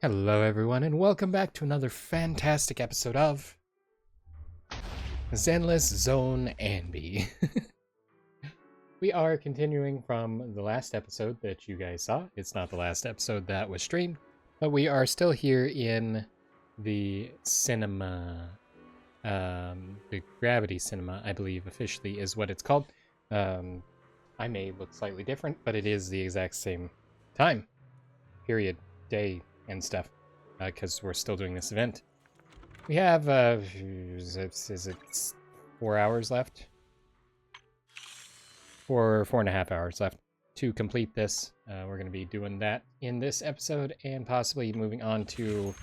Hello everyone and welcome back to another fantastic episode of Zenless Zone Zero. We are continuing from the last episode that you guys saw. It's not the last episode that was streamed, but we are still here in the cinema. The Gravity Cinema, I believe officially is what it's called. I may look slightly different, but it is the exact same time, period, day, and stuff, because we're still doing this event. We have, is it 4 hours left? 4.5 hours left to complete this. We're going to be doing that in this episode, and possibly moving on to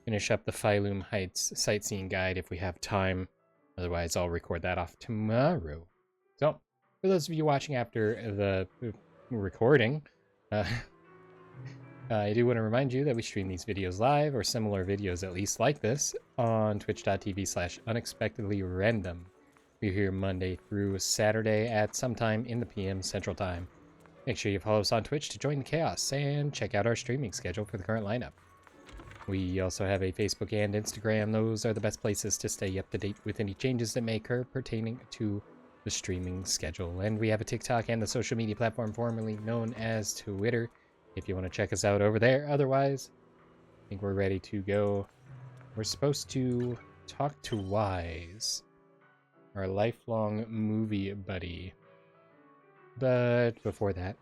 finish up the Failume Heights sightseeing guide if we have time. Otherwise, I'll record that off tomorrow. So, for those of you watching after the recording, I do want to remind you that we stream these videos live, or similar videos at least like this, on twitch.tv/unexpectedlyrandom. We're here Monday through Saturday at sometime in the PM Central Time. Make sure you follow us on Twitch to join the chaos, and check out our streaming schedule for the current lineup. We also have a Facebook and Instagram. Those are the best places to stay up to date with any changes that may occur pertaining to the streaming schedule. And we have a TikTok and the social media platform formerly known as Twitter, if you want to check us out over there. Otherwise, I think we're ready to go. We're supposed to talk to Wise, our lifelong movie buddy. But before that,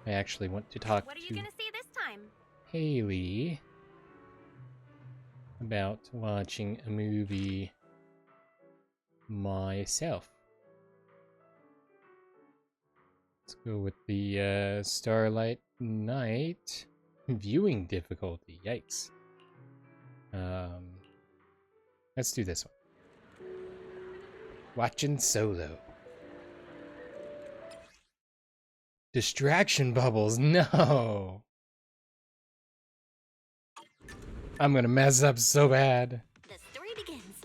I actually want to talk What are you gonna see this time? Haley about watching a movie myself. Let's go with the Starlight Night viewing difficulty. Yikes. Let's do this one. Watching solo. Distraction bubbles. No. I'm gonna mess up so bad. The story begins.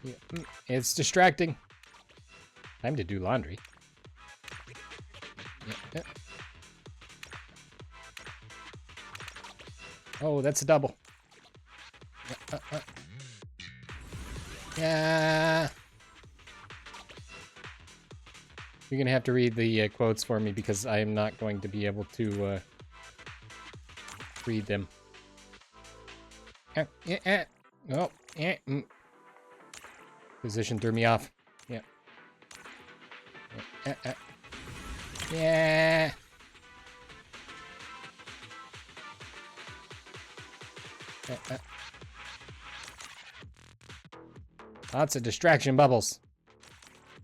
Yeah, it's distracting. Time to do laundry. Yeah. Oh, that's a double. Yeah. You're gonna have to read the quotes for me because I am not going to be able to read them. Oh, Position threw me off. Yeah. Yeah. Lots of distraction bubbles.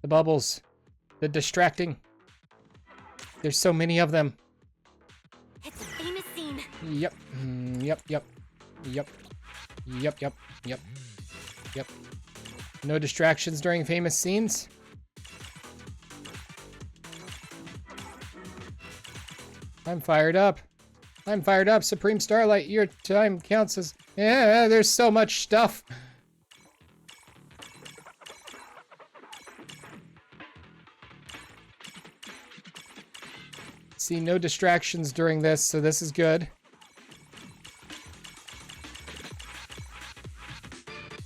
The bubbles. The distracting. There's so many of them. It's a famous scene. Yep. Yep. No distractions during famous scenes. I'm fired up. Supreme Starlight. Your time counts as... Yeah, there's so much stuff. See, no distractions during this, so this is good.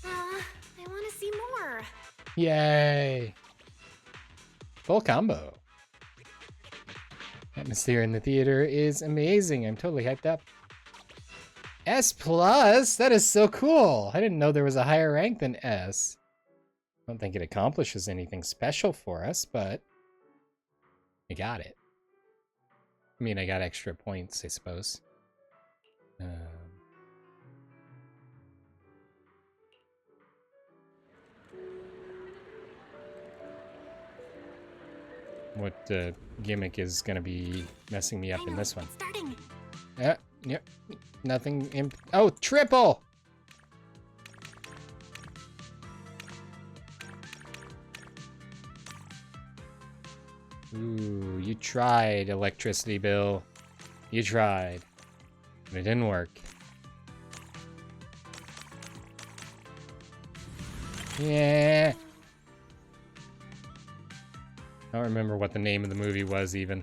I want to see more. Yay. Full combo. Atmosphere in the theater is amazing. I'm totally hyped up. S+? That is so cool. I didn't know there was a higher rank than S. I don't think it accomplishes anything special for us, but I got it. I mean, I got extra points, I suppose. What gimmick is going to be messing me up in this one? Starting. Yep. Nothing. Oh, triple! Ooh, you tried, electricity bill. You tried. But it didn't work. Yeah. I don't remember what the name of the movie was even.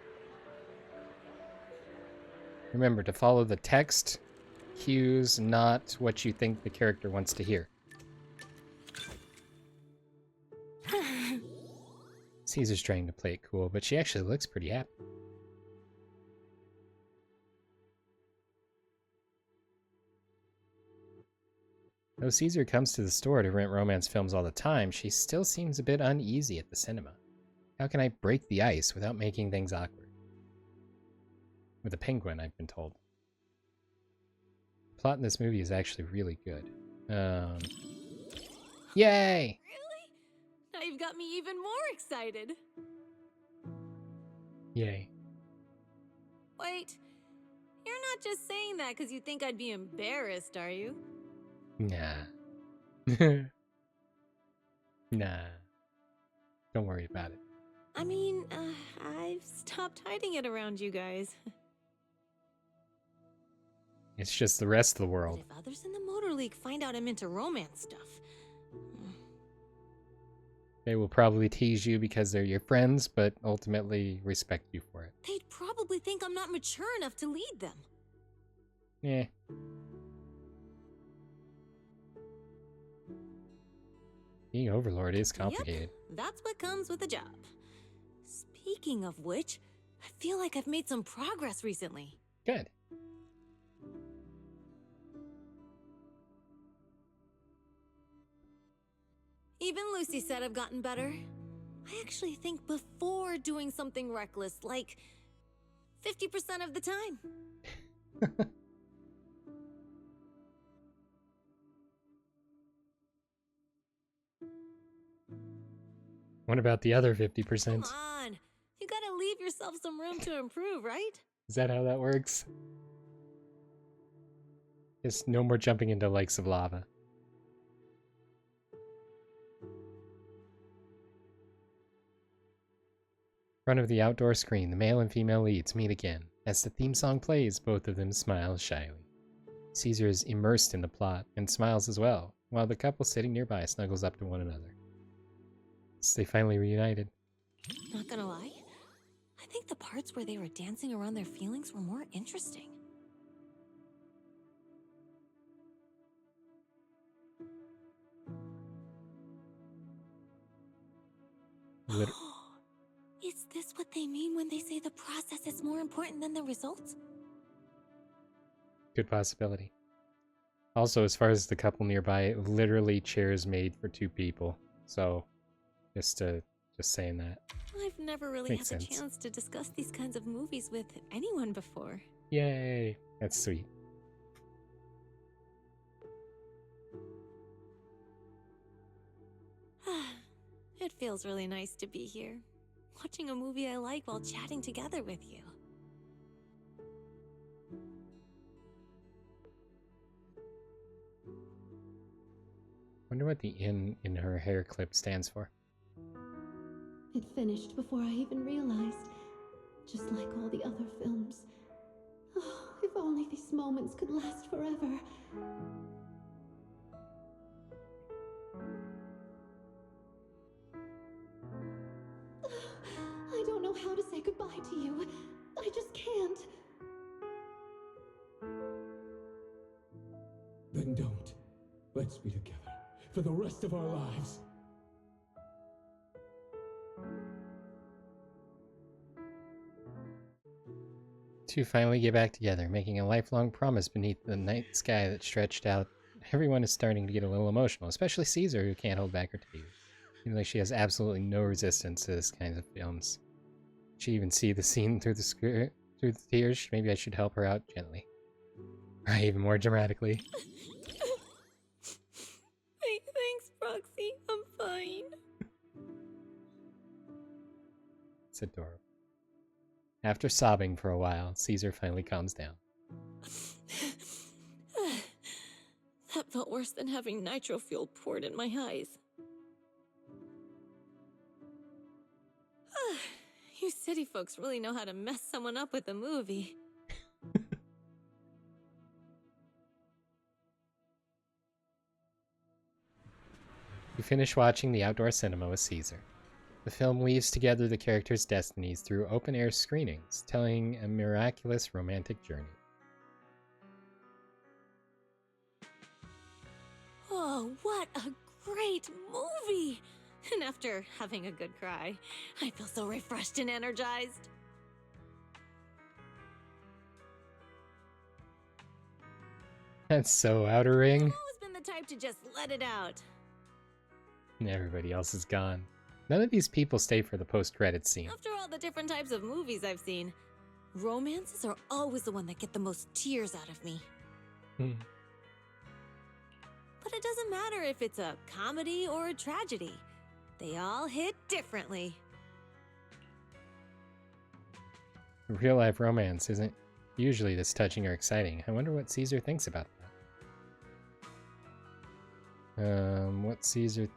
Remember to follow the text cues, not what you think the character wants to hear. Caesar's trying to play it cool, but she actually looks pretty happy. Though Caesar comes to the store to rent romance films all the time, she still seems a bit uneasy at the cinema. How can I break the ice without making things awkward? With a penguin, I've been told. The plot in this movie is actually really good. Yay! Really? Now you've got me even more excited. Yay. Wait, you're not just saying that because you think I'd be embarrassed, are you? Nah. Nah. Don't worry about it. I mean, I've stopped hiding it around you guys. It's just the rest of the But world. if others in the Motor League find out I'm into romance stuff... They will probably tease you because they're your friends, but ultimately respect you for it. They'd probably think I'm not mature enough to lead them. Eh. Being Overlord is complicated. Yep, that's what comes with a job. Speaking of which, I feel like I've made some progress recently. Good. Even Lucy said I've gotten better. I actually think before doing something reckless, like 50% of the time. What about the other 50%? Come on, you gotta leave yourself some room to improve, right? Is that how that works? Just no more jumping into lakes of lava. In front of the outdoor screen, the male and female leads meet again. As the theme song plays, both of them smile shyly. Caesar is immersed in the plot and smiles as well, while the couple sitting nearby snuggles up to one another. So they finally reunited. Not gonna lie, I think the parts where they were dancing around their feelings were more interesting. Is this what they mean when they say the process is more important than the results? Good possibility. Also, as far as the couple nearby, literally chairs made for two people. So, just saying that. I've never really Makes had the sense. chance to discuss these kinds of movies with anyone before. Yay! That's sweet. It feels really nice to be here, watching a movie I like while chatting together with you. Wonder what the in her hair clip stands for. It finished before I even realized, just like all the other films. Oh, if only these moments could last forever. I don't know how to say goodbye to you. I just can't. Then don't. Let's be together for the rest of our lives. Two finally get back together, making a lifelong promise beneath the night sky that stretched out. Everyone is starting to get a little emotional, especially Caesar, who can't hold back her tears. Seems like she has absolutely no resistance to this kind of films. She even see the scene through the tears. Maybe I should help her out gently, or even more dramatically. Thanks, Proxy. I'm fine. It's adorable. After sobbing for a while, Caesar finally calms down. That felt worse than having nitro fuel poured in my eyes. You city folks really know how to mess someone up with a movie. We finish watching the outdoor cinema with Caesar. The film weaves together the characters' destinies through open-air screenings, telling a miraculous romantic journey. Oh, what a great movie! And after having a good cry, I feel so refreshed and energized. That's so outer ring. I've always been the type to just let it out. And everybody else is gone. None of these people stay for the post-credits scene. After all the different types of movies I've seen, romances are always the one that get the most tears out of me. Hmm. But it doesn't matter if it's a comedy or a tragedy. They all hit differently. Real-life romance isn't usually this touching or exciting. I wonder what Caesar thinks about that. What Caesar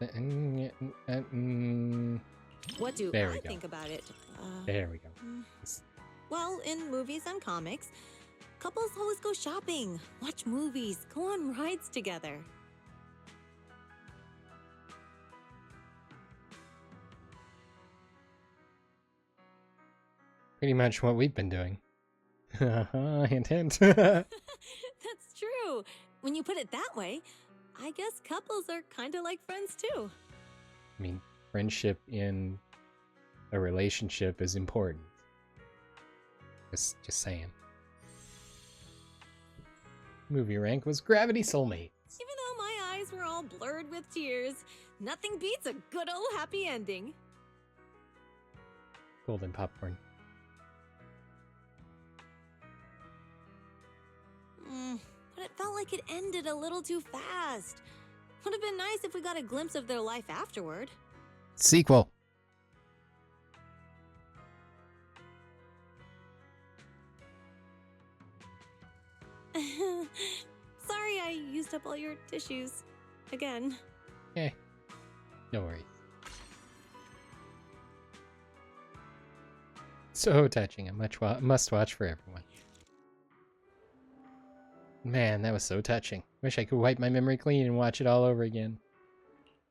What do There we I go. think about it? There we go. Well, in movies and comics, couples always go shopping, watch movies, go on rides together. Pretty much what we've been doing. Hint, hint. That's true. When you put it that way, I guess couples are kind of like friends too. I mean, friendship in a relationship is important. Just saying. Movie rank was Gravity Soulmate. Even though my eyes were all blurred with tears, nothing beats a good old happy ending. Golden popcorn. But it felt like it ended a little too fast. Would have been nice if we got a glimpse of their life afterward. Sequel. Sorry I used up all your tissues. Again. Eh. No worries. So touching. A must watch for everyone. Man, that was so touching. Wish I could wipe my memory clean and watch it all over again.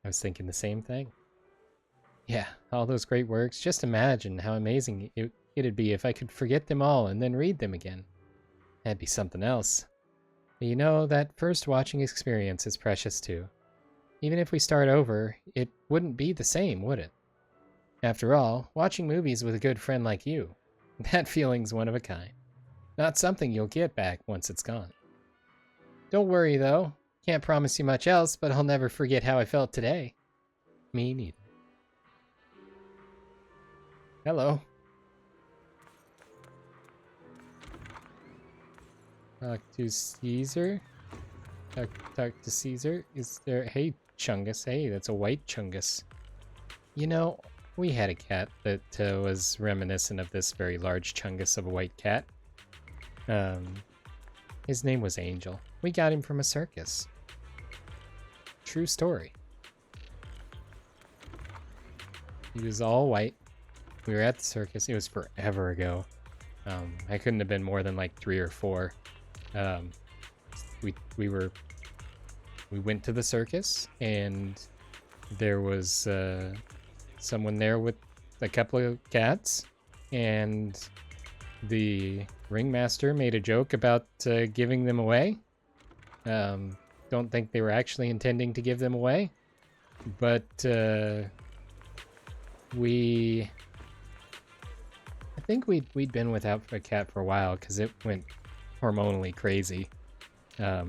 I was thinking the same thing. Yeah, all those great works. Just imagine how amazing it'd be if I could forget them all and then read them again. That'd be something else. But you know, that first watching experience is precious too. Even if we start over, it wouldn't be the same, would it? After all, watching movies with a good friend like you, that feeling's one of a kind. Not something you'll get back once it's gone. Don't worry, though. Can't promise you much else, but I'll never forget how I felt today. Me neither. Hello. Talk to Caesar? Talk to Caesar? Is there... Hey, Chungus. Hey, that's a white Chungus. You know, we had a cat that was reminiscent of this very large Chungus of a white cat. His name was Angel. We got him from a circus. True story. He was all white. We were at the circus. It was forever ago. I couldn't have been more than like 3 or 4. We went to the circus, and there was someone there with a couple of cats, and the ringmaster made a joke about giving them away. Don't think they were actually intending to give them away, but I think we'd been without a cat for a while because it went hormonally crazy, yeah,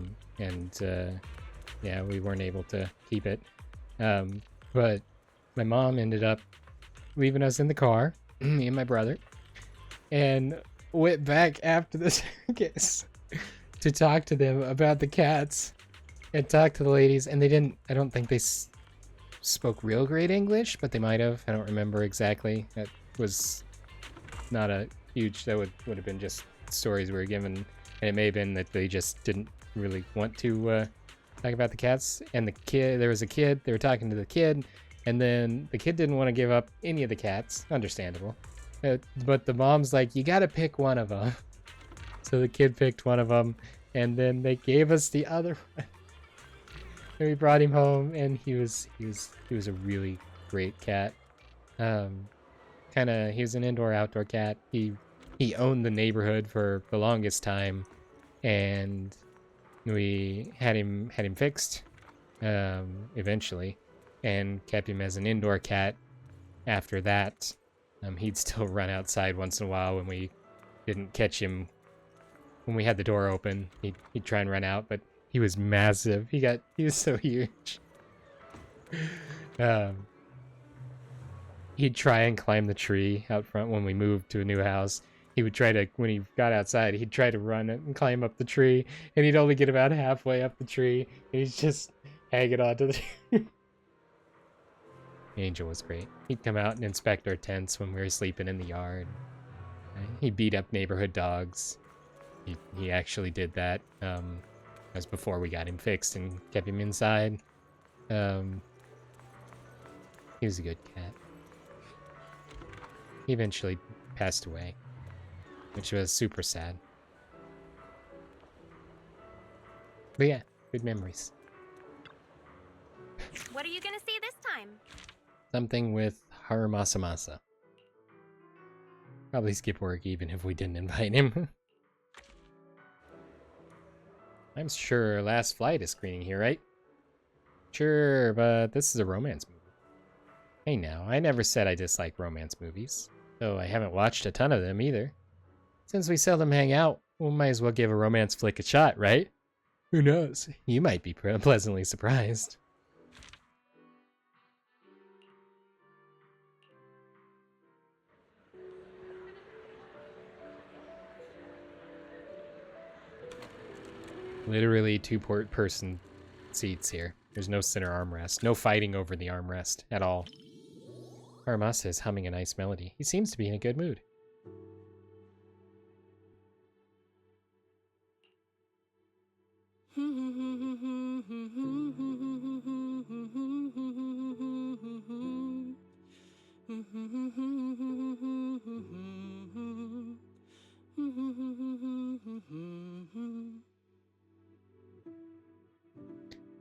we weren't able to keep it. But my mom ended up leaving us in the car, me and my brother, and went back after the circus to talk to them about the cats and talk to the ladies, and they didn't, I don't think they spoke real great English, but they might have. I don't remember exactly. That was not a huge, that would have been just stories we were given, and it may have been that they just didn't really want to talk about the cats. And the kid, there was a kid, they were talking to the kid, and then the kid didn't want to give up any of the cats. Understandable. But the mom's like, you gotta pick one of them. So the kid picked one of them, and then they gave us the other one. And we brought him home, and he was a really great cat. He was an indoor-outdoor cat. He owned the neighborhood for the longest time, and we had him fixed, eventually, and kept him as an indoor cat after that. He'd still run outside once in a while when we didn't catch him when we had the door open. He'd try and run out, but he was massive. He was so huge. He'd try and climb the tree out front when we moved to a new house. He would try to, when he got outside, he'd try to run it and climb up the tree, and he'd only get about halfway up the tree, and he's just hanging on to the Angel was great. He'd come out and inspect our tents when we were sleeping in the yard. He'd beat up neighborhood dogs. He actually did that. That was before we got him fixed and kept him inside. He was a good cat. He eventually passed away, which was super sad. But yeah, good memories. What are you gonna see this time? Something with Harumasamasa. Probably skip work even if we didn't invite him. I'm sure Last Flight is screening here, right? Sure, but this is a romance movie. Hey now, I never said I dislike romance movies, though I haven't watched a ton of them either. Since we seldom hang out, we might as well give a romance flick a shot, right? Who knows? You might be pleasantly surprised. Literally two-person seats here. There's no center armrest. No fighting over the armrest at all. Haramasa is humming a nice melody. He seems to be in a good mood.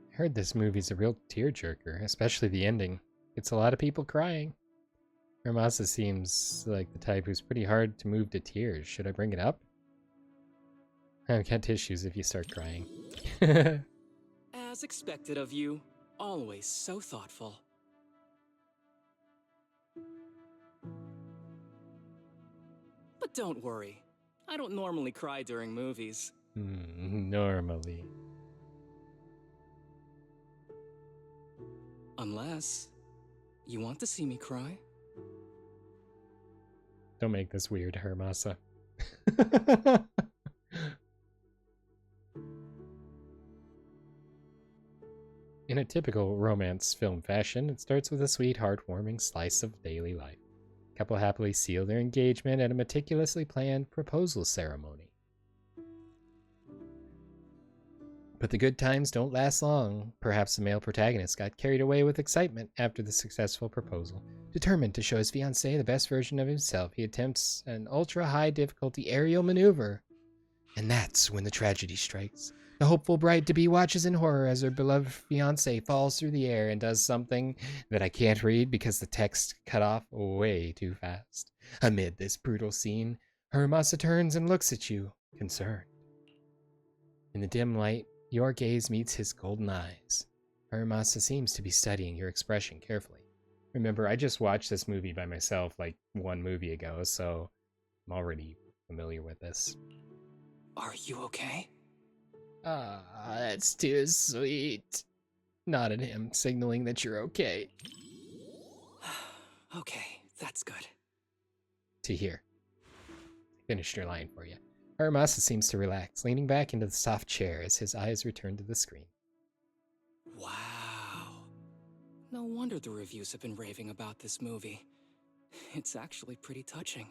I heard this movie's a real tearjerker, especially the ending. It's a lot of people crying. Haramasa seems like the type who's pretty hard to move to tears. Should I bring it up? I've got tissues if you start crying. As expected of you, always so thoughtful. But don't worry, I don't normally cry during movies. Normally. Unless you want to see me cry. Don't make this weird, Haramasa. In a typical romance film fashion, it starts with a sweet, heartwarming slice of daily life. The couple happily seal their engagement at a meticulously planned proposal ceremony. But the good times don't last long. Perhaps the male protagonist got carried away with excitement after the successful proposal. Determined to show his fiancée the best version of himself, he attempts an ultra-high difficulty aerial maneuver. And that's when the tragedy strikes. The hopeful bride-to-be watches in horror as her beloved fiancé falls through the air and does something that I can't read because the text cut off way too fast. Amid this brutal scene, Haramasa turns and looks at you, concerned. In the dim light, your gaze meets his golden eyes. Haramasa seems to be studying your expression carefully. Remember, I just watched this movie by myself like one movie ago, so I'm already familiar with this. Are you okay? Ah, that's too sweet. Nodded him, signaling that you're okay. Okay, that's good. To hear. Finished your line for you. Haramasa seems to relax, leaning back into the soft chair as his eyes return to the screen. Wow. No wonder the reviews have been raving about this movie. It's actually pretty touching.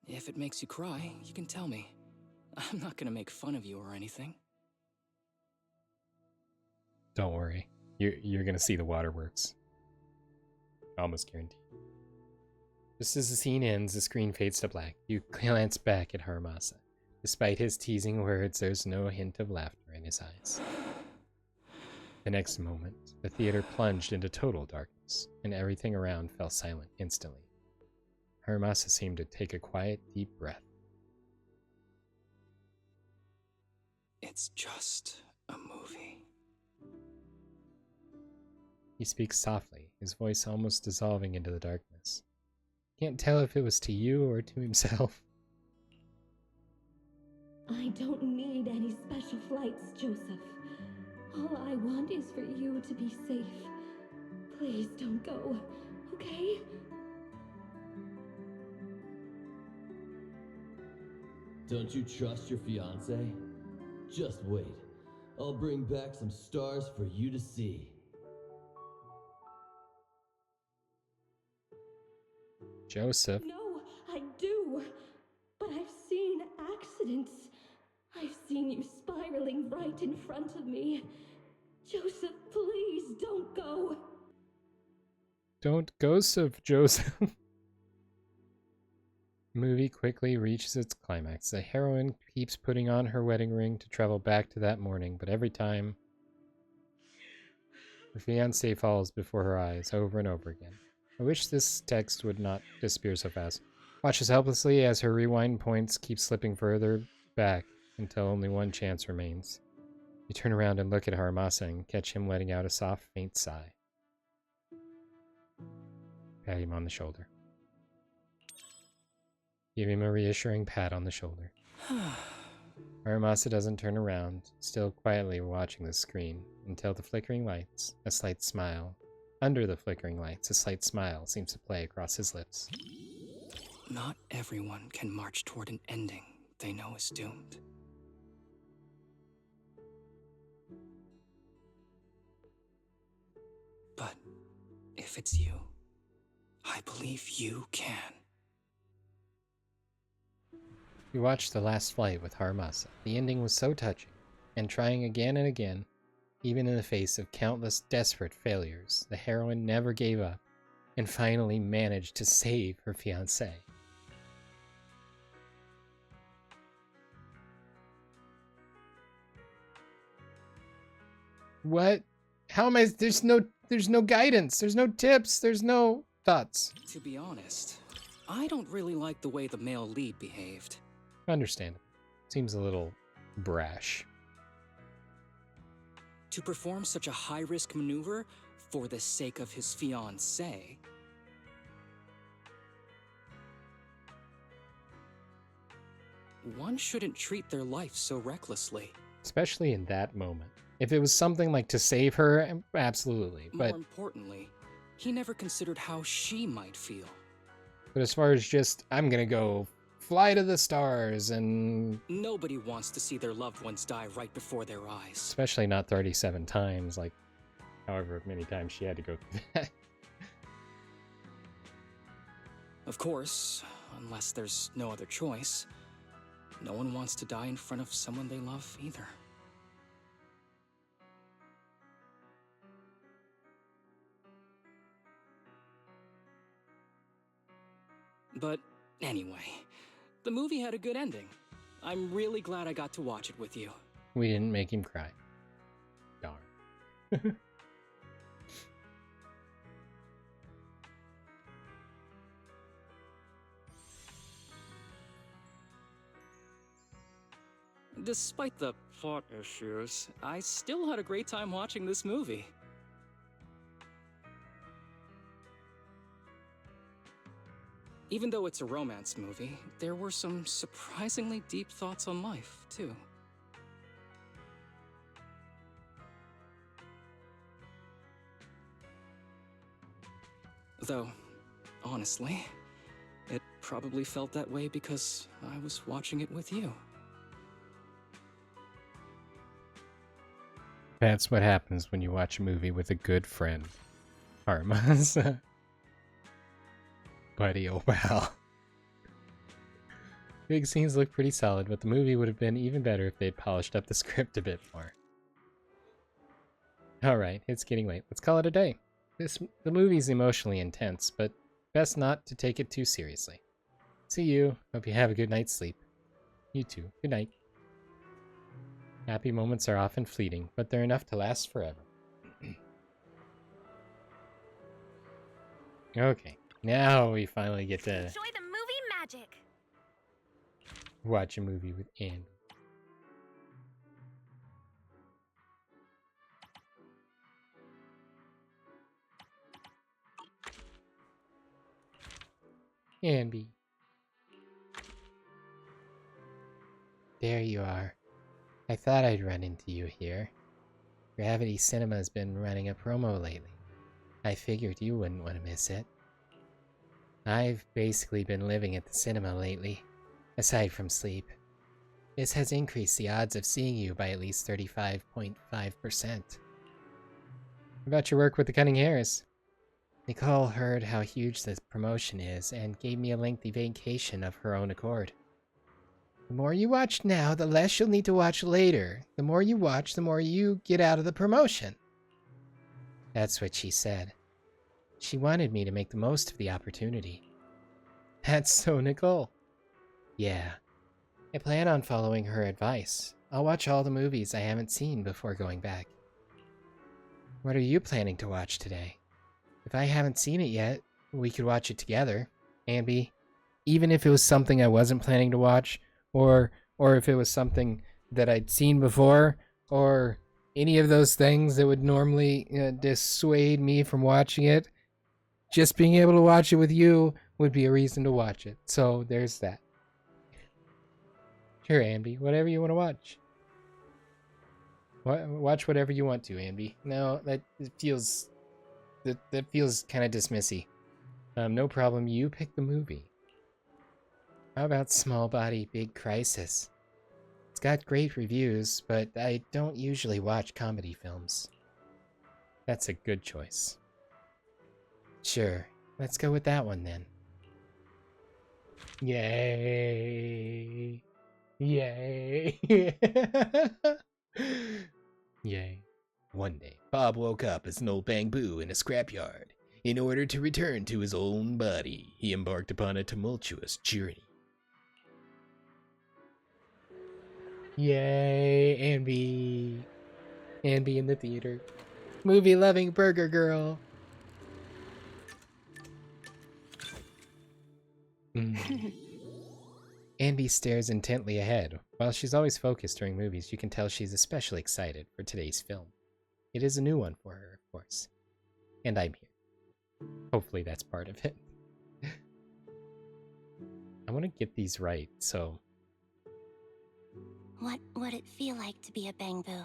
If it makes you cry, you can tell me. I'm not gonna make fun of you or anything. Don't worry. You're gonna see the waterworks. Almost guaranteed. Just as the scene ends, the screen fades to black. You glance back at Haramasa. Despite his teasing words, there's no hint of laughter in his eyes. The next moment, the theater plunged into total darkness, and everything around fell silent instantly. Haramasa seemed to take a quiet, deep breath. it's just a movie. He speaks softly, his voice almost dissolving into the darkness. Can't tell if it was to you or to himself. I don't need any special flights, Joseph. All I want is for you to be safe. Please don't go, okay? Don't you trust your fiancé? Just wait. I'll bring back some stars for you to see. Joseph. No, I do. But I've seen accidents. I've seen you spiraling right in front of me. Joseph, please don't go. Don't go, Joseph. The movie quickly reaches its climax. The heroine keeps putting on her wedding ring to travel back to that morning, but every time, her fiancé falls before her eyes over and over again. I wish this text would not disappear so fast. Watches helplessly as her rewind points keep slipping further back until only one chance remains. You turn around and look at Haramasa and catch him letting out a soft, faint sigh. Pat him on the shoulder. Give him a reassuring pat on the shoulder. Haramasa doesn't turn around, still quietly watching the screen, until the flickering lights, a slight smile. Under the flickering lights, a slight smile seems to play across his lips. Not everyone can march toward an ending they know is doomed. But if it's you, I believe you can. We watched The Last Flight with Haramasa. The ending was so touching, and trying again and again, even in the face of countless desperate failures, the heroine never gave up and finally managed to save her fiancé. What? How am I? There's no guidance. There's no tips. There's no thoughts. To be honest, I don't really like the way the male lead behaved. Understandable. Seems a little brash. To perform such a high-risk maneuver for the sake of his fiancée. One shouldn't treat their life so recklessly. Especially in that moment. If it was something like to save her, absolutely. More But importantly, he never considered how she might feel. as far as just, I'm gonna go fly to the stars and... Nobody wants to see their loved ones die right before their eyes. Especially not 37 times, like however many times she had to go through that. Of course, unless there's no other choice, no one wants to die in front of someone they love either. But anyway, the movie had a good ending. I'm really glad I got to watch it with you. We didn't make him cry. Darn. Despite the plot issues, I still had a great time watching this movie. Even though it's a romance movie, there were some surprisingly deep thoughts on life, too. Though, honestly, it probably felt that way because I was watching it with you. That's what happens when you watch a movie with a good friend. Haramasa. Buddy, oh wow. Big scenes look pretty solid, but the movie would have been even better if they'd polished up the script a bit more. Alright, it's getting late. Let's call it a day. The movie's emotionally intense, but best not to take it too seriously. See you. Hope you have a good night's sleep. You too. Good night. Happy moments are often fleeting, but they're enough to last forever. Okay, now we finally get to Enjoy the movie magic. watch a movie with Andy. Ambi. There you are. I thought I'd run into you here. Gravity Cinema's been running a promo lately. I figured you wouldn't want to miss it. I've basically been living at the cinema lately, aside from sleep. This has increased the odds of seeing you by at least 35.5%. What about your work with the Cunning Hares? Nicole heard how huge this promotion is and gave me a lengthy vacation of her own accord. The more you watch now, the less you'll need to watch later. The more you watch, the more you get out of the promotion. That's what she said. She wanted me to make the most of the opportunity. That's so Nicole. Yeah. I plan on following her advice. I'll watch all the movies I haven't seen before going back. What are you planning to watch today? If I haven't seen it yet, we could watch it together. Ambi, even if it was something I wasn't planning to watch, or if it was something that I'd seen before, or any of those things that would normally dissuade me from watching it, just being able to watch it with you would be a reason to watch it. So there's that. Sure, Ambi, whatever you want to watch. Watch whatever you want to, Ambi. No, that feels kind of dismissy. No problem. You pick the movie. How about Small Body Big Crisis? It's got great reviews, but I don't usually watch comedy films. That's a good choice. Sure, let's go with that one then. Yay! Yay! Yay. One day, Bob woke up as an old bamboo in a scrapyard. In order to return to his own body, he embarked upon a tumultuous journey. Yay, Ambi. Ambi in the theater. Movie-loving burger girl. Ambi stares intently ahead. While she's always focused during movies, you can tell she's especially excited for today's film. It is a new one for her, of course. And I'm here. Hopefully that's part of it. I want to get these right, so... What would it feel like to be a bamboo?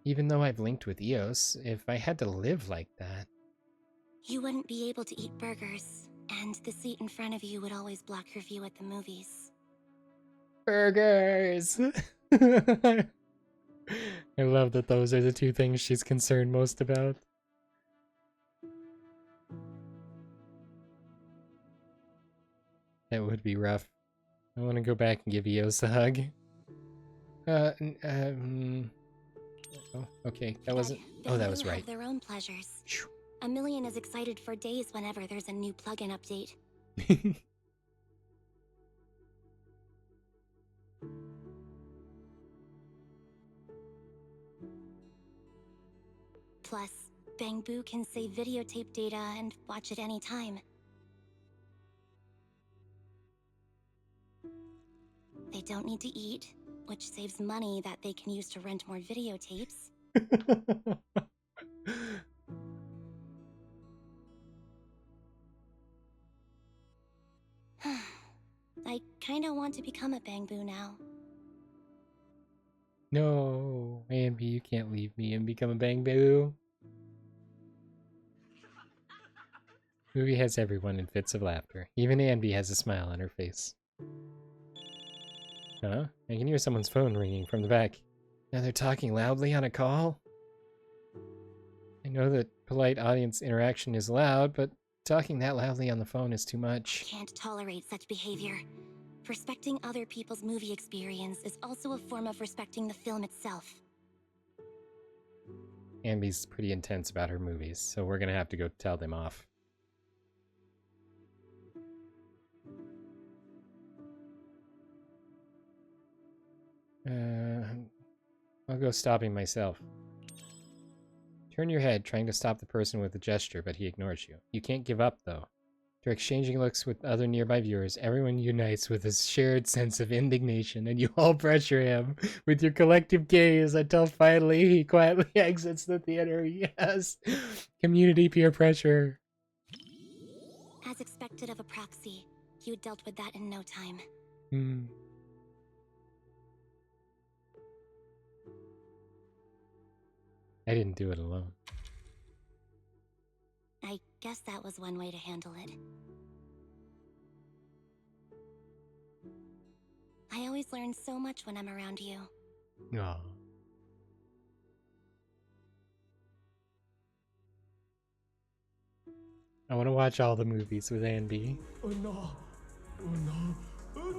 Even though I've linked with Eos, if I had to live like that... You wouldn't be able to eat burgers, and the seat in front of you would always block your view at the movies. Burgers! I love that those are the two things she's concerned most about. That would be rough. I want to go back and give Eos a hug. Oh, okay, that wasn't... Oh, that was right. Have their own pleasures. A million is excited for days whenever there's a new plugin update. Plus, Bamboo can save videotape data and watch it anytime. They don't need to eat, which saves money that they can use to rent more videotapes. I kinda want to become a Bamboo now. No, Ambi, you can't leave me and become a Bamboo. Movie has everyone in fits of laughter. Even Ambi has a smile on her face. Huh? I can hear someone's phone ringing from the back. Now they're talking loudly on a call? I know that polite audience interaction is loud, but talking that loudly on the phone is too much. Can't tolerate such behavior. Respecting other people's movie experience is also a form of respecting the film itself. Ambi's pretty intense about her movies, so we're gonna have to go tell them off. I'll go stopping myself. Turn your head, trying to stop the person with a gesture, but he ignores you. You can't give up, though. After exchanging looks with other nearby viewers, everyone unites with a shared sense of indignation, and you all pressure him with your collective gaze until finally he quietly exits the theater. Yes! Community peer pressure. As expected of a proxy, you dealt with that in no time. I didn't do it alone. I guess that was one way to handle it. I always learn so much when I'm around you. Aw. I want to watch all the movies with Anby. Oh no! Oh no! Oh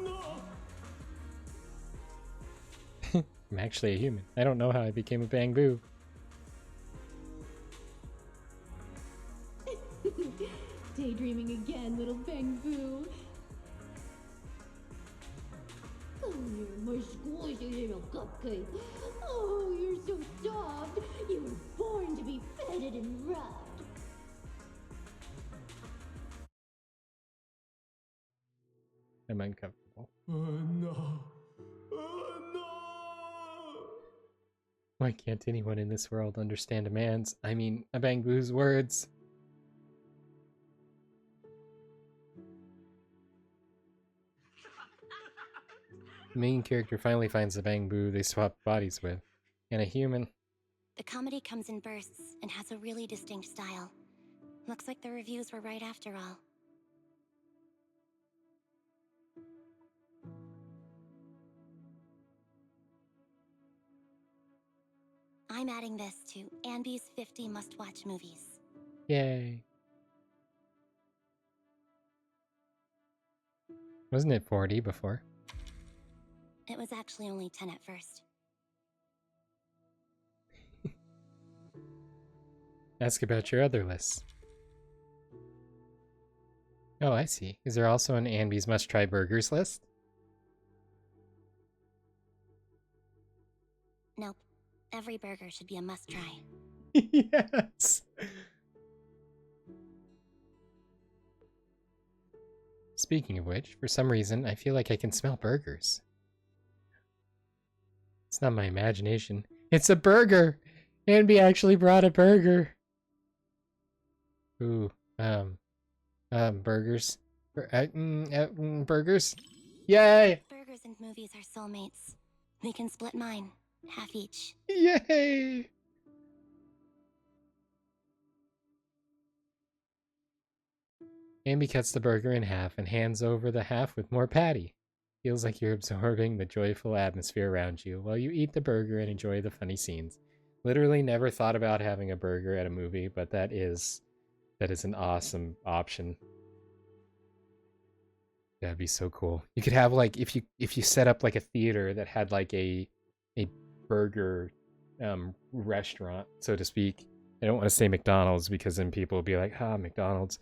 no! I'm actually a human. I don't know how I became a Bang Boo. Daydreaming again, little Bang Boo. Come here, my squishy little cupcake. Oh, you're so soft. You were born to be petted and rubbed. I'm uncomfortable. Oh no! Oh no! Why can't anyone in this world understand a Bang Boo's words? The main character finally finds the Bang Boo they swap bodies with, and a human. The comedy comes in bursts and has a really distinct style. Looks like the reviews were right after all. I'm adding this to Anby's 50 must-watch movies. Yay. Wasn't it 40 before? It was actually only 10 at first. Ask about your other lists. Oh, I see. Is there also an Anby's must-try burgers list? Nope. Every burger should be a must-try. Yes! Speaking of which, for some reason, I feel like I can smell burgers. It's not my imagination. It's a burger! Anby actually brought a burger! Ooh, burgers. Burgers? Yay! Burgers and movies are soulmates. We can split mine. Half each. Yay! Anby cuts the burger in half and hands over the half with more patty. Feels like you're absorbing the joyful atmosphere around you while you eat the burger and enjoy the funny scenes. Literally never thought about having a burger at a movie, but that is an awesome option. That'd be so cool. You could have like if you set up like a theater that had like a burger restaurant, so to speak. I don't want to say McDonald's because then people will be like, McDonald's.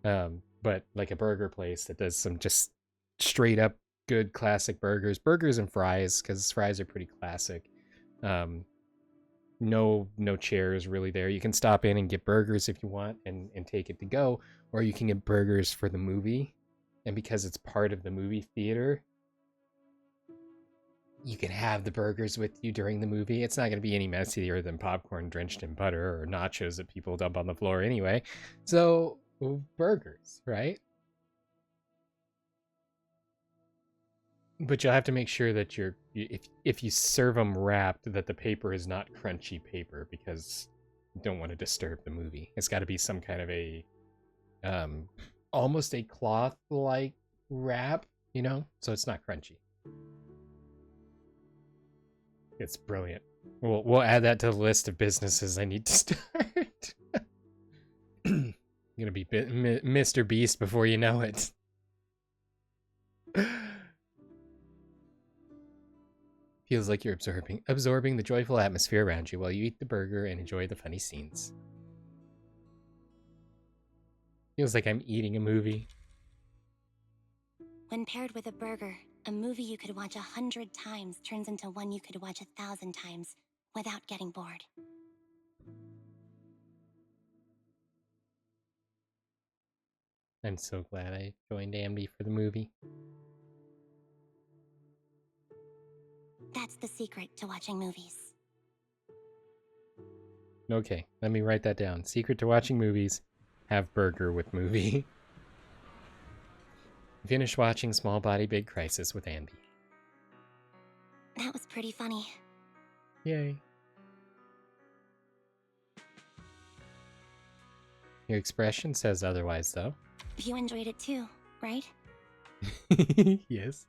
But like a burger place that does some just straight up good classic burgers and fries, because fries are pretty classic. No chairs really there. You can stop in and get burgers if you want and take it to go, or you can get burgers for the movie. And because it's part of the movie theater, you can have the burgers with you during the movie. It's not going to be any messier than popcorn drenched in butter or nachos that people dump on the floor anyway. So, burgers, right? But you'll have to make sure that if you serve them wrapped, that the paper is not crunchy paper, because you don't want to disturb the movie. It's got to be some kind of a almost a cloth-like wrap, you know, so it's not crunchy. It's brilliant. We'll add that to the list of businesses I need to start. I'm gonna be Mr. Beast before you know it. Feels like you're absorbing the joyful atmosphere around you while you eat the burger and enjoy the funny scenes. Feels like I'm eating a movie. When paired with a burger, a movie you could watch 100 times turns into one you could watch 1,000 times without getting bored. I'm so glad I joined Ambi for the movie. That's the secret to watching movies. Okay, let me write that down. Secret to watching movies: have burger with movie. Finish watching Small Body Big Crisis with Ambi. That was pretty funny. Yay. Your expression says otherwise, though. You enjoyed it too, right? Yes.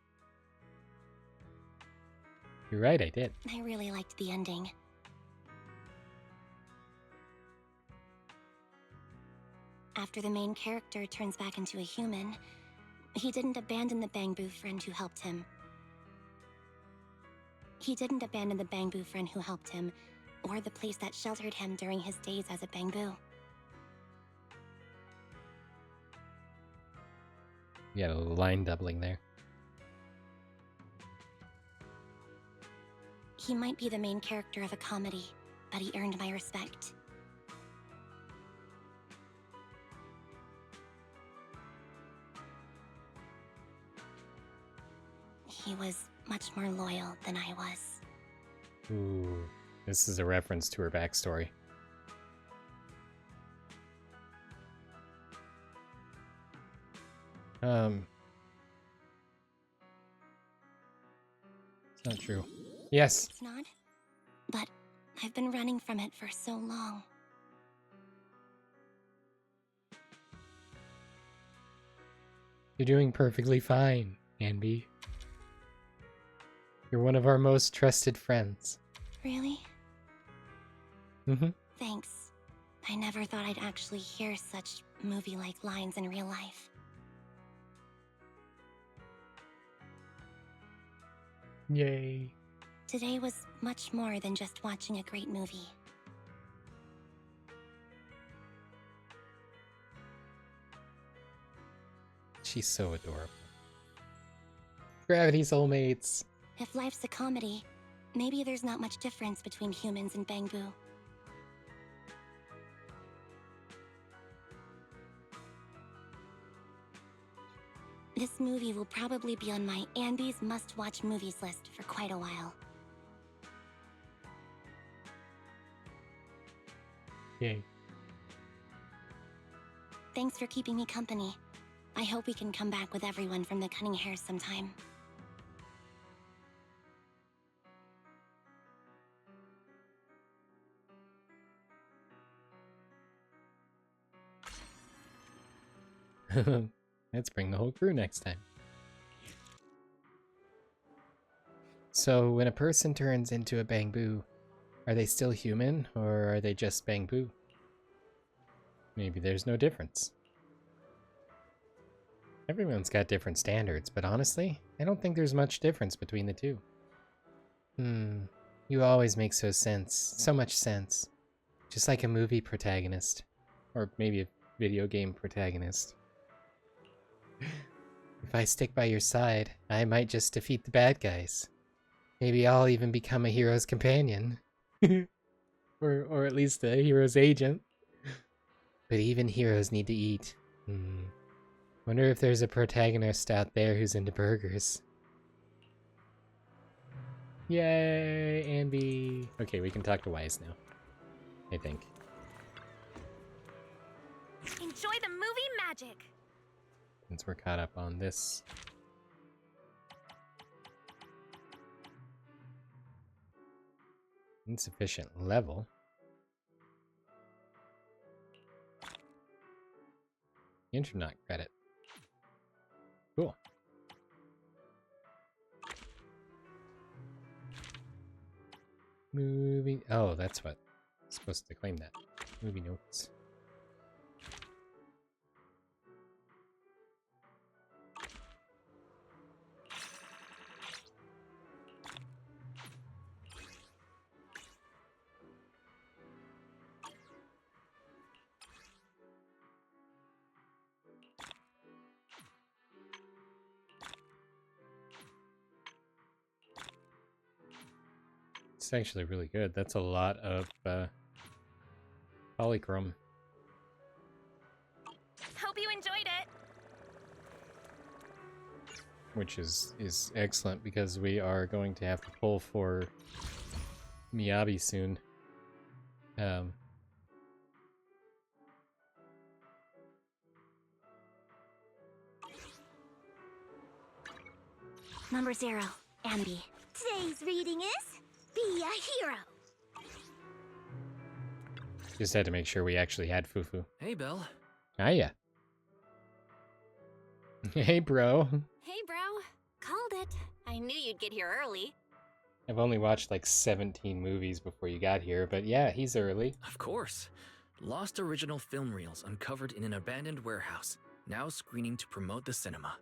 You're right, I did. I really liked the ending. After the main character turns back into a human, he didn't abandon the Bangbu friend who helped him. Or the place that sheltered him during his days as a Bangbu. You got a line doubling there. He might be the main character of a comedy, but he earned my respect. He was much more loyal than I was. Ooh, this is a reference to her backstory. It's not true. Yes. It's not, but I've been running from it for so long. You're doing perfectly fine, Ambi. You're one of our most trusted friends. Really? Mm-hmm. Thanks. I never thought I'd actually hear such movie-like lines in real life. Yay. Today was much more than just watching a great movie. She's so adorable. Gravity soulmates. If life's a comedy, maybe there's not much difference between humans and Bangbu. This movie will probably be on my Ambi's must-watch movies list for quite a while. Yay. Thanks for keeping me company. I hope we can come back with everyone from the Cunning Hares sometime. Let's bring the whole crew next time. So, when a person turns into a Bangbu, are they still human, or are they just Bangbu? Maybe there's no difference. Everyone's got different standards, but honestly, I don't think there's much difference between the two. You always make so much sense. Just like a movie protagonist. Or maybe a video game protagonist. If I stick by your side, I might just defeat the bad guys. Maybe I'll even become a hero's companion. or at least a hero's agent. But even heroes need to eat. Wonder if there's a protagonist out there who's into burgers. Yay, Ambi! Okay, we can talk to Wise now. I think. Enjoy the movie magic! Since we're caught up on this. Insufficient level. Internet credit. Cool. Movie. Oh, that's what. I'm supposed to claim that. Movie notes. It's actually really good. That's a lot of polychrome. Hope you enjoyed it! which is excellent because we are going to have to pull for Miyabi soon. Number 0, Ambi. Today's reading is Be a Hero. Just had to make sure we actually had Fufu. Hey, Belle. Hiya. Hey, bro. Hey, bro. Called it. I knew you'd get here early. I've only watched like 17 movies before you got here, but yeah, he's early. Of course. Lost original film reels uncovered in an abandoned warehouse, now screening to promote the cinema.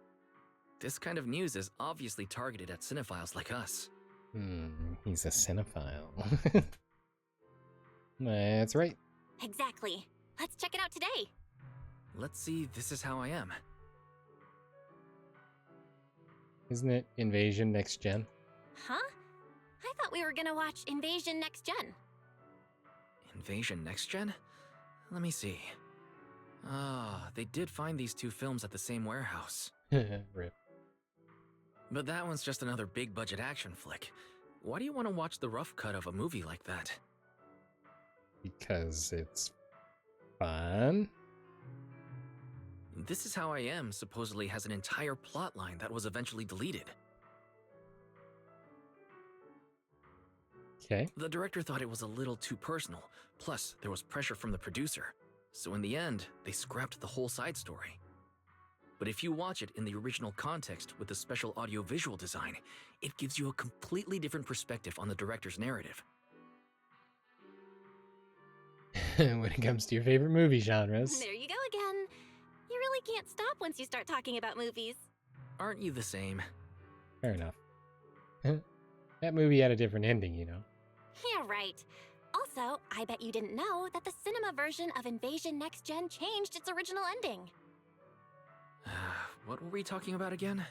This kind of news is obviously targeted at cinephiles like us. He's a cinephile. That's right. Exactly. Let's check it out today. Let's see, This Is How I Am. Isn't it Invasion Next Gen? Huh? I thought we were gonna watch Invasion Next Gen. Invasion Next Gen? Let me see. They did find these two films at the same warehouse. Rip. But that one's just another big budget action flick. Why do you want to watch the rough cut of a movie like that? Because it's fun. This Is How I Am supposedly has an entire plot line that was eventually deleted. Okay. The director thought it was a little too personal, plus there was pressure from the producer. So in the end, they scrapped the whole side story. But if you watch it in the original context with the special audio-visual design, it gives you a completely different perspective on the director's narrative. When it comes to your favorite movie genres. There you go again. You really can't stop once you start talking about movies. Aren't you the same? Fair enough. That movie had a different ending, you know. Yeah, right. Also, I bet you didn't know that the cinema version of Invasion Next Gen changed its original ending. What were we talking about again?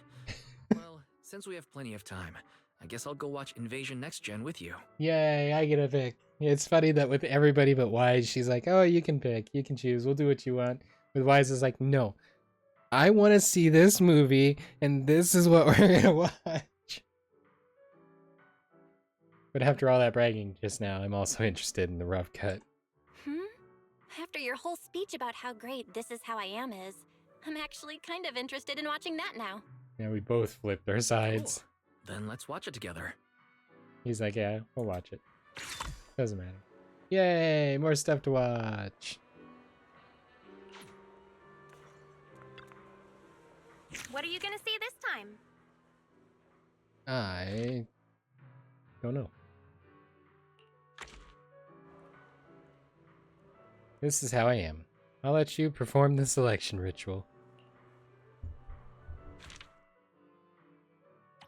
Well, since we have plenty of time, I guess I'll go watch Invasion Next Gen with you. Yay, I get a pick. It's funny that with everybody but Wise, she's like, oh, you can pick, you can choose, we'll do what you want. With Wise, is like, no. I want to see this movie, and this is what we're going to watch. But after all that bragging just now, I'm also interested in the rough cut. After your whole speech about how great This Is How I Am is, I'm actually kind of interested in watching that now. Yeah, we both flipped our sides. Cool. Then let's watch it together. He's like, yeah, we'll watch it. Doesn't matter. Yay, more stuff to watch. What are you gonna see this time? I don't know. This Is How I Am. I'll let you perform the selection ritual.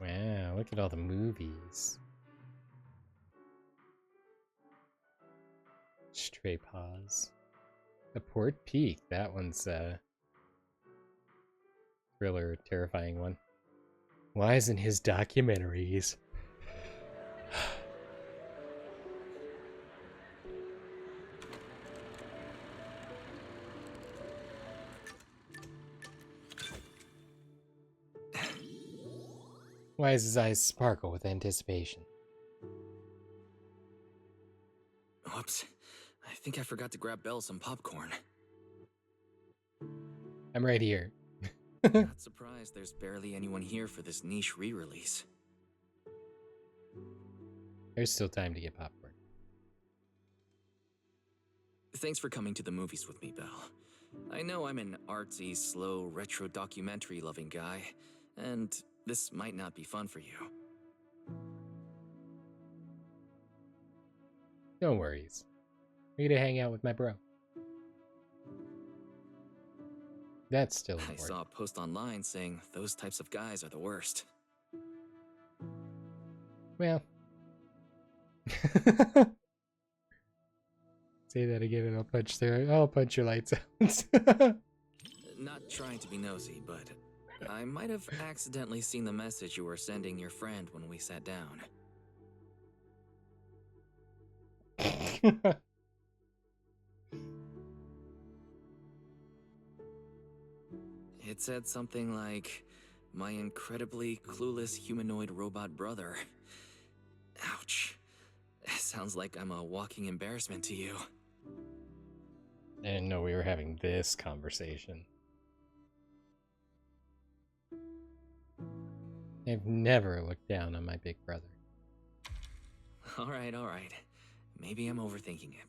Wow, look at all the movies. Stray Paws. The Port Peak. That one's a thriller, terrifying one. Why isn't his documentaries? Why does his eyes sparkle with anticipation? Whoops. I think I forgot to grab Belle some popcorn. I'm right here. Not surprised there's barely anyone here for this niche re-release. There's still time to get popcorn. Thanks for coming to the movies with me, Belle. I know I'm an artsy, slow, retro documentary-loving guy, and this might not be fun for you. No worries. I'm gonna hang out with my bro. That's still important. I saw a post online saying those types of guys are the worst. Well. Say that again and I'll punch your lights out. Not trying to be nosy, but I might have accidentally seen the message you were sending your friend when we sat down. It said something like, My incredibly clueless humanoid robot brother. Ouch. Sounds like I'm a walking embarrassment to you. I didn't know we were having this conversation. I've never looked down on my big brother. Alright, alright. Maybe I'm overthinking it.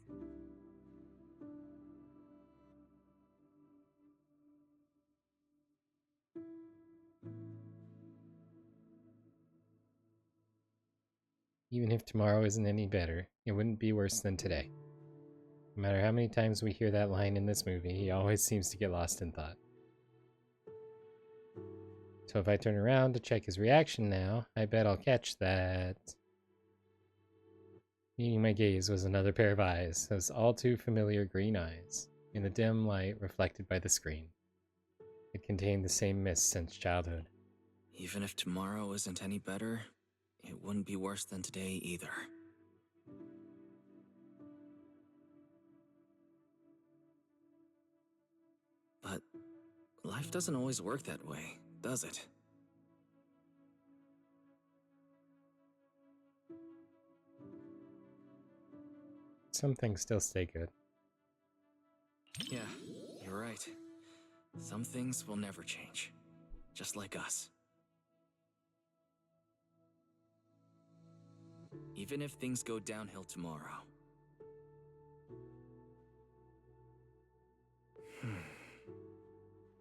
Even if tomorrow isn't any better, it wouldn't be worse than today. No matter how many times we hear that line in this movie, he always seems to get lost in thought. So if I turn around to check his reaction now, I bet I'll catch that. Meeting my gaze was another pair of eyes, those all too familiar green eyes, in the dim light reflected by the screen. It contained the same mist since childhood. Even if tomorrow isn't any better, it wouldn't be worse than today either. But life doesn't always work that way, does it? Some things still stay good. Yeah, you're right. Some things will never change. Just like us. Even if things go downhill tomorrow.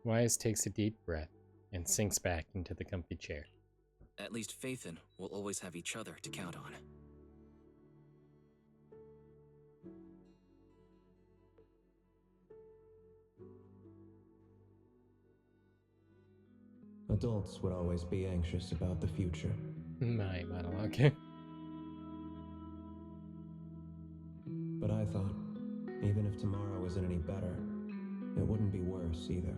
Wise takes a deep breath and sinks back into the comfy chair. At least Faithin will always have each other to count on. Adults would always be anxious about the future. My monologue. But I thought, even if tomorrow isn't any better, it wouldn't be worse either.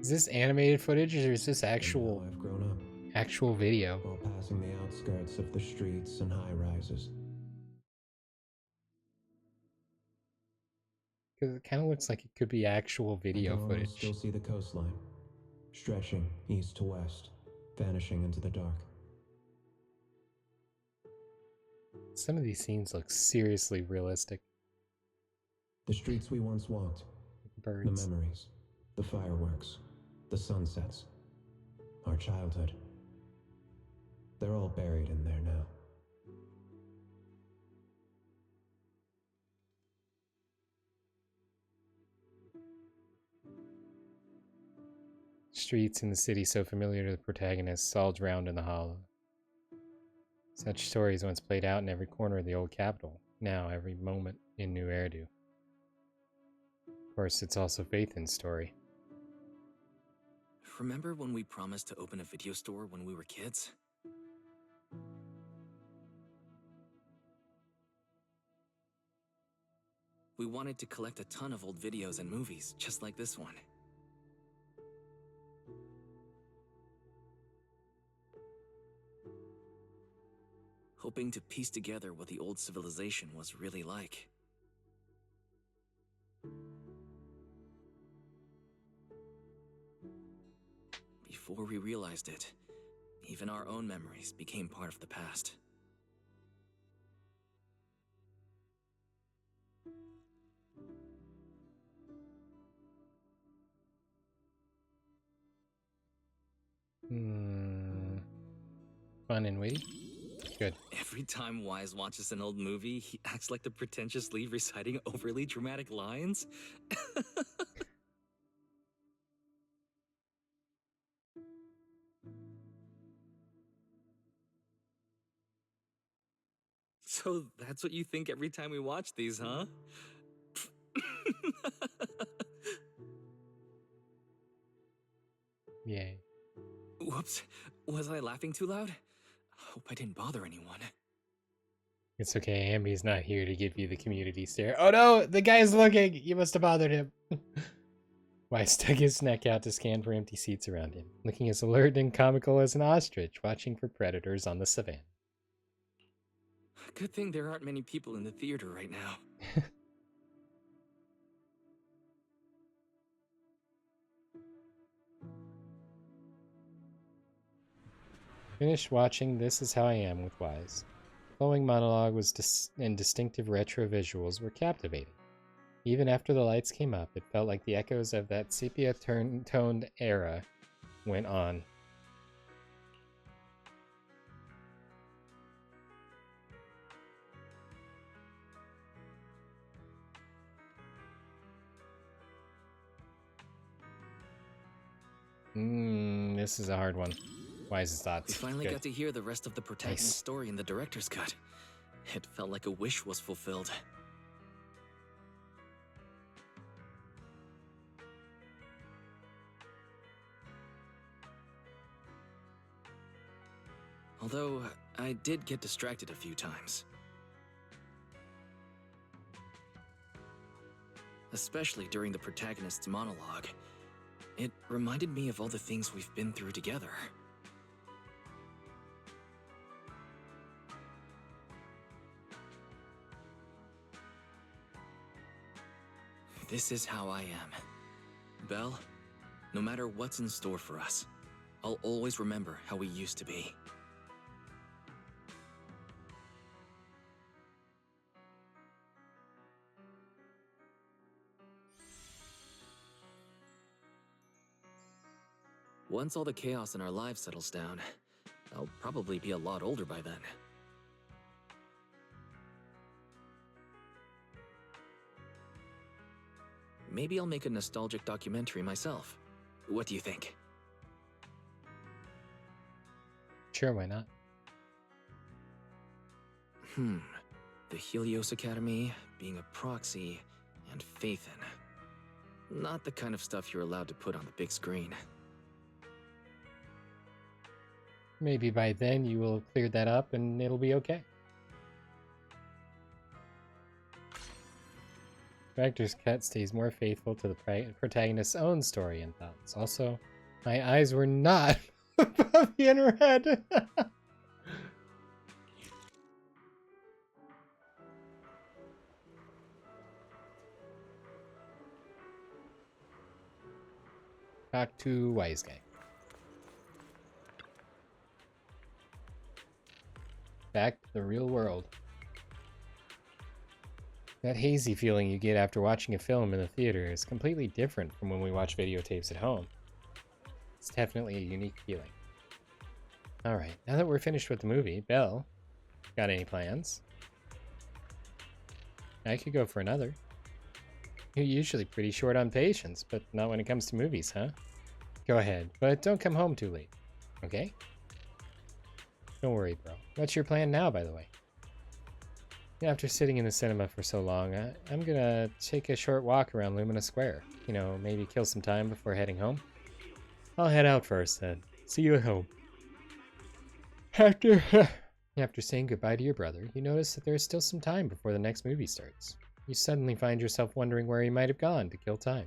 Is this animated footage or is this actual I've grown up, actual video? while passing the outskirts of the streets and high rises. Because it kind of looks like it could be actual video I can footage. still see the coastline, stretching east to west, vanishing into the dark. Some of these scenes look seriously realistic. The streets we once walked, Birds. the memories, the fireworks, the sunsets, our childhood. They're all buried in there now. Streets in the city so familiar to the protagonists, all drowned in the hollow. Such stories once played out in every corner of the old capital, now every moment in New Eridu. Of course, it's also Faithin's story. Remember when we promised to open a video store when we were kids? We wanted to collect a ton of old videos and movies, just like this one. Hoping to piece together what the old civilization was really like. Before we realized it, even our own memories became part of the past. Fun and witty? Good. Every time Wise watches an old movie, he acts like the pretentious lead reciting overly dramatic lines. So that's what you think every time we watch these, huh? Yay. Whoops, was I laughing too loud? Hope I didn't bother anyone. It's okay, Ambi's not here to give you the community stare. Oh no, the guy's looking! You must have bothered him. Wise stuck his neck out to scan for empty seats around him, looking as alert and comical as an ostrich watching for predators on the savannah. Good thing there aren't many people in the theater right now. Finished watching This Is How I Am with Wise. Flowing monologue was and distinctive retro visuals were captivating. Even after the lights came up, it felt like the echoes of that sepia-toned era went on. This is a hard one. Wise's thoughts. We finally Good. got to hear the rest of the protagonist's story in the director's cut. It felt like a wish was fulfilled. Although, I did get distracted a few times. Especially during the protagonist's monologue. It reminded me of all the things we've been through together. This is how I am. Belle, no matter what's in store for us, I'll always remember how we used to be. Once all the chaos in our lives settles down, I'll probably be a lot older by then. Maybe I'll make a nostalgic documentary myself. What do you think? Sure, why not? The Helios Academy, being a proxy, and Faithin. Not the kind of stuff you're allowed to put on the big screen. Maybe by then you will clear that up and it'll be okay. Director's cut stays more faithful to the protagonist's own story and thoughts. Also, my eyes were not above the inner head. Back to Wise Guy. Back to the real world. That hazy feeling you get after watching a film in the theater is completely different from when we watch videotapes at home. It's definitely a unique feeling. Alright, now that we're finished with the movie, Belle, got any plans? I could go for another. You're usually pretty short on patience, but not when it comes to movies, huh? Go ahead, but don't come home too late, okay? Don't worry, bro. What's your plan now, by the way? After sitting in the cinema for so long, I'm gonna take a short walk around Lumina Square. You know, maybe kill some time before heading home. I'll head out first, then. See you at home. After saying goodbye to your brother, you notice that there's still some time before the next movie starts. You suddenly find yourself wondering where he might have gone to kill time.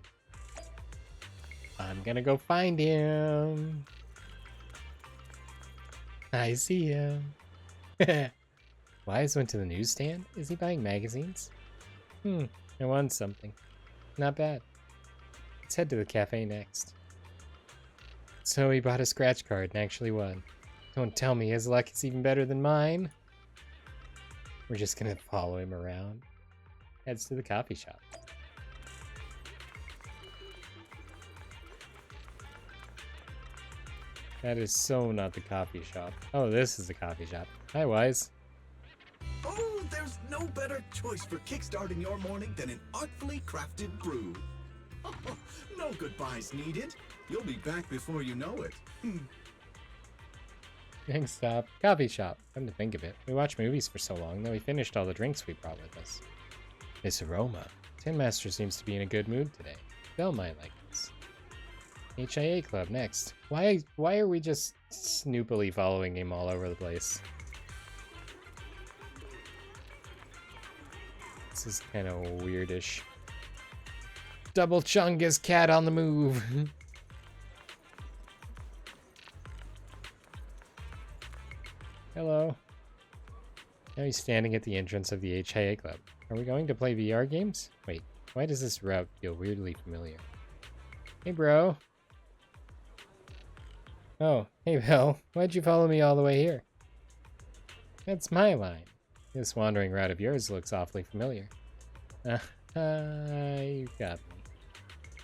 I'm gonna go find him. I see him. Wise went to the newsstand? Is he buying magazines? I won something. Not bad. Let's head to the cafe next. So he bought a scratch card and actually won. Don't tell me his luck is even better than mine. We're just gonna follow him around. Heads to the coffee shop. That is so not the coffee shop. Oh, this is the coffee shop. Hi, Wise. Oh, there's no better choice for kickstarting your morning than an artfully crafted brew. No goodbyes needed. You'll be back before you know it. Next stop, coffee shop. Come to think of it, we watched movies for so long that we finished all the drinks we brought with us. This aroma. Tin Master seems to be in a good mood today. Belle might like this. HIA Club next. Why are we just snoopily following him all over the place? This is kind of weirdish. Double Chungus cat on the move. Hello. Now he's standing at the entrance of the HIA Club. Are we going to play VR games? Wait, why does this route feel weirdly familiar? Hey, bro. Oh, hey Belle, why'd you follow me all the way here? That's my line. This wandering route of yours looks awfully familiar. You got me.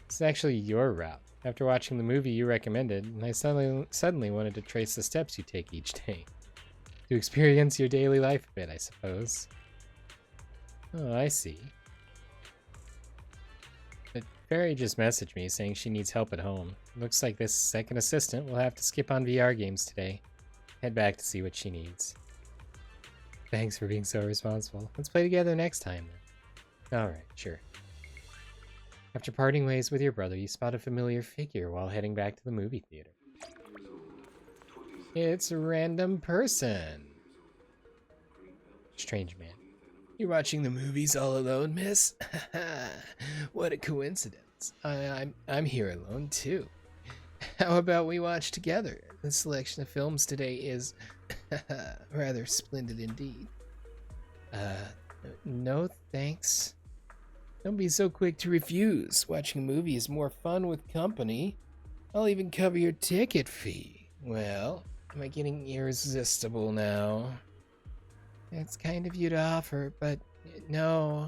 It's actually your route. After watching the movie you recommended, I suddenly wanted to trace the steps you take each day. To experience your daily life a bit, I suppose. Oh, I see. The fairy just messaged me saying she needs help at home. Looks like this second assistant will have to skip on VR games today. Head back to see what she needs. Thanks for being so responsible. Let's play together next time, then. Alright, sure. After parting ways with your brother, you spot a familiar figure while heading back to the movie theater. It's a random person. Strange man. You're watching the movies all alone, miss? What a coincidence. I'm here alone, too. How about we watch together? The selection of films today is rather splendid indeed. No thanks. Don't be so quick to refuse. Watching a movie is more fun with company. I'll even cover your ticket fee. Well, am I getting irresistible now? It's kind of you to offer, but no,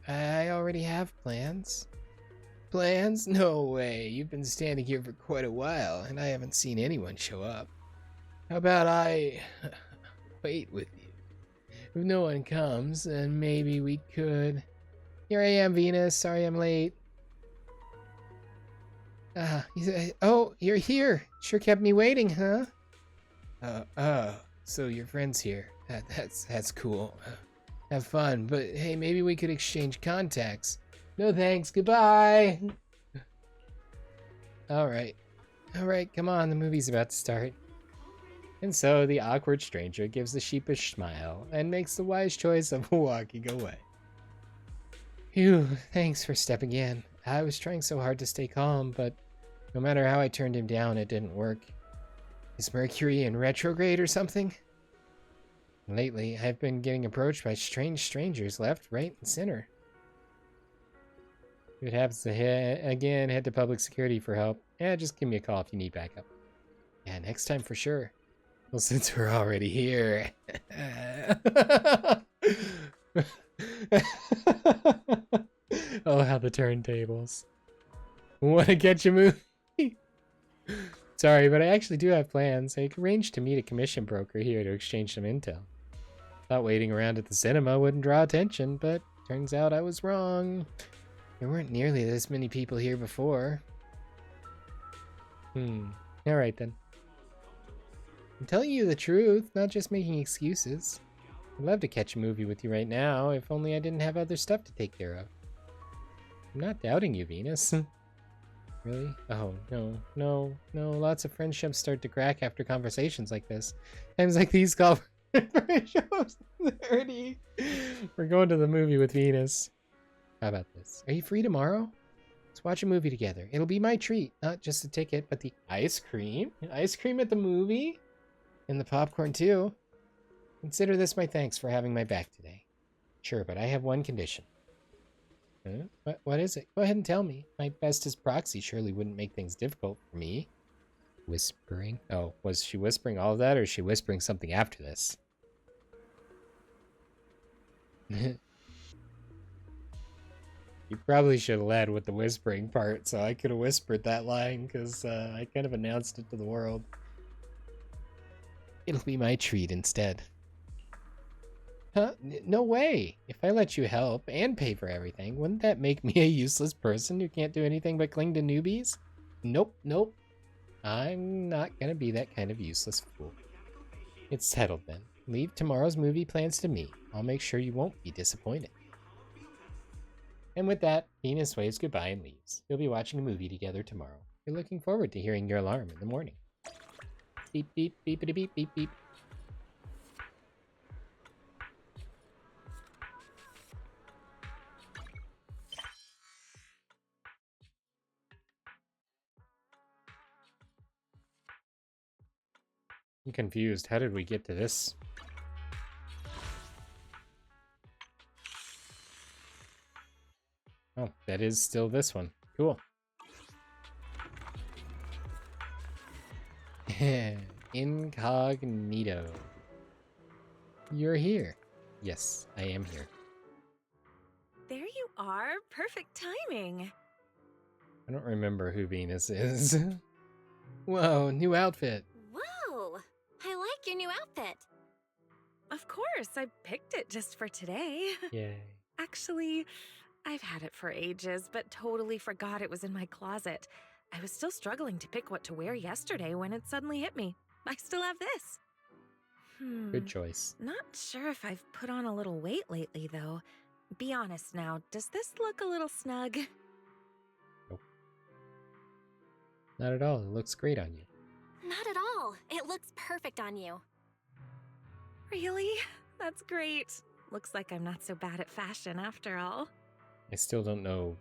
I already have plans. Plans? No way. You've been standing here for quite a while, and I haven't seen anyone show up. How about I wait with you? If no one comes, then maybe we could... Here I am, Venus. Sorry I'm late. Oh, you're here. Sure kept me waiting, huh? So your friend's here. That's cool. Have fun, but hey, maybe we could exchange contacts. No thanks, goodbye! Alright, come on, the movie's about to start. And so the awkward stranger gives a sheepish smile and makes the wise choice of walking away. Phew, thanks for stepping in. I was trying so hard to stay calm, but no matter how I turned him down, it didn't work. Is Mercury in retrograde or something? Lately, I've been getting approached by strange strangers left, right, and center. If it happens to again, head to public security for help. Yeah, just give me a call if you need backup. Yeah, next time for sure. Well, since we're already here. Oh, how the turntables. Wanna catch a movie? Sorry, but I actually do have plans. I arranged to meet a commission broker here to exchange some intel. Thought waiting around at the cinema wouldn't draw attention, but turns out I was wrong. There weren't nearly this many people here before. Alright then. I'm telling you the truth, not just making excuses. I'd love to catch a movie with you right now, if only I didn't have other stuff to take care of. I'm not doubting you, Venus. Really? Oh, no. Lots of friendships start to crack after conversations like this. Times like these call for shows. We're going to the movie with Venus. How about this? Are you free tomorrow? Let's watch a movie together. It'll be my treat. Not just a ticket, but the ice cream. Ice cream at the movie? And the popcorn, too. Consider this my thanks for having my back today. Sure, but I have one condition. Huh? What is it? Go ahead and tell me. My bestest Proxy surely wouldn't make things difficult for me. Whispering? Oh, was she whispering all of that, or is she whispering something after this? You probably should have led with the whispering part, so I could have whispered that line, because I kind of announced it to the world. It'll be my treat instead. Huh? No way! If I let you help and pay for everything, wouldn't that make me a useless person who can't do anything but cling to newbies? Nope. I'm not gonna be that kind of useless fool. It's settled then. Leave tomorrow's movie plans to me. I'll make sure you won't be disappointed. And with that, Venus waves goodbye and leaves. You'll be watching a movie together tomorrow. We're looking forward to hearing your alarm in the morning. Beep, beep, beepity beep, beep, beep. I'm confused. How did we get to this? Oh, that is still this one. Cool. Incognito. You're here. Yes, I am here. There you are. Perfect timing. I don't remember who Venus is. Whoa, new outfit. Whoa! I like your new outfit. Of course, I picked it just for today. Yay. Actually, I've had it for ages, but totally forgot it was in my closet. I was still struggling to pick what to wear yesterday when it suddenly hit me. I still have this. Good choice. Not sure if I've put on a little weight lately, though. Be honest now, does this look a little snug? Nope. Not at all. It looks great on you. Not at all. It looks perfect on you. Really? That's great. Looks like I'm not so bad at fashion after all. I still don't know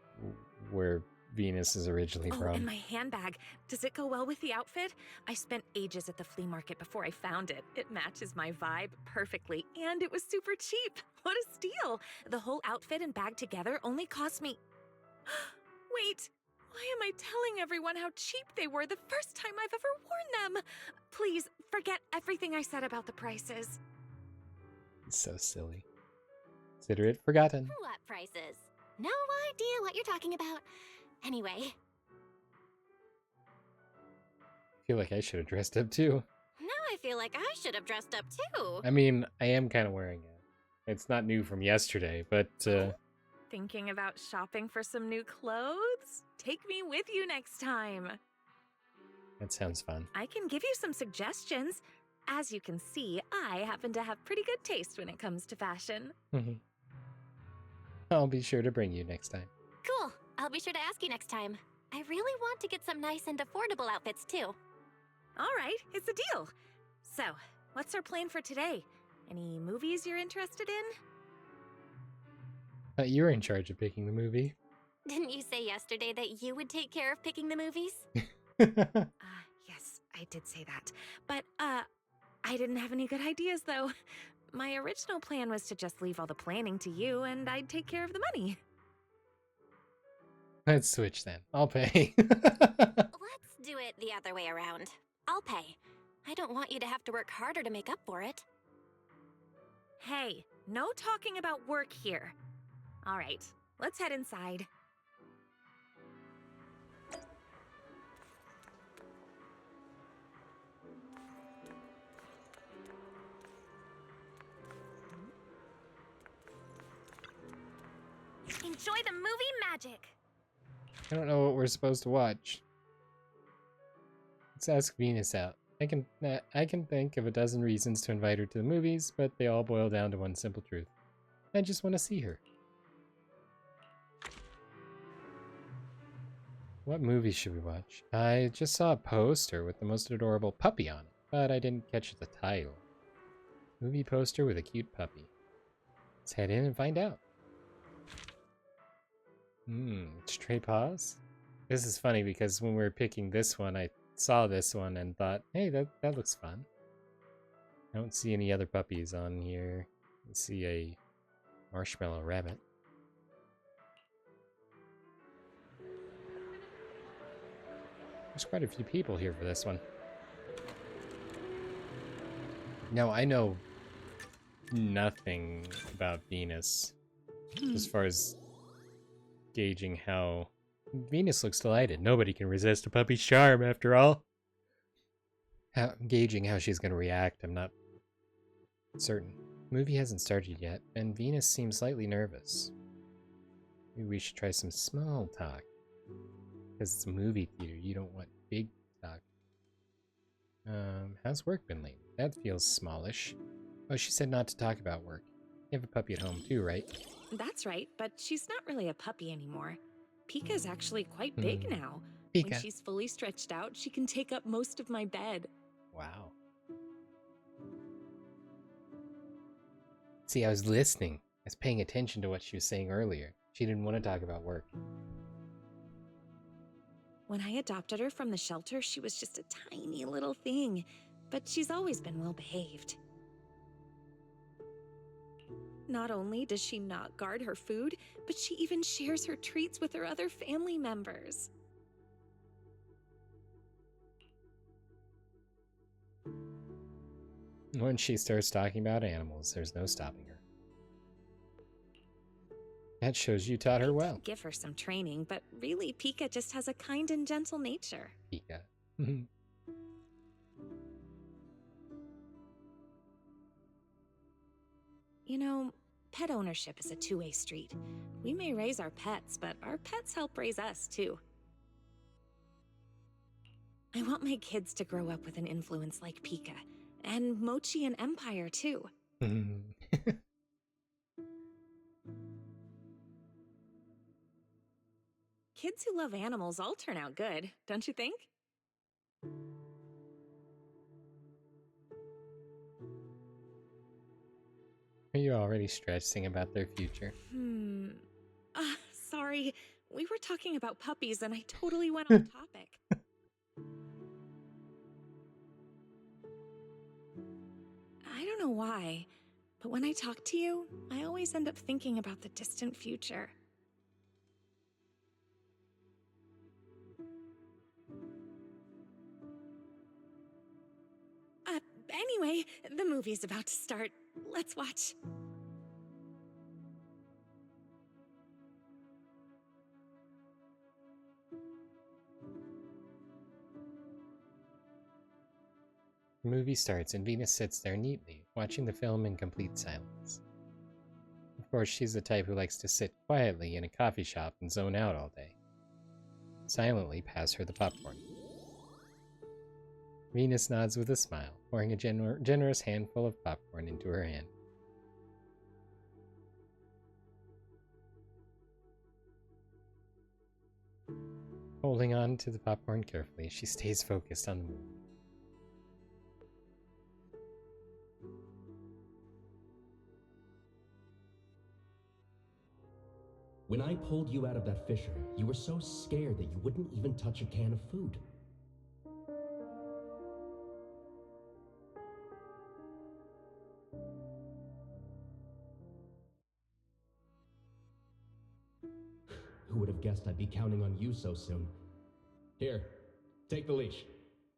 where Venus is originally Oh, from. and my handbag. Does it go well with the outfit? I spent ages at the flea market before I found it. It matches my vibe perfectly, and it was super cheap. What a steal! The whole outfit and bag together only cost me... Wait, why am I telling everyone how cheap they were the first time I've ever worn them? Please, forget everything I said about the prices. So silly. Consider it forgotten. What prices? No idea what you're talking about. Anyway. I feel like I should have dressed up too. Now I feel like I should have dressed up too. I mean, I am kind of wearing it. It's not new from yesterday, but Thinking about shopping for some new clothes? Take me with you next time. that sounds fun. I can give you some suggestions. As you can see, I happen to have pretty good taste when it comes to fashion. I'll be sure to bring you next time. Cool. I'll be sure to ask you next time. I really want to get some nice and affordable outfits too. All right, it's a deal. So, what's our plan for today? Any movies you're interested in? You're in charge of picking the movie. Didn't you say yesterday that you would take care of picking the movies? Yes, I did say that. But, I didn't have any good ideas, though. My original plan was to just leave all the planning to you, and I'd take care of the money. Let's switch then. I'll pay. Let's do it the other way around. I'll pay. I don't want you to have to work harder to make up for it. Hey, no talking about work here. All right, let's head inside. Enjoy the movie magic. I don't know what we're supposed to watch. Let's ask Venus out. I can think of a dozen reasons to invite her to the movies, but they all boil down to one simple truth. I just want to see her. What movies should we watch? I just saw a poster with the most adorable puppy on it, but I didn't catch the title. Movie poster with a cute puppy. Let's head in and find out. Stray Paws? This is funny because when we were picking this one, I saw this one and thought, hey, that looks fun. I don't see any other puppies on here. I see a marshmallow rabbit. There's quite a few people here for this one. Now, I know nothing about Venus as far as gauging how... Venus looks delighted. Nobody can resist a puppy's charm, after all. Gauging how she's going to react, I'm not certain. The movie hasn't started yet, and Venus seems slightly nervous. Maybe we should try some small talk. Because it's a movie theater, you don't want big talk. How's work been lately? That feels smallish. Oh, she said not to talk about work. You have a puppy at home too, right? That's right, but she's not really a puppy anymore. Pika's actually quite big now. Pika. When she's fully stretched out, she can take up most of my bed. Wow. See, I was listening. I was paying attention to what she was saying earlier. She didn't want to talk about work. When I adopted her from the shelter, she was just a tiny little thing, but she's always been well behaved. Not only does she not guard her food, but she even shares her treats with her other family members. Once she starts talking about animals, there's no stopping her. That shows you taught her well. Give her some training, but really, Pika just has a kind and gentle nature. Pika. You know, pet ownership is a two-way street. We may raise our pets, but our pets help raise us, too. I want my kids to grow up with an influence like Pika, and Mochi and Empire, too. Kids who love animals all turn out good, don't you think? Are you already stressing about their future? Sorry. We were talking about puppies and I totally went off topic. I don't know why, but when I talk to you, I always end up thinking about the distant future. Anyway, the movie's about to start. Let's watch. The movie starts and Venus sits there neatly, watching the film in complete silence. Of course, she's the type who likes to sit quietly in a coffee shop and zone out all day. Silently pass her the popcorn. Venus nods with a smile, pouring a generous handful of popcorn into her hand. Holding on to the popcorn carefully, she stays focused on the movie. When I pulled you out of that fissure, you were so scared that you wouldn't even touch a can of food. Who would have guessed I'd be counting on you so soon? Here, take the leash.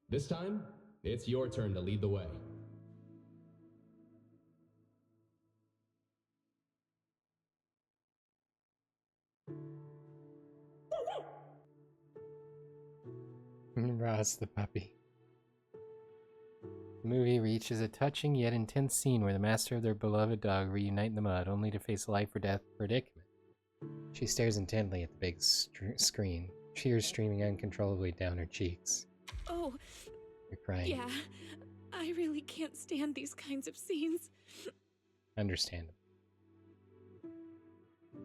This time, it's your turn to lead the way. Ross the puppy. The movie reaches a touching yet intense scene where the master of their beloved dog reunite in the mud only to face a life or death predicament. She stares intently at the big screen, tears streaming uncontrollably down her cheeks. Oh, You're crying. Yeah, I really can't stand these kinds of scenes. Understandable.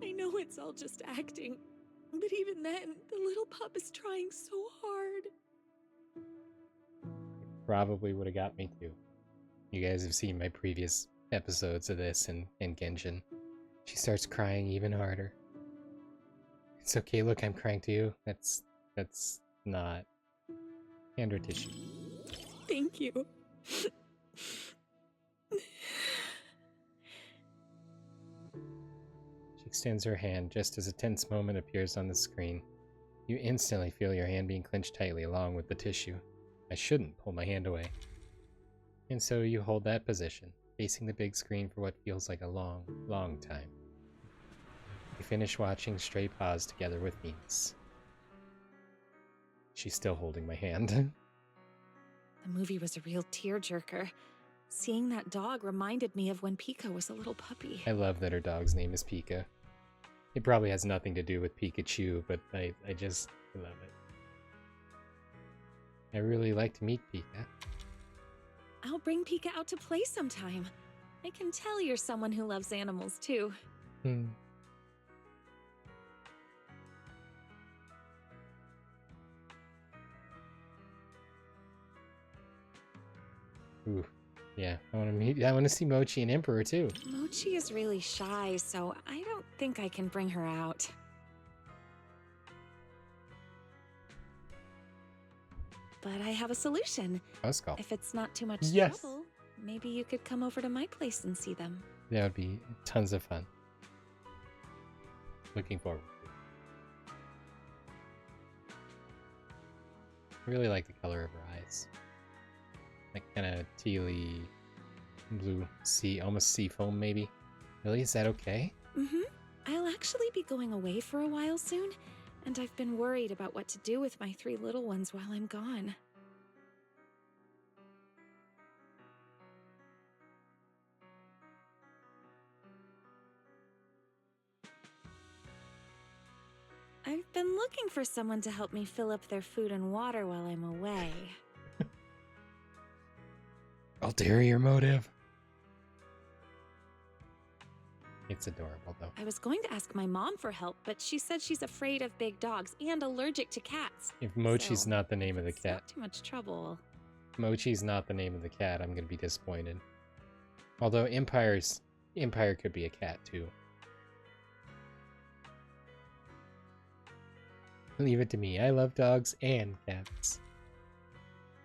I know it's all just acting, but even then, the little pup is trying so hard. Probably would have got me too. You guys have seen my previous episodes of this in Genshin. She starts crying even harder. It's okay, look, I'm crying too. That's not. Hand her tissue. Thank you. She extends her hand just as a tense moment appears on the screen. You instantly feel your hand being clenched tightly along with the tissue. I shouldn't pull my hand away. And so you hold that position, facing the big screen for what feels like a long, long time. We finish watching Stray Paws together with Venus. She's still holding my hand. The movie was a real tearjerker. Seeing that dog reminded me of when Pika was a little puppy. I love that her dog's name is Pika. It probably has nothing to do with Pikachu, but I just love it. I really like to meet Pika. I'll bring Pika out to play sometime. I can tell you're someone who loves animals too. Ooh, yeah, I want to see Mochi and Emperor too. Mochi is really shy, so I don't think I can bring her out. But I have a solution. Let's go. If it's not too much trouble, maybe you could come over to my place and see them. That would be tons of fun. Looking forward to it. I really like the color of her eyes. Like kind of tealy, Blue sea, almost sea foam maybe. Really, is that okay? Mm-hmm. I'll actually be going away for a while soon, and I've been worried about what to do with my 3 little ones while I'm gone. I've been looking for someone to help me fill up their food and water while I'm away. Ulterior motive. It's adorable, though. I was going to ask my mom for help, but she said she's afraid of big dogs and allergic to cats. If Mochi's not the name of the cat. Not too much trouble. Mochi's not the name of the cat, I'm gonna be disappointed. Although Empire could be a cat, too. Leave it to me. I love dogs and cats.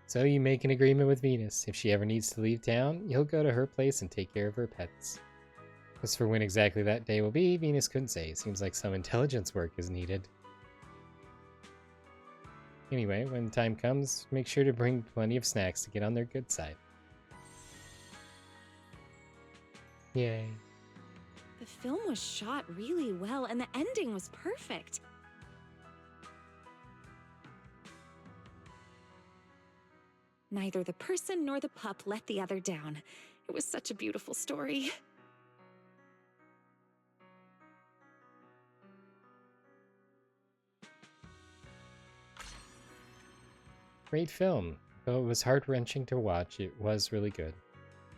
So you make an agreement with Venus. If she ever needs to leave town, you'll go to her place and take care of her pets. As for when exactly that day will be, Venus couldn't say. Seems like some intelligence work is needed. Anyway, when the time comes, make sure to bring plenty of snacks to get on their good side. Yay. The film was shot really well, and the ending was perfect. Neither the person nor the pup let the other down. It was such a beautiful story. Great film. Though it was heart-wrenching to watch, it was really good.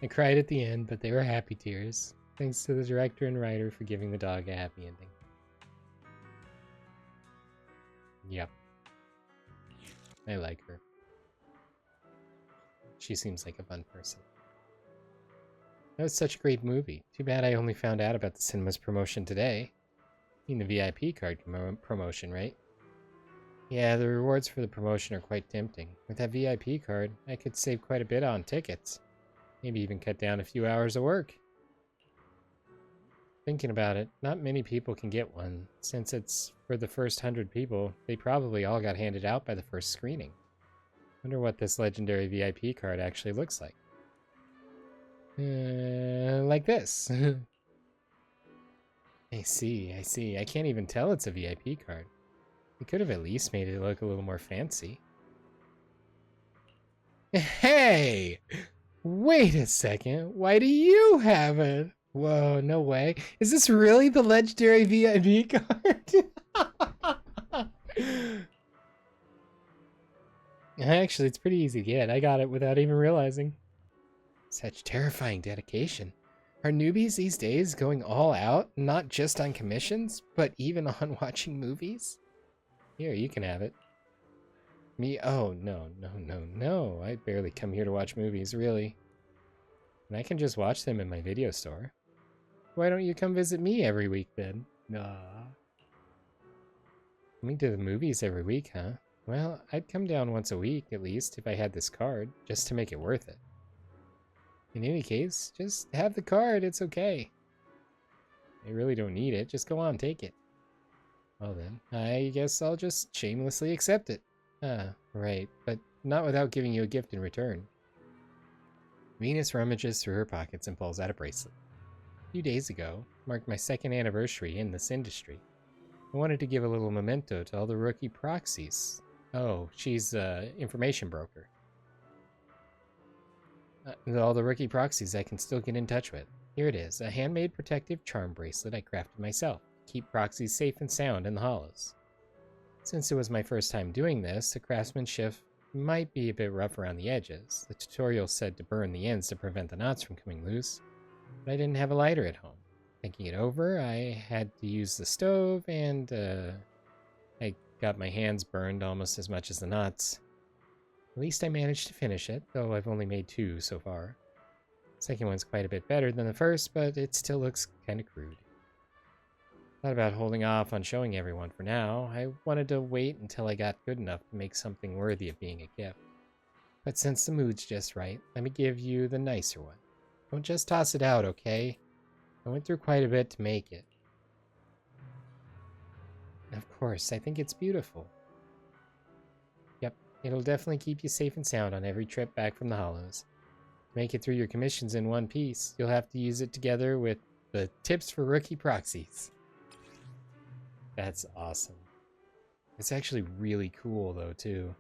I cried at the end, but they were happy tears. Thanks to the director and writer for giving the dog a happy ending. Yep. I like her. She seems like a fun person. That was such a great movie. Too bad I only found out about the cinema's promotion today. You mean the VIP card promotion, right? Yeah, the rewards for the promotion are quite tempting. With that VIP card, I could save quite a bit on tickets. Maybe even cut down a few hours of work. Thinking about it, not many people can get one. Since it's for the first 100 people, they probably all got handed out by the first screening. Wonder what this legendary VIP card actually looks like. Like this. I see. I can't even tell it's a VIP card. They could have at least made it look a little more fancy. Hey! Wait a second. Why do you have it? Whoa, no way. Is this really the legendary VIP card? Actually, it's pretty easy to get. I got it without even realizing. Such terrifying dedication. Are newbies these days going all out, not just on commissions, but even on watching movies? Here, you can have it. Me? Oh, no. I barely come here to watch movies, really. And I can just watch them in my video store. Why don't you come visit me every week, then? Nah. Coming to the movies every week, huh? Well, I'd come down once a week, at least, if I had this card, just to make it worth it. In any case, just have the card, it's okay. I really don't need it, just go on, take it. Well then, I guess I'll just shamelessly accept it. Ah, right, but not without giving you a gift in return. Venus rummages through her pockets and pulls out a bracelet. A few days ago, marked my 2nd anniversary in this industry. I wanted to give a little memento to all the rookie proxies. Oh, she's an information broker. All the rookie proxies I can still get in touch with. Here it is, a handmade protective charm bracelet I crafted myself. Keep proxies safe and sound in the hollows. Since it was my first time doing this, the craftsmanship might be a bit rough around the edges. The tutorial said to burn the ends to prevent the knots from coming loose, but I didn't have a lighter at home. Thinking it over, I had to use the stove, and I got my hands burned almost as much as the knots. At least I managed to finish it, though I've only made 2 so far. The second one's quite a bit better than the first, but it still looks kinda crude. Thought about holding off on showing everyone for now. I wanted to wait until I got good enough to make something worthy of being a gift. But since the mood's just right, let me give you the nicer one. Don't just toss it out, okay? I went through quite a bit to make it. Of course, I think it's beautiful. Yep, it'll definitely keep you safe and sound on every trip back from the Hollows. make it through your commissions in one piece, you'll have to use it together with the tips for rookie proxies. That's awesome. It's actually really cool, though, too.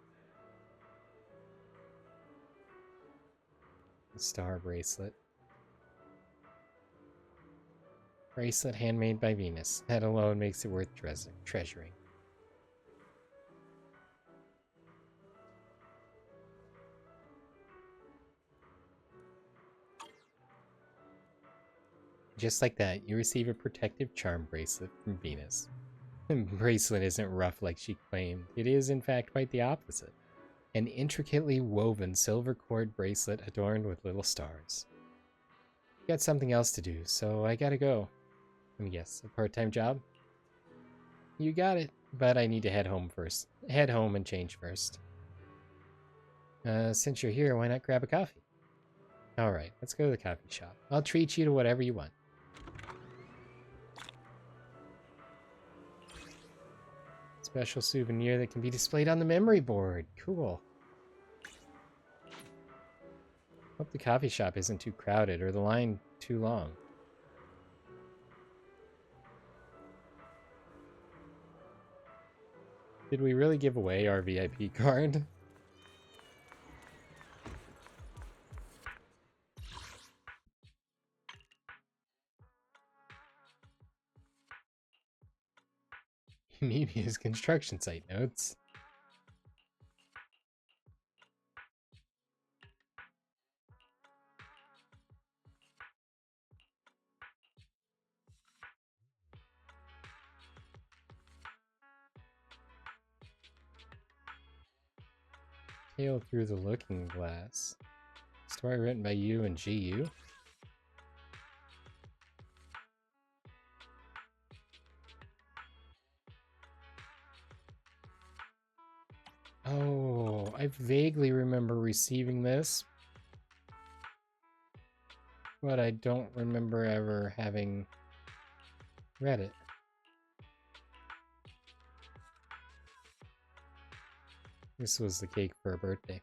The star bracelet. Bracelet handmade by Venus. That alone makes it worth treasuring. Just like that, you receive a protective charm bracelet from Venus. The bracelet isn't rough like she claimed. It is, in fact, quite the opposite. An intricately woven silver cord bracelet adorned with little stars. Got something else to do, so I gotta go. Let me guess, a part-time job? You got it, but I need to head home first. Head home and change first. Since you're here, why not grab a coffee? Alright, let's go to the coffee shop. I'll treat you to whatever you want. Special souvenir that can be displayed on the memory board. Cool. Hope the coffee shop isn't too crowded or the line too long. Did we really give away our VIP card? Mebius construction site notes. Tale through the looking glass. Story written by you and GU. Oh, I vaguely remember receiving this, but I don't remember ever having read it. This was the cake for her birthday.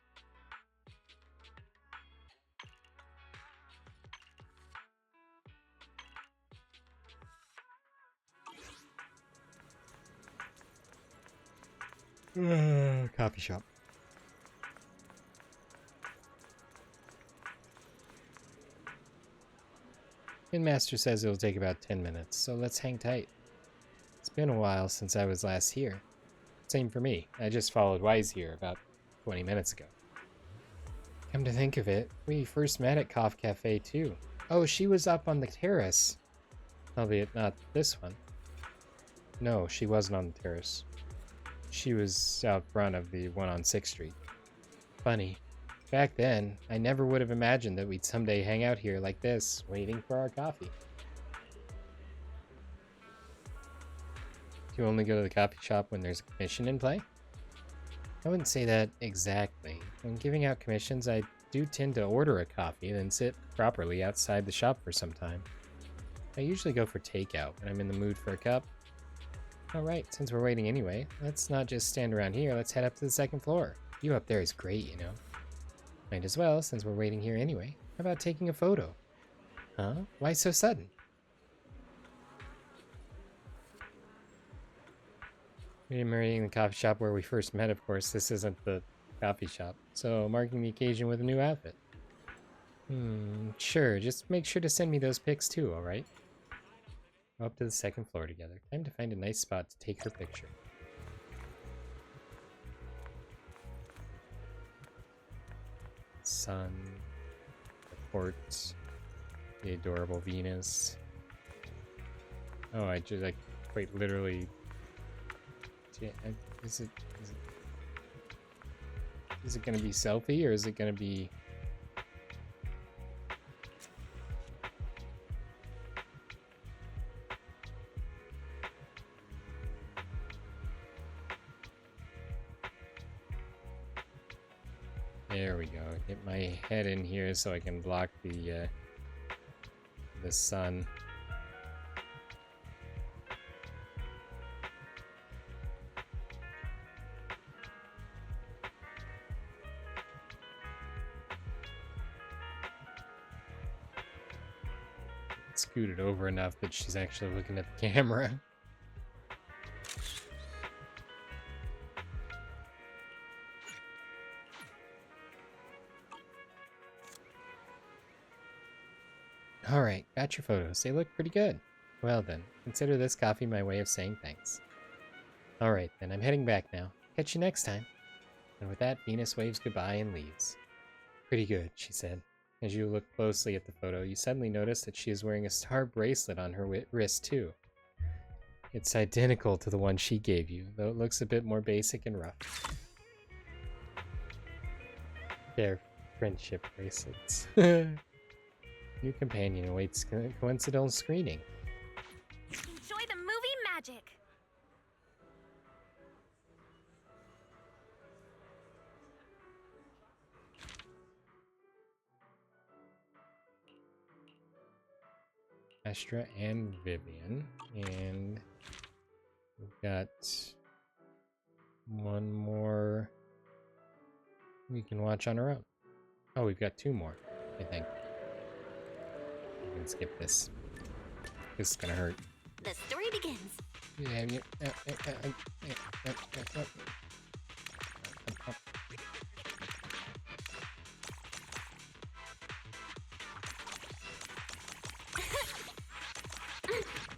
Coffee shop. Master says it'll take about 10 minutes, so let's hang tight. It's been a while since I was last here. Same for me. I just followed Wise here about 20 minutes ago. Come to think of it, we first met at Cough Cafe too. Oh, she was up on the terrace. Albeit not this one. No, she wasn't on the terrace. She was out front of the one on 6th Street. Funny. Back then, I never would have imagined that we'd someday hang out here like this, waiting for our coffee. Do you only go to the coffee shop when there's a commission in play? I wouldn't say that exactly. When giving out commissions, I do tend to order a coffee, then sit properly outside the shop for some time. I usually go for takeout when I'm in the mood for a cup. Alright, since we're waiting anyway, let's not just stand around here, let's head up to the 2nd floor. View up there is great, you know. Might as well, since we're waiting here anyway. How about taking a photo? Huh? Why so sudden? I'm marrying the coffee shop where we first met, of course. This isn't the coffee shop. So, marking the occasion with a new outfit. Sure. Just make sure to send me those pics too, alright? Go up to the 2nd floor together. Time to find a nice spot to take her picture. Sun, the port, the adorable Venus. Oh, I just like quite literally. Is it gonna be selfie or is it gonna be? There we go. Get my head in here so I can block the sun. it scooted over enough that she's actually looking at the camera. Alright, got your photos. They look pretty good. Well then, consider this coffee my way of saying thanks. Alright then, I'm heading back now. Catch you next time. And with that, Venus waves goodbye and leaves. Pretty good, she said. As you look closely at the photo, you suddenly notice that she is wearing a star bracelet on her wrist too. It's identical to the one she gave you, though it looks a bit more basic and rough. They're friendship bracelets. New companion awaits coincidental screening. Enjoy the movie magic! Astra and Vivian, and we've got one more we can watch on our own. Oh, we've got two more, I think. We can skip this. This is gonna hurt. The story begins.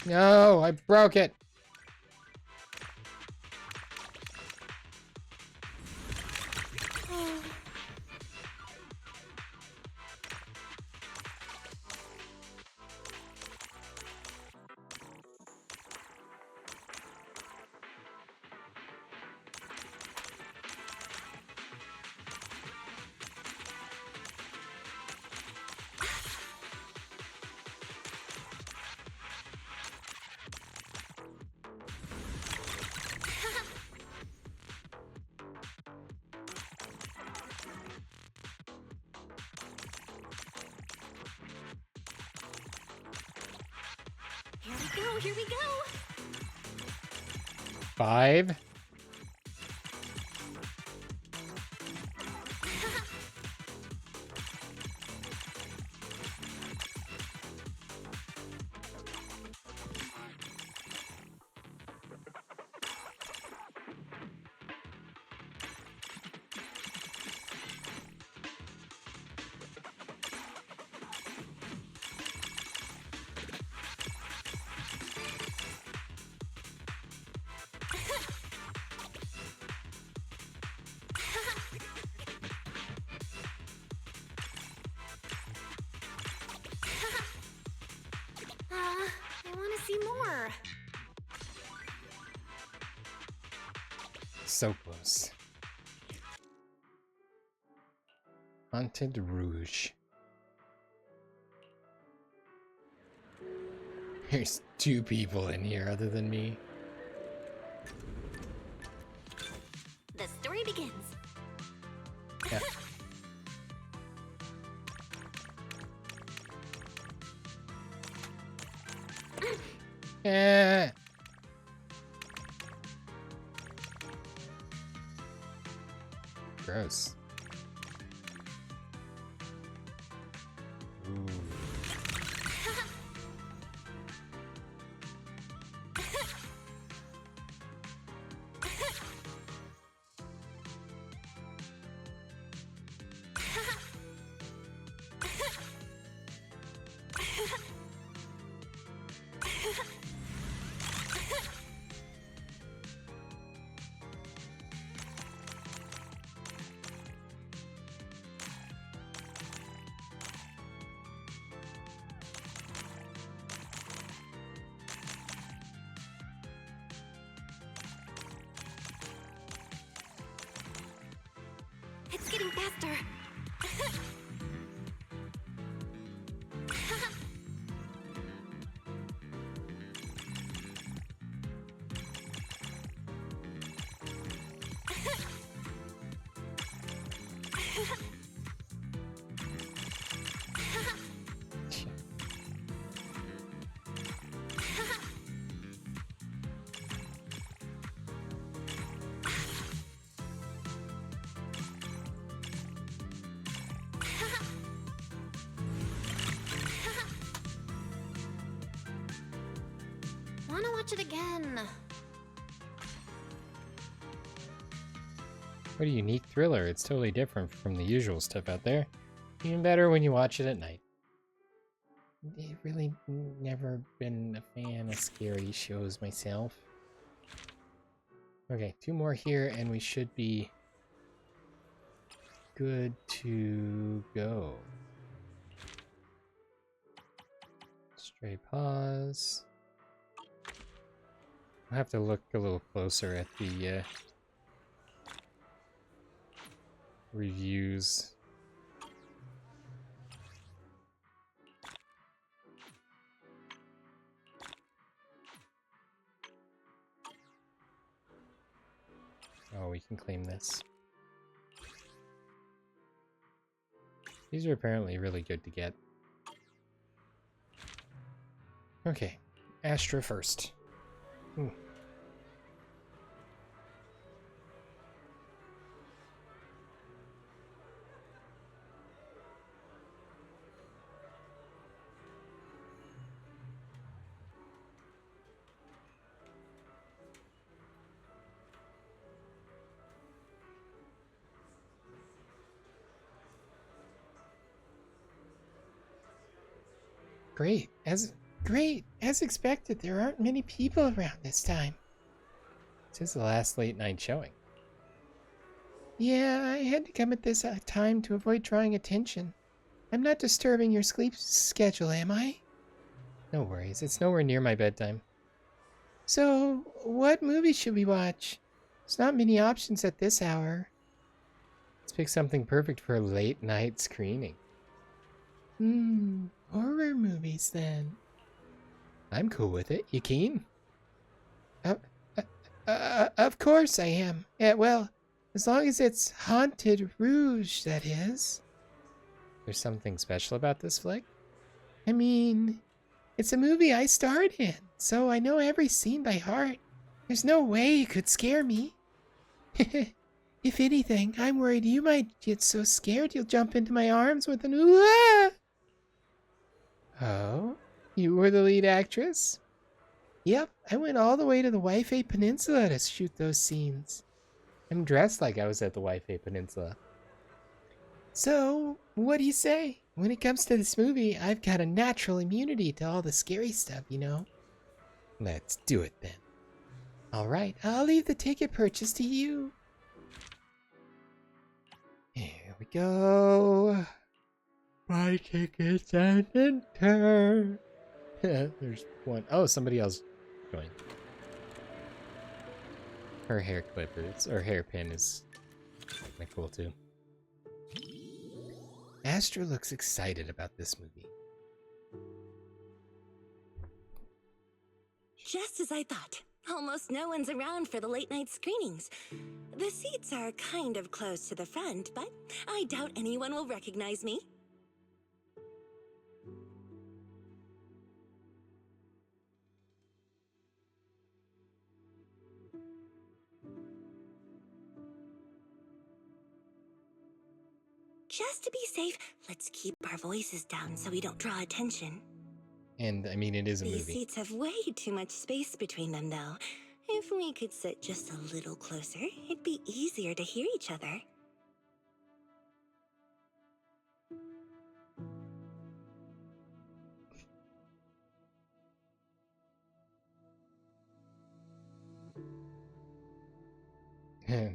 No, I broke it. Here we go. 5. I want to see more. So close. Haunted Rouge. There's 2 people in here other than me. The story begins. Yeah. Yeah. Gross. Ooh. It's getting faster. watch it again. What a unique thriller. It's totally different from the usual stuff out there. Even better when you watch it at night. I've really never been a fan of scary shows myself. Okay, 2 more here and we should be good to go. Stray pause. I'll have to look a little closer at the reviews. Oh, we can claim this. These are apparently really good to get. Okay, Astra first. Great. As expected, there aren't many people around this time. This is the last late night showing. Yeah, I had to come at this time to avoid drawing attention. I'm not disturbing your sleep schedule, am I? No worries, it's nowhere near my bedtime. So, what movie should we watch? There's not many options at this hour. Let's pick something perfect for a late night screening. Horror movies then. I'm cool with it. You keen? Of course I am. Yeah, well, as long as it's Haunted Rouge, that is. There's something special about this flick? I mean, it's a movie I starred in, so I know every scene by heart. There's no way it could scare me. If anything, I'm worried you might get so scared you'll jump into my arms with an ooh ah! Oh? You were the lead actress? Yep, I went all the way to the Waifei Peninsula to shoot those scenes. I'm dressed like I was at the Waifei Peninsula. So, what do you say? When it comes to this movie, I've got a natural immunity to all the scary stuff, you know? Let's do it then. Alright, I'll leave the ticket purchase to you. Here we go. Buy tickets and enter. There's one. Oh, somebody else joined. Her hair clippers or hairpin is kind of cool too. Astra looks excited about this movie. Just as I thought. Almost no one's around for the late night screenings. The seats are kind of close to the front, but I doubt anyone will recognize me. Just to be safe, let's keep our voices down so we don't draw attention. And I mean, it is a movie. These seats have way too much space between them, though. If we could sit just a little closer, it'd be easier to hear each other.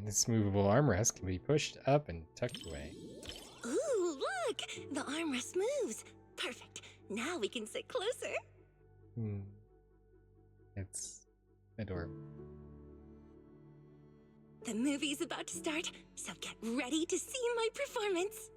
This movable armrest can be pushed up and tucked away. Ooh, look! The armrest moves. Perfect. Now we can sit closer. It's adorable. The movie's about to start, so get ready to see my performance.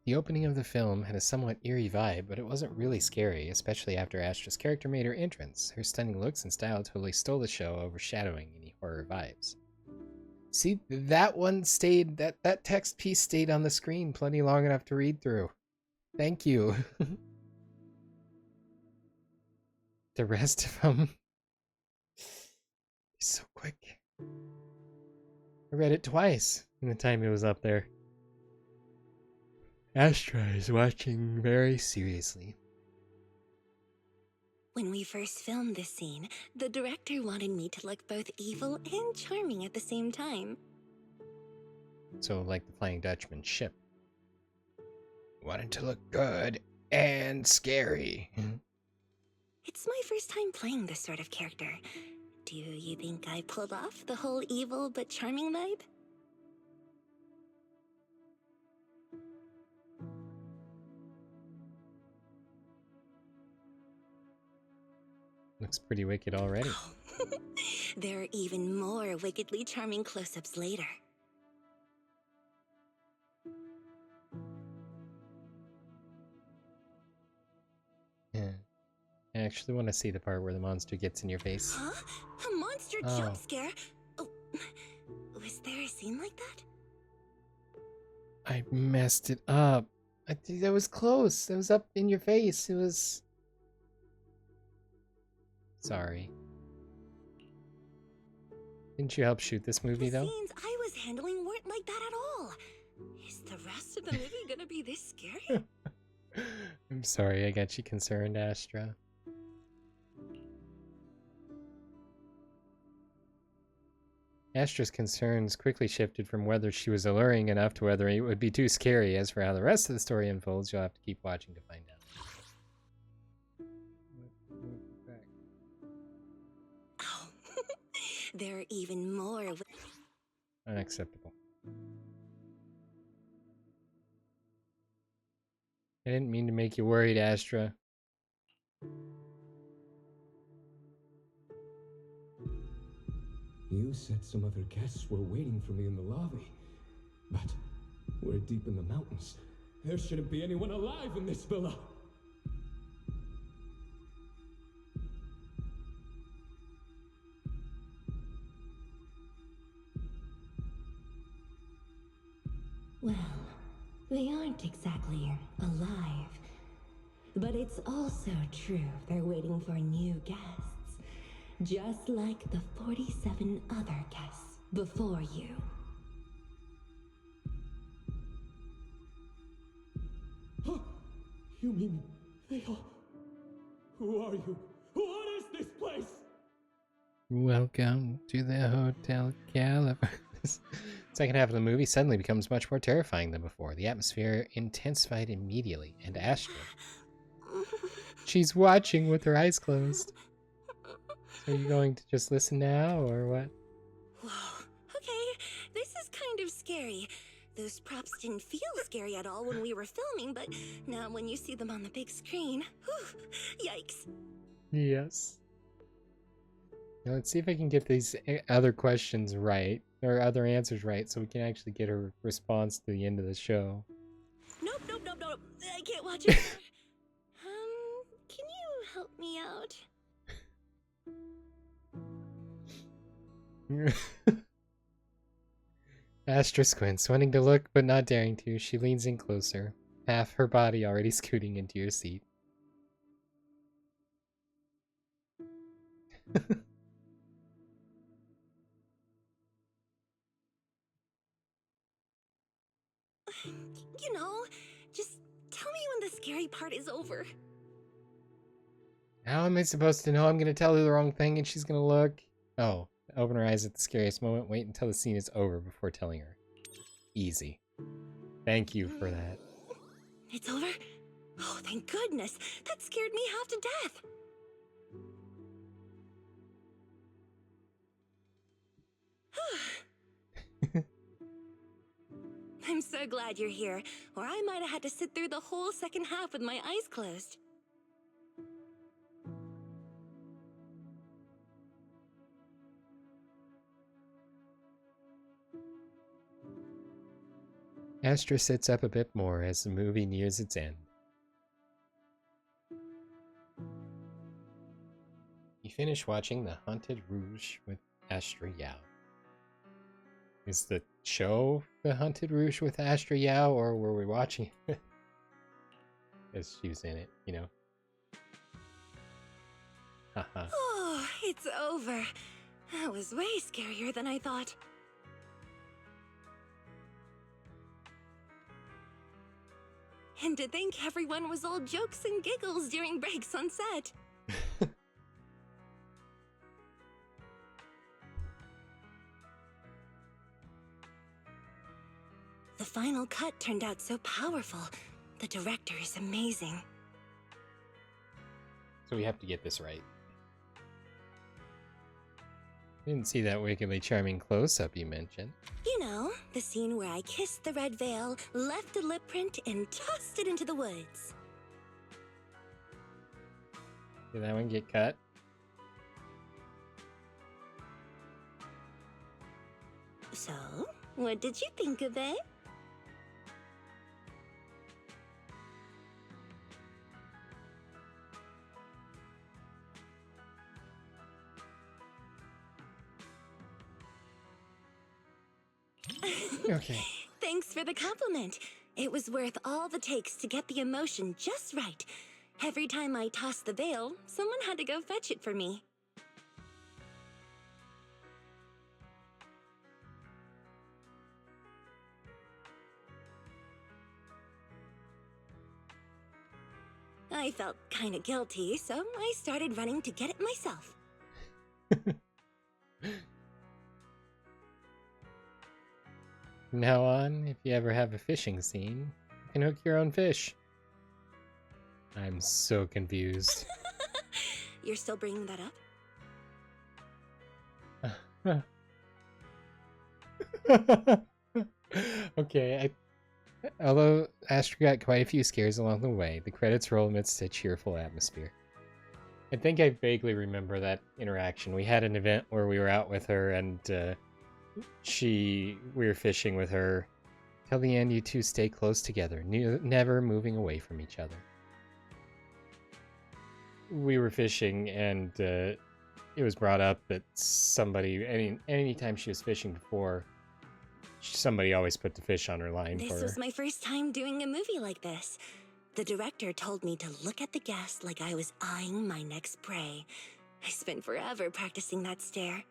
The opening of the film had a somewhat eerie vibe, but it wasn't really scary, especially after Astra's character made her entrance. Her stunning looks and style totally stole the show, overshadowing any horror vibes. See, that one stayed, that text piece stayed on the screen plenty long enough to read through. Thank you. The rest of them... so quick. I read it twice in the time it was up there. Astra is watching very seriously. When we first filmed this scene, the director wanted me to look both evil and charming at the same time. So, like the Flying Dutchman ship. Wanted to look good and scary. It's my first time playing this sort of character. Do you think I pulled off the whole evil but charming vibe? Looks pretty wicked already. There are even more wickedly charming close-ups later. Yeah. I actually want to see the part where the monster gets in your face. Huh? A monster jump scare? Oh, was there a scene like that? I messed it up. I think that was close. That was up in your face. It was... Sorry. Didn't you help shoot this movie, though? The scenes I was handling weren't like that at all. Is the rest of the movie gonna be this scary? I'm sorry, I got you concerned, Astra. Astra's concerns quickly shifted from whether she was alluring enough to whether it would be too scary. As for how the rest of the story unfolds, you'll have to keep watching to find out. Oh, there are even more. Unacceptable. I didn't mean to make you worried, Astra. You said some other guests were waiting for me in the lobby. But we're deep in the mountains. There shouldn't be anyone alive in this villa. Well, they aren't exactly alive. But it's also true they're waiting for new guests. Just like the 47 other guests before you. Huh? You mean they all... Who are you? What is this place? Welcome to the Hotel Caliber. Second half of the movie suddenly becomes much more terrifying than before. The atmosphere intensified immediately, and Astra... She's watching with her eyes closed. So are you going to just listen now, or what? Whoa, okay, this is kind of scary. Those props didn't feel scary at all when we were filming, but now when you see them on the big screen, whew, yikes. Yes. Now let's see if I can get these other questions right, or other answers right, so we can actually get a response to the end of the show. Nope, I can't watch it. Can you help me out? Astra squints, wanting to look but not daring to. She leans in closer, half her body already scooting into your seat. You know, just tell me when the scary part is over. How am I supposed to know? I'm going to tell her the wrong thing and she's going to look. Oh, open her eyes at the scariest moment. Wait until the scene is over before telling her. Easy. Thank you for that. It's over? Oh, thank goodness. That scared me half to death. I'm so glad you're here, or I might have had to sit through the whole second half with my eyes closed. Astra sits up a bit more as the movie nears its end. You finish watching The Haunted Rouge with Astra Yao. Is the show The Haunted Rouge with Astra Yao, or were we watching it? As she was in it, you know. Haha. Oh, it's over. That was way scarier than I thought. And to think everyone was all jokes and giggles during breaks on set. The final cut turned out so powerful. The director is amazing. So we have to get this right. Didn't see that wickedly charming close-up you mentioned. You know, the scene where I kissed the red veil, left a lip print, and tossed it into the woods. Did that one get cut? So, what did you think of it? Okay. Thanks for the compliment. It was worth all the takes to get the emotion just right. Every time I tossed the veil, someone had to go fetch it for me. I felt kinda guilty, so I started running to get it myself. From now on, if you ever have a fishing scene, you can hook your own fish. I'm so confused. You're still bringing that up? Okay, although Astra got quite a few scares along the way, the credits roll amidst a cheerful atmosphere. I think I vaguely remember that interaction. We had an event where we were out with her and we were fishing with her. Till the end, you two stay close together, never moving away from each other. We were fishing and it was brought up that somebody, anytime she was fishing before, somebody always put the fish on her line for her. This was my first time doing a movie like this. The director told me to look at the guest like I was eyeing my next prey. I spent forever practicing that stare.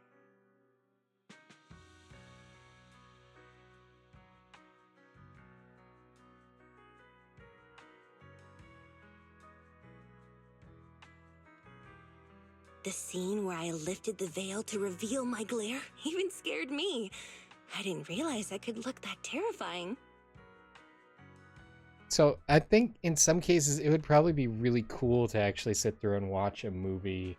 The scene where I lifted the veil to reveal my glare even scared me. I didn't realize I could look that terrifying. So I think in some cases it would probably be really cool to actually sit through and watch a movie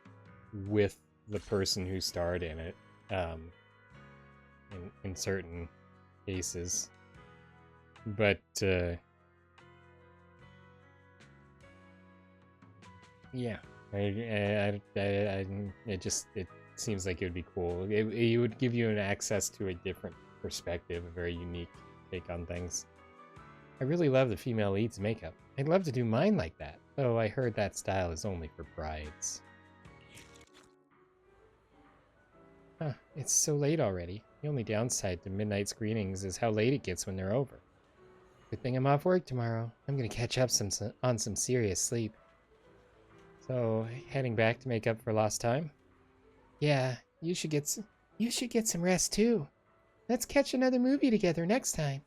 with the person who starred in it. In certain cases, but yeah, it seems like it would be cool. It would give you an access to a different perspective, a very unique take on things. I really love the female lead's makeup. I'd love to do mine like that, though I heard that style is only for brides. Huh, it's so late already. The only downside to midnight screenings is how late it gets when they're over. Good thing I'm off work tomorrow. I'm gonna catch up on some serious sleep. So, heading back to make up for lost time? Yeah, you should get some rest too. Let's catch another movie together next time.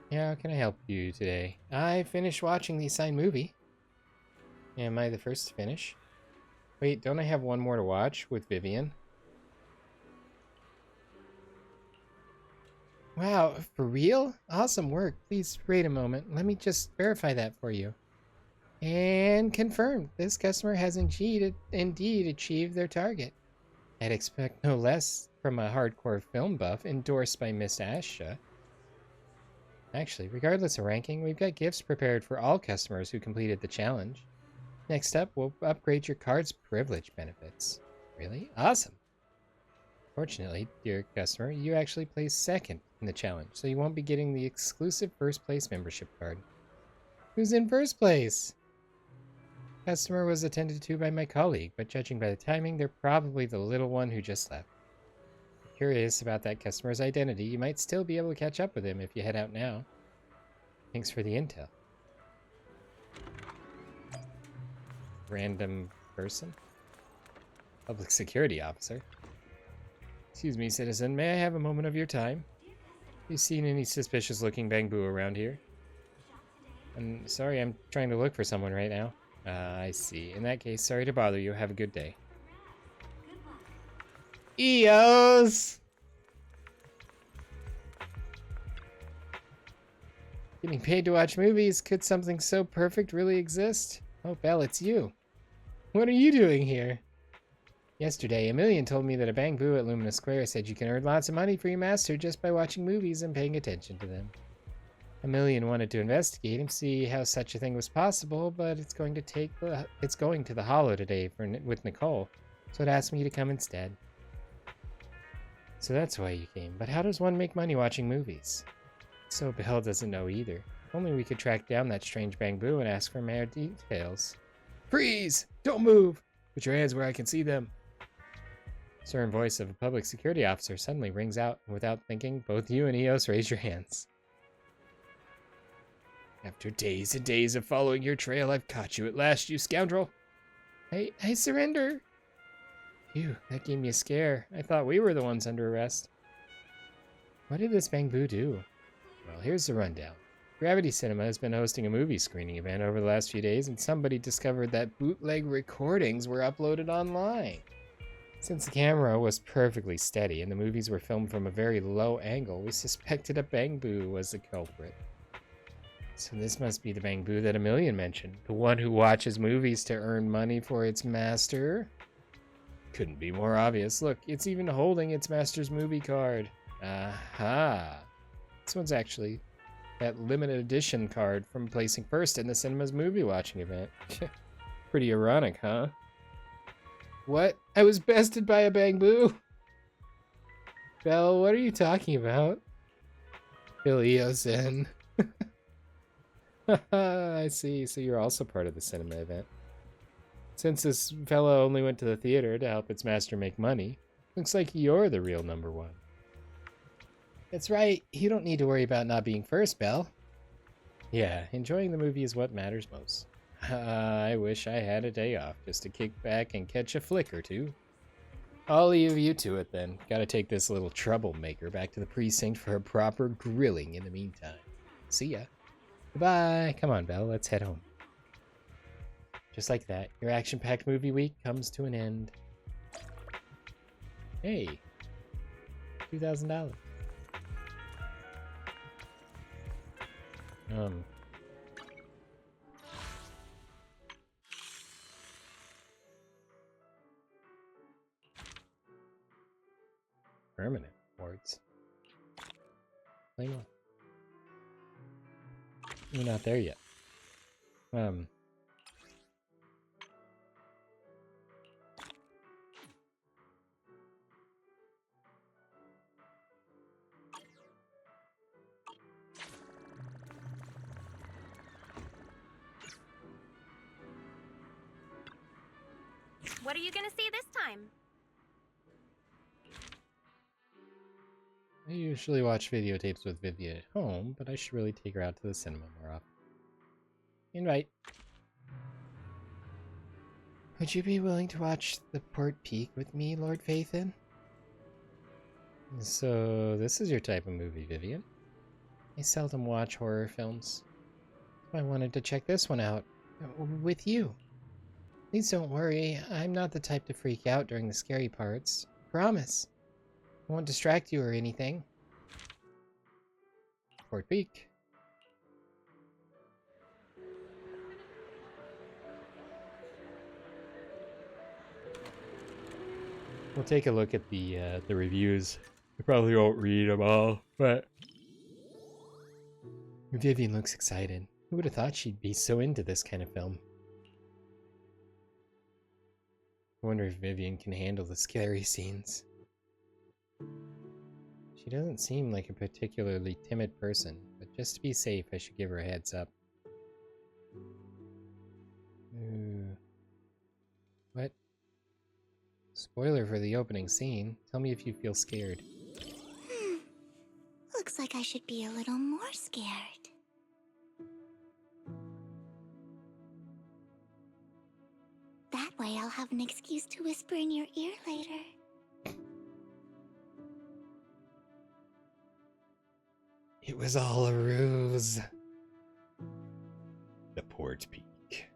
Yeah, how can I help you today? I finished watching the assigned movie. Am I the first to finish? Wait, don't I have one more to watch with Vivian? Wow, for real? Awesome work. Please wait a moment. Let me just verify that for you. And confirmed. This customer has indeed achieved their target. I'd expect no less from a hardcore film buff endorsed by Miss Asha. Actually, regardless of ranking, we've got gifts prepared for all customers who completed the challenge. Next up, we'll upgrade your card's privilege benefits. Really? Awesome! Fortunately, dear customer, you actually placed second in the challenge, so you won't be getting the exclusive first place membership card. Who's in first place? Customer was attended to by my colleague, but judging by the timing, they're probably the little one who just left. If you're curious about that customer's identity, you might still be able to catch up with him if you head out now. Thanks for the intel. Random person? Public security officer. Excuse me, citizen. May I have a moment of your time? You seen any suspicious-looking bamboo around here? I'm sorry, I'm trying to look for someone right now. I see. In that case, sorry to bother you. Have a good day. EOS! Getting paid to watch movies? Could something so perfect really exist? Oh, Belle, it's you. What are you doing here? Yesterday, Emilian told me that a bamboo at Lumina Square said you can earn lots of money for your master just by watching movies and paying attention to them. Emilian wanted to investigate and see how such a thing was possible, but it's going to the Hollow today with Nicole, so it asked me to come instead. So that's why you came. But how does one make money watching movies? So Belle doesn't know either. If only we could track down that strange bamboo and ask for more details. Freeze! Don't move! Put your hands where I can see them. Stern voice of a public security officer suddenly rings out, and without thinking, both you and Eos raise your hands. After days and days of following your trail, I've caught you at last, you scoundrel. I surrender. Phew, that gave me a scare. I thought we were the ones under arrest. What did this bamboo do? Well, here's the rundown. Gravity Cinema has been hosting a movie screening event over the last few days, and somebody discovered that bootleg recordings were uploaded online. Since the camera was perfectly steady and the movies were filmed from a very low angle, we suspected a bamboo was the culprit. So this must be the bamboo that Emilian mentioned, the one who watches movies to earn money for its master. Couldn't be more obvious. Look, it's even holding its master's movie card. Aha! This one's actually that limited edition card from placing first in the cinema's movie watching event. Pretty ironic, huh? What? I was bested by a bamboo? Belle, what are you talking about? Fill Eos in. I see, so you're also part of the cinema event. Since this fellow only went to the theater to help its master make money, looks like you're the real number one. That's right, you don't need to worry about not being first, Belle. Yeah, enjoying the movie is what matters most. I wish I had a day off just to kick back and catch a flick or two. I'll leave you to it then. Gotta take this little troublemaker back to the precinct for a proper grilling in the meantime. See ya. Goodbye. Come on, Belle, let's head home. Just like that, your action-packed movie week comes to an end. Hey, $2,000. Permanent rewards. Claim on. We're not there yet. What are you gonna see this time? I usually watch videotapes with Vivian at home, but I should really take her out to the cinema more often. Invite. Would you be willing to watch The Port Peak with me, Lord Faithin? So, this is your type of movie, Vivian. I seldom watch horror films. I wanted to check this one out. With you. Please don't worry, I'm not the type to freak out during the scary parts. Promise. I won't distract you or anything. Port Peak. We'll take a look at the reviews. I probably won't read them all, but Vivian looks excited. Who would have thought she'd be so into this kind of film? I wonder if Vivian can handle the scary scenes. She doesn't seem like a particularly timid person, but just to be safe, I should give her a heads up. What? Spoiler for the opening scene. Tell me if you feel scared. Looks like I should be a little more scared. That way I'll have an excuse to whisper in your ear later. It was all a ruse. The port peak.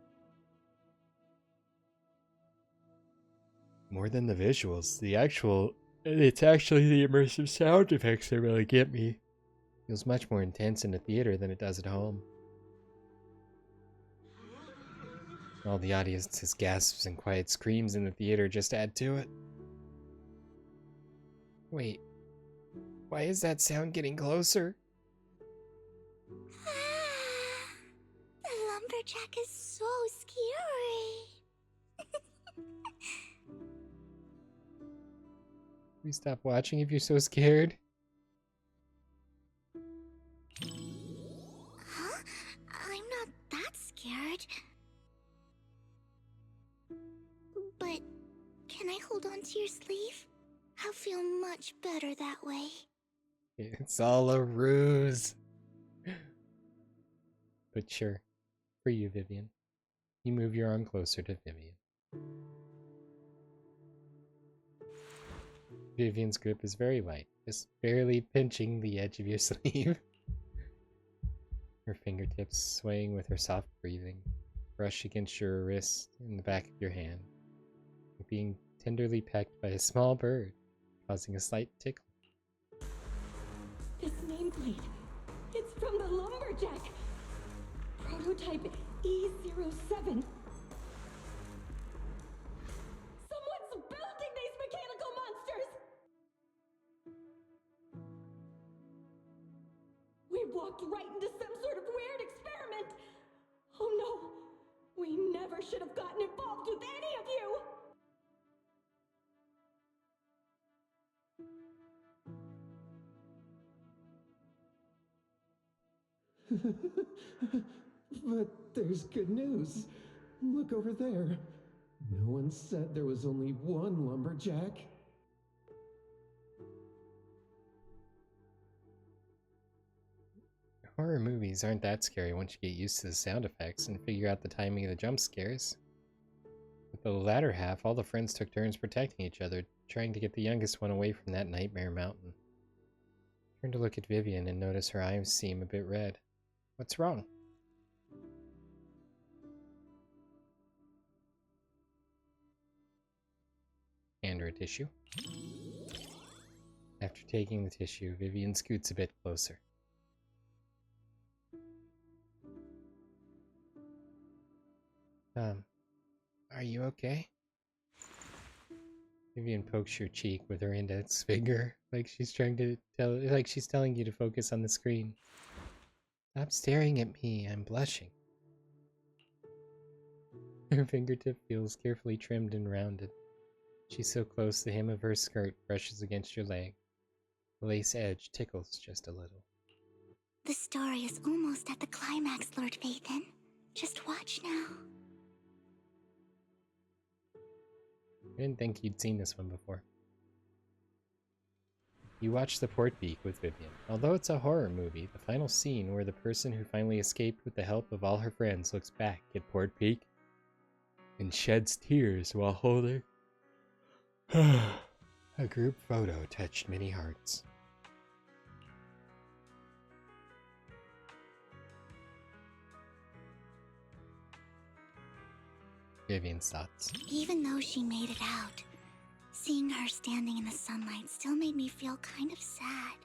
More than the visuals, it's actually the immersive sound effects that really get me. Feels much more intense in a theater than it does at home. All the audience's gasps and quiet screams in the theater just add to it. Wait, why is that sound getting closer? The lumberjack is so scary. Will you stop watching if you're so scared? Huh? I'm not that scared. But can I hold on to your sleeve? I'll feel much better that way. It's all a ruse. But sure, for you, Vivian. You move your arm closer to Vivian. Vivian's grip is very light, just barely pinching the edge of your sleeve. Her fingertips swaying with her soft breathing, brush against your wrist and the back of your hand. You're being tenderly pecked by a small bird, causing a slight tickle. This nameplate, it's from the lumberjack. Prototype E07. Someone's building these mechanical monsters! We walked right into some sort of weird experiment! Oh no! We never should have gotten involved with any of you! But there's good news. Look over there. No one said there was only one lumberjack. Horror movies aren't that scary once you get used to the sound effects and figure out the timing of the jump scares. With the latter half, all the friends took turns protecting each other, trying to get the youngest one away from that nightmare mountain. Turn to look at Vivian and notice her eyes seem a bit red. What's wrong? Hand her a tissue. After taking the tissue, Vivian scoots a bit closer. Are you okay? Vivian pokes your cheek with her index finger, like she's telling you to focus on the screen. Stop staring at me, I'm blushing. Her fingertip feels carefully trimmed and rounded. She's so close the hem of her skirt brushes against your leg. The lace edge tickles just a little. The story is almost at the climax, Lord Vathan. Just watch now. I didn't think you'd seen this one before. You watch The Port Peak with Vivian. Although it's a horror movie, the final scene where the person who finally escaped with the help of all her friends looks back at Port Peak and sheds tears while holding a group photo touched many hearts. Vivian's thoughts. Even though she made it out, seeing her standing in the sunlight still made me feel kind of sad.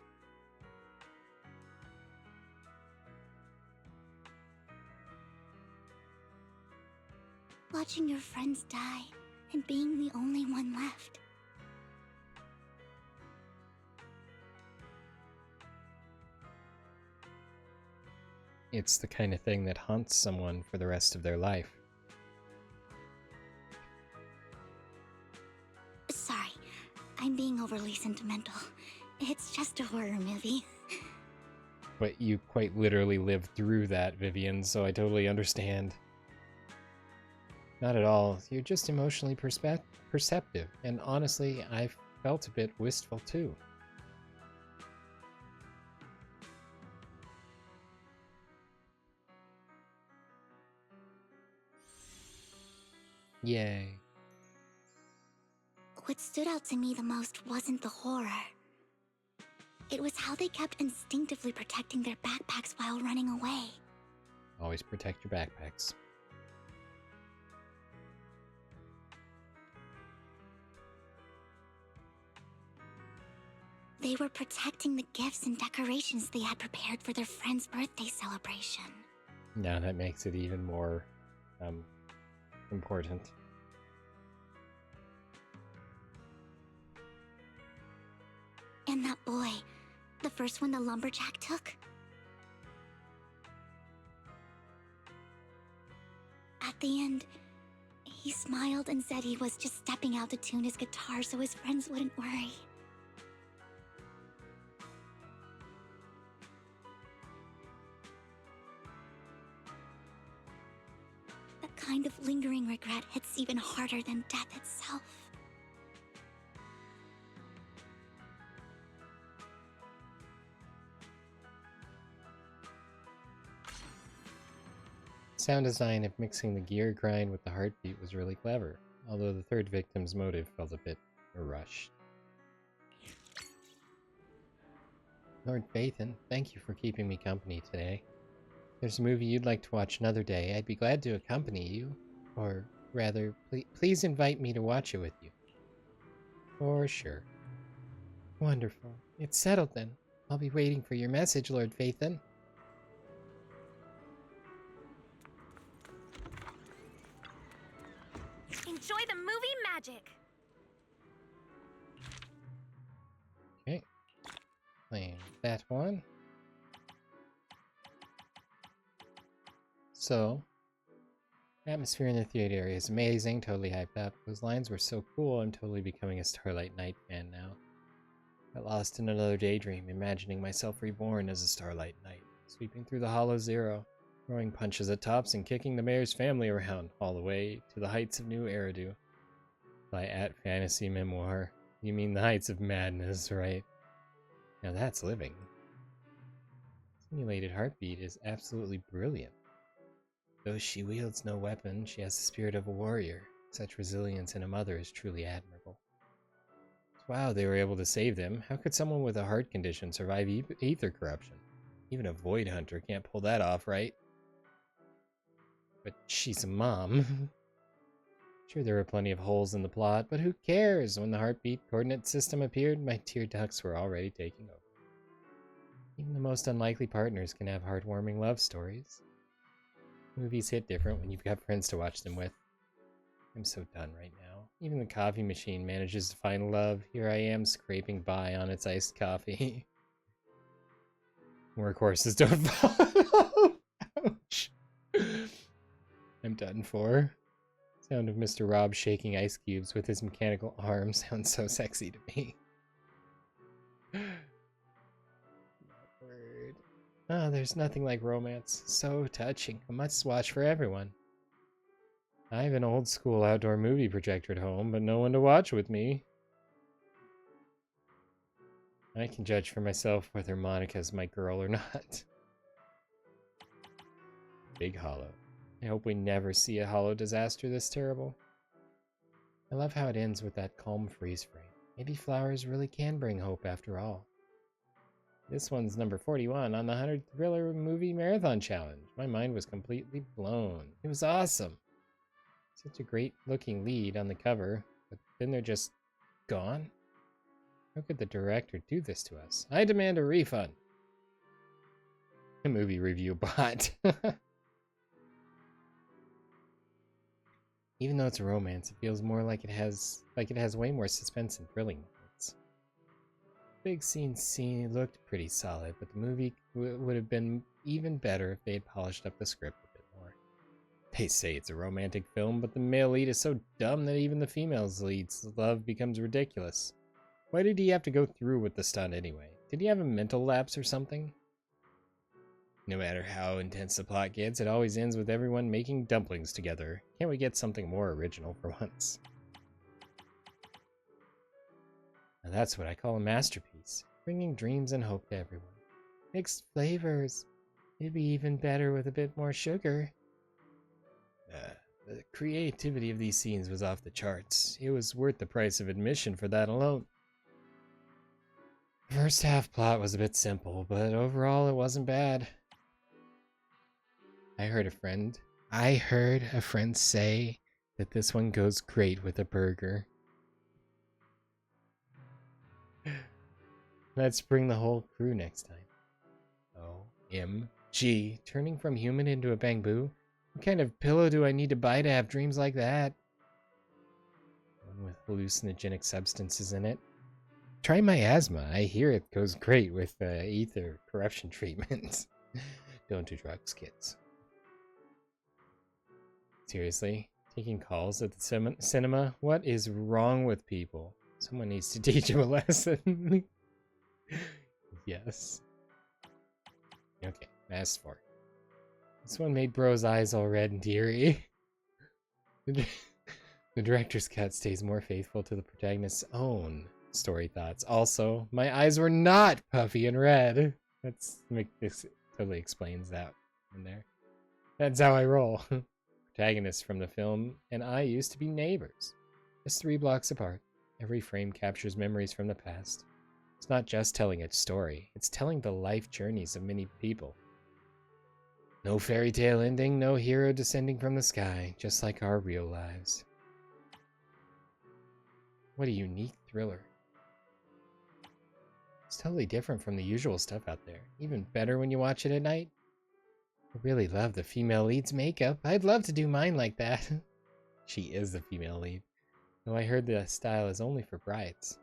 Watching your friends die and being the only one left. It's the kind of thing that haunts someone for the rest of their life. Sorry, I'm being overly sentimental. It's just a horror movie. But you quite literally lived through that, Vivian, so I totally understand. Not at all. You're just emotionally perceptive, and honestly, I felt a bit wistful too. Yay. What stood out to me the most wasn't the horror. It was how they kept instinctively protecting their backpacks while running away. Always protect your backpacks. They were protecting the gifts and decorations they had prepared for their friend's birthday celebration. Now that makes it even more important. And that boy, the first one the lumberjack took. At the end, he smiled and said he was just stepping out to tune his guitar so his friends wouldn't worry. That kind of lingering regret hits even harder than death itself. Sound design of mixing the gear grind with the heartbeat was really clever, although the third victim's motive felt a bit rushed. Lord Phaethon, thank you for keeping me company today. If there's a movie you'd like to watch another day, I'd be glad to accompany you. Or rather, please invite me to watch it with you. For sure. Wonderful. It's settled then. I'll be waiting for your message, Lord Phaethon. Enjoy the movie magic! Okay. Playing that one. So, atmosphere in the theater area is amazing, totally hyped up. Those lines were so cool, I'm totally becoming a Starlight Knight fan now. Got lost in another daydream, imagining myself reborn as a Starlight Knight, sweeping through the Hollow Zero, throwing punches at tops and kicking the mayor's family around, all the way to the heights of New Eridu. By @Fantasy Memoir. You mean the heights of madness, right? Now that's living. Simulated heartbeat is absolutely brilliant. Though she wields no weapon, she has the spirit of a warrior. Such resilience in a mother is truly admirable. Wow, they were able to save them. How could someone with a heart condition survive ether corruption? Even a void hunter can't pull that off, right? But she's a mom. Sure, there were plenty of holes in the plot, but who cares? When the heartbeat coordinate system appeared, my tear ducts were already taking over. Even the most unlikely partners can have heartwarming love stories. Movies hit different when you've got friends to watch them with. I'm so done right now. Even the coffee machine manages to find love. Here I am scraping by on its iced coffee. Workhorses don't follow. Ouch. I'm done for. Sound of Mr. Rob shaking ice cubes with his mechanical arm sounds so sexy to me. Ah, there's nothing like romance. So touching. A must-watch for everyone. I have an old-school outdoor movie projector at home, but no one to watch with me. I can judge for myself whether Monica's my girl or not. Big Hollow. I hope we never see a Hollow disaster this terrible. I love how it ends with that calm freeze frame. Maybe flowers really can bring hope after all. This one's number 41 on the 100 Thriller Movie Marathon Challenge. My mind was completely blown. It was awesome. Such a great looking lead on the cover, but then they're just gone? How could the director do this to us? I demand a refund. A movie review bot. Even though it's a romance, it feels more like it has way more suspense and thrilling moments. Big scene looked pretty solid, but the movie would have been even better if they had polished up the script a bit more. They say it's a romantic film, but the male lead is so dumb that even the female lead's love becomes ridiculous. Why did he have to go through with the stunt anyway? Did he have a mental lapse or something? No matter how intense the plot gets, it always ends with everyone making dumplings together. Can't we get something more original for once? Now that's what I call a masterpiece. Bringing dreams and hope to everyone. Mixed flavors. It'd be even better with a bit more sugar. The creativity of these scenes was off the charts. It was worth the price of admission for that alone. The first half plot was a bit simple, but overall it wasn't bad. I heard a friend say that this one goes great with a burger. Let's bring the whole crew next time. OMG, turning from human into a bamboo? What kind of pillow do I need to buy to have dreams like that? One with hallucinogenic substances in it. Try miasma. I hear it goes great with ether corruption treatments. Don't do drugs, kids. Seriously? Taking calls at the cinema? What is wrong with people? Someone needs to teach them a lesson. Yes. Okay, fast forward. This one made bro's eyes all red and teary. The director's cut stays more faithful to the protagonist's own story thoughts. Also, my eyes were not puffy and red. This totally explains that in there. That's how I roll. Protagonist from the film and I used to be neighbors, just 3 blocks apart. Every frame captures memories from the past. It's not just telling a story, it's telling the life journeys of many people. No fairy tale ending, no hero descending from the sky, just like our real lives. What a unique thriller. It's totally different from the usual stuff out there. Even better when you watch it at night. I really love the female lead's makeup. I'd love to do mine like that. She is the female lead. Though I heard the style is only for brides.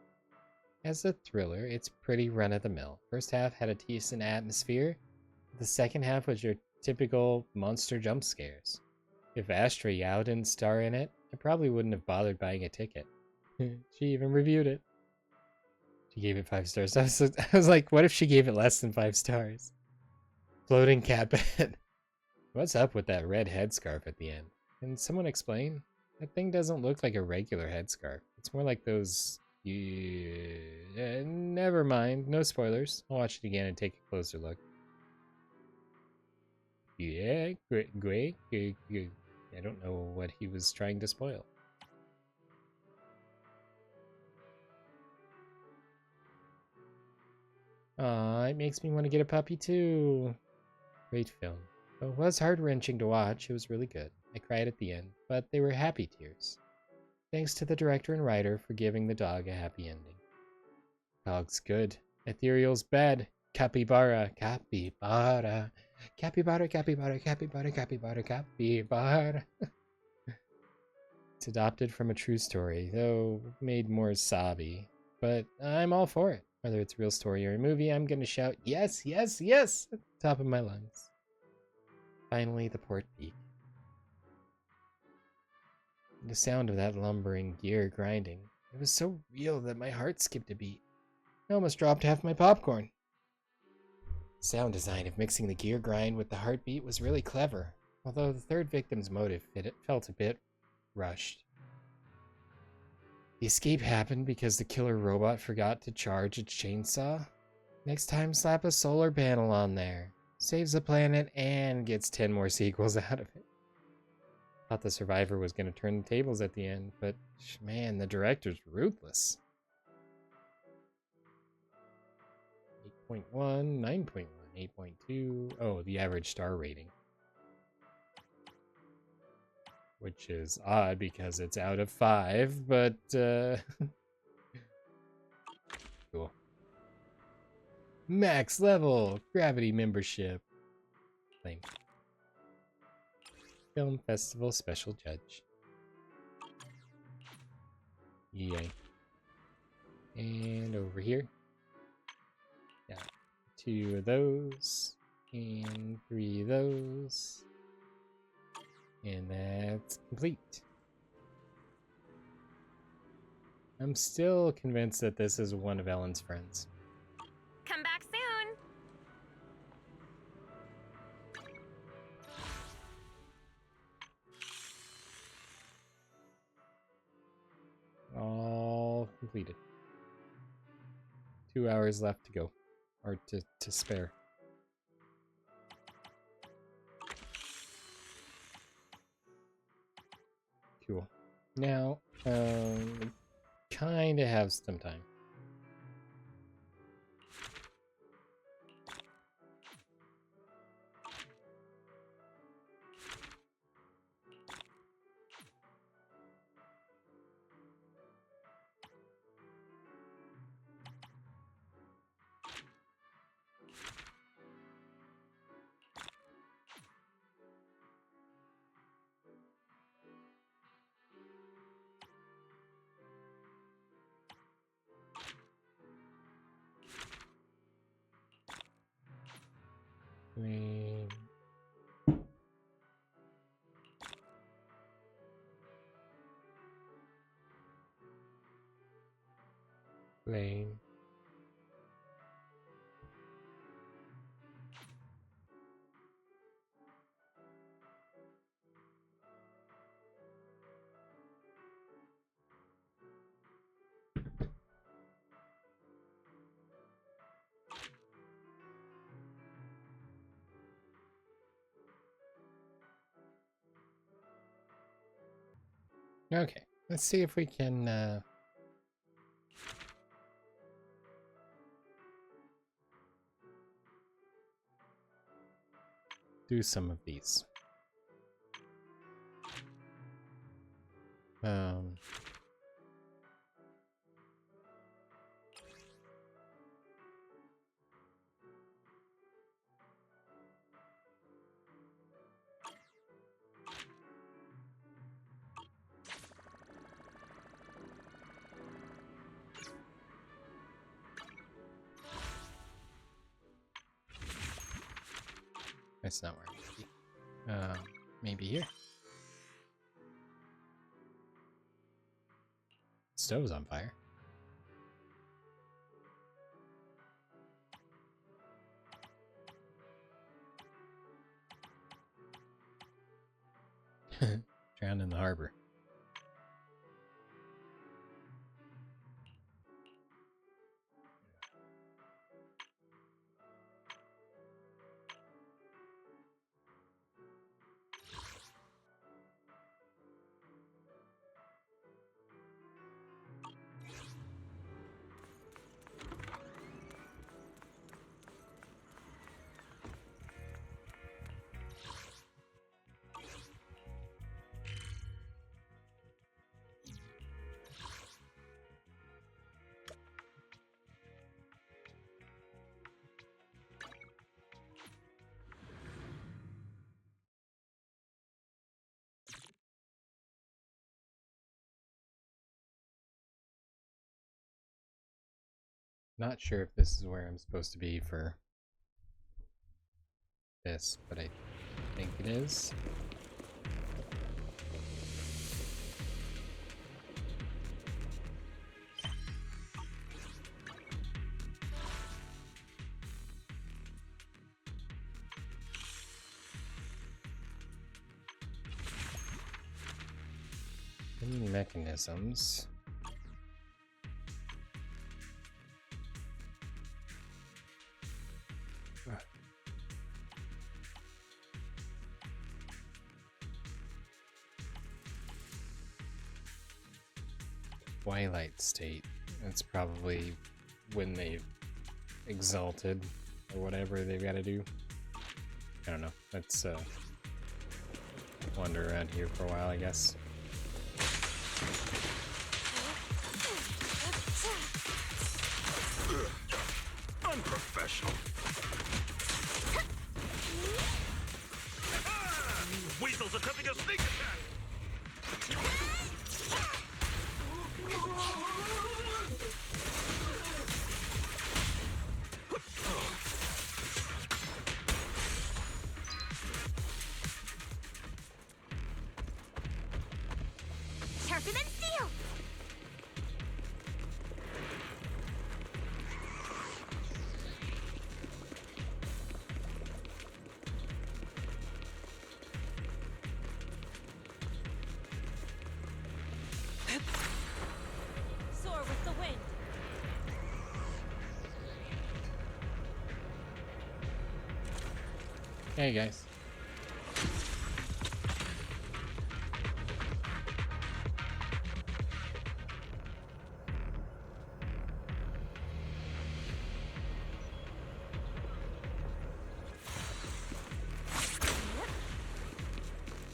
As a thriller, it's pretty run-of-the-mill. First half had a decent atmosphere. The second half was your typical monster jump scares. If Astra Yao didn't star in it, I probably wouldn't have bothered buying a ticket. She even reviewed it. She gave it 5 stars. I was like, what if she gave it less than 5 stars? Floating cat bed. What's up with that red headscarf at the end? Can someone explain? That thing doesn't look like a regular headscarf. It's more like those... never mind. No spoilers. I'll watch it again and take a closer look. Yeah, great. I don't know what he was trying to spoil. Aw, it makes me want to get a puppy too. Great film. Though it was heart-wrenching to watch, it was really good. I cried at the end, but they were happy tears. Thanks to the director and writer for giving the dog a happy ending. Dog's good. Ethereal's bed. Capybara. Capybara. Capybara, capybara, capybara, capybara, capybara. It's adopted from a true story, though made more sobby. But I'm all for it. Whether it's a real story or a movie, I'm gonna shout, yes, yes, yes, at the top of my lungs. Finally, the port peak. The sound of that lumbering gear grinding. It was so real that my heart skipped a beat. I almost dropped half my popcorn. Sound design of mixing the gear grind with the heartbeat was really clever, although the third victim's motive felt a bit rushed. The escape happened because the killer robot forgot to charge its chainsaw. Next time, slap a solar panel on there. Saves the planet and gets 10 more sequels out of it. Thought the survivor was going to turn the tables at the end, but man, the director's ruthless. 8.1, 9.1, 8.2. Oh, the average star rating. Which is odd because it's out of 5, but cool. Max level gravity membership. Claim. Film Festival Special Judge. Yay. And over here. Got 2 of those. And 3 of those. And that's complete. I'm still convinced that this is one of Ellen's friends. Come back soon. All completed. 2 hours left to go. Or to spare. Cool. Now, kind of have some time. Flame. Flame. Okay, let's see if we can do some of these. That's not where I need to be. Maybe here. Stove's on fire. Drowned in the harbor. Not sure if this is where I'm supposed to be for this, but I think it is. Mechanisms. Twilight state. That's probably when they've exalted or whatever they've got to do. I don't know. Let's wander around here for a while, I guess. Unprofessional. Weasel's attempting a sneak attack. Sharper than steel. Soar with the wind. Hey guys.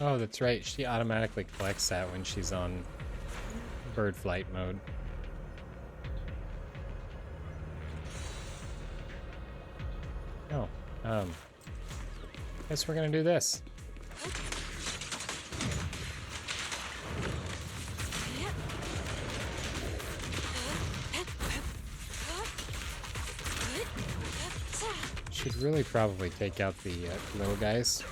Oh, that's right. She automatically collects that when she's on bird flight mode. Oh, guess we're gonna do this. should really probably take out the little guys.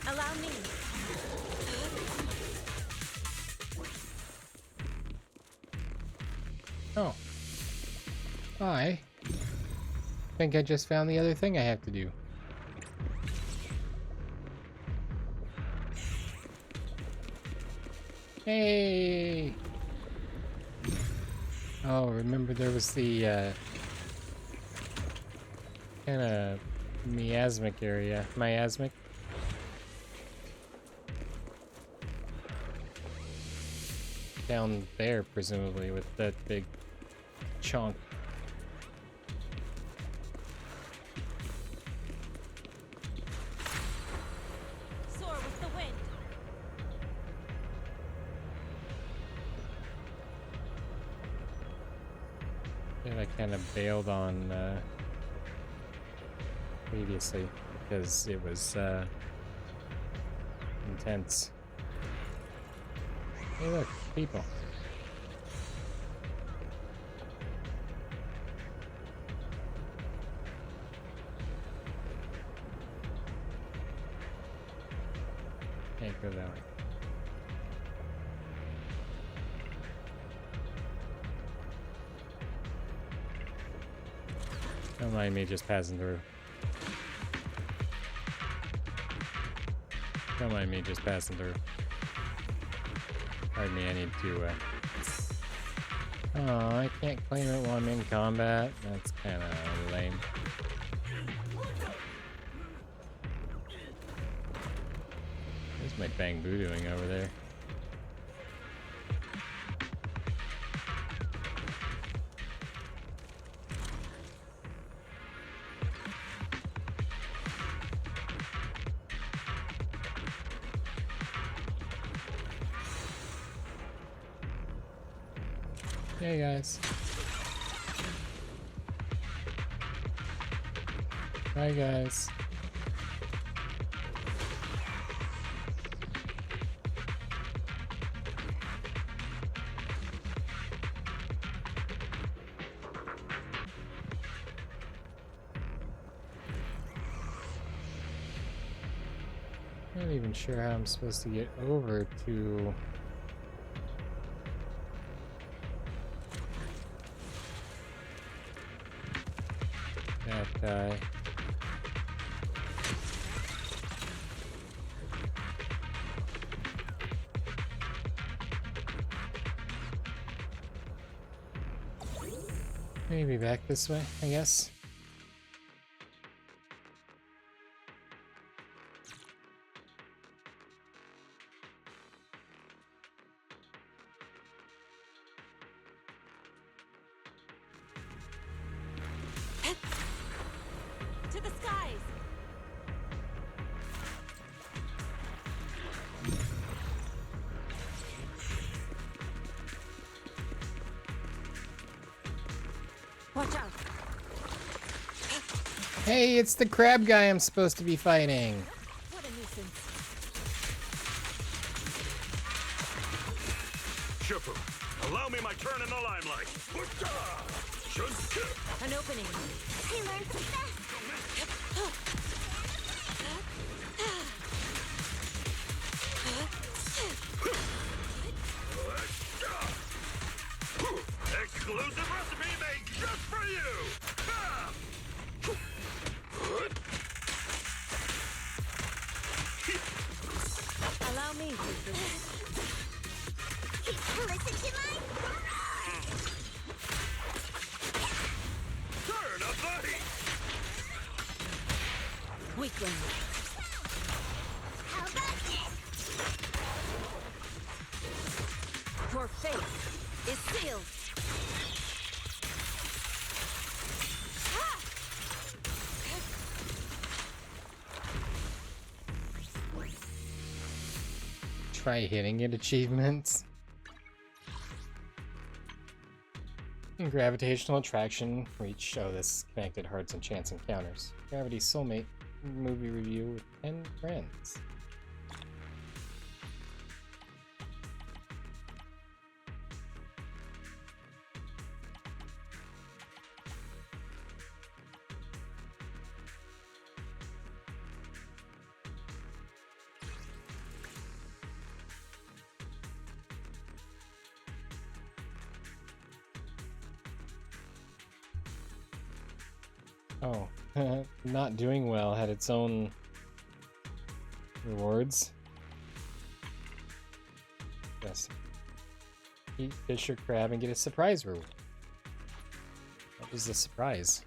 Allow me. Oh. I think I just found the other thing I have to do. Hey! Oh, remember there was the kind of miasmic area. Miasmic? Down there, presumably, with that big chunk. Soar with the wind. And I kind of bailed on previously because it was intense. Hey, look, people. Can't go that way. Don't mind me just passing through. Don't mind me just passing through. Pardon me, I need to, Oh, I can't claim it while I'm in combat. That's kind of lame. What's my Bang Boo doing over there? Hey guys. Hi guys. Not even sure how I'm supposed to get over to that guy. Maybe back this way, I guess. To the skies. Watch out. Hey, it's the crab guy I'm supposed to be fighting. What a nuisance. Shifu, allow me my turn in the limelight. An opening. He learned from that. Exclusive recipe made just for you! Allow me. Listen to my Turn up the heat! Weakling. How about this? For faith. Try hitting it achievements. Gravitational attraction reach. Oh, this connected hearts and chance encounters. Gravity Soulmate movie review with 10 friends. Oh, not doing well had its own rewards. Yes. Eat fish or crab and get a surprise reward. What was the surprise?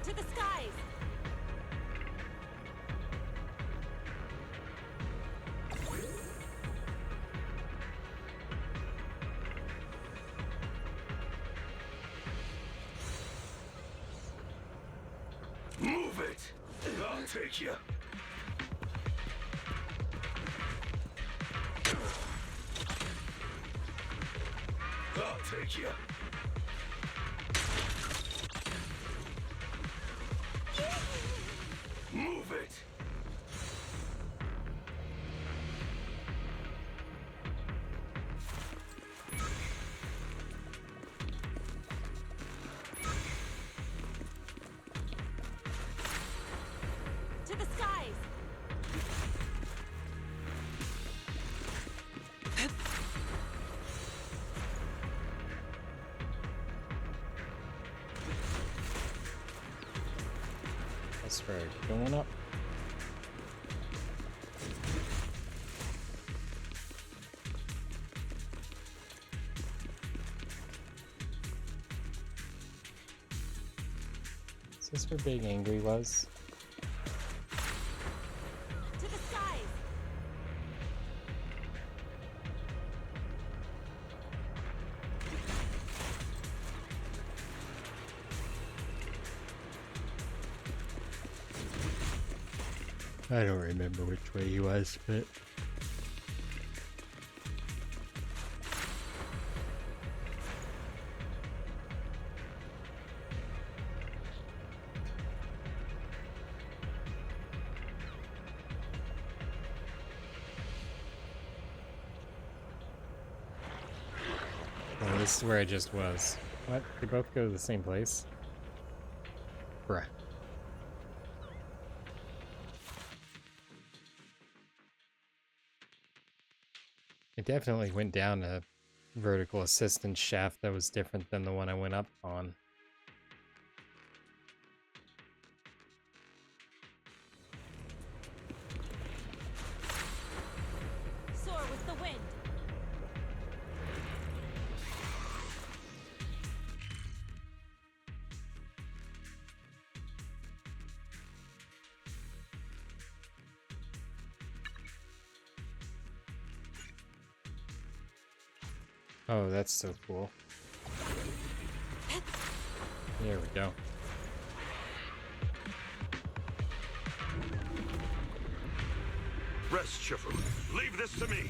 To the skies! Move it! I'll take you. I'll take you. Move it! To the skies! That's right. Going up. Is this where Big Angry was? To the skies! I don't remember which way he was, but... Oh, this is where I just was. What? They both go to the same place? Bruh. It definitely went down a vertical assistance shaft that was different than the one I went up on. Soar with the wind! Oh, that's so cool. There we go. Rest, Shifu. Leave this to me.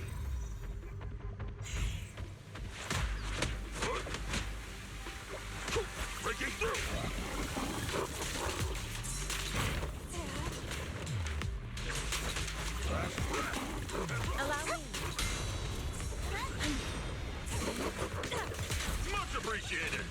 Breaking through. Allow me. Much appreciated.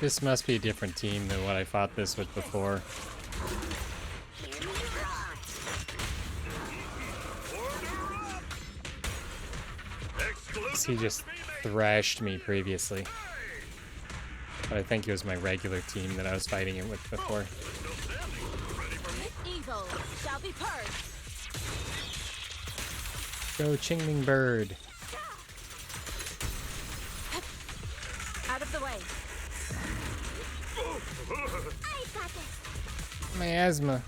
This must be a different team than what I fought this with before. He just thrashed me previously. But I think it was my regular team that I was fighting it with before. Evil shall be purged! Go Qingming Bird! Out of the way! I got this. My asthma.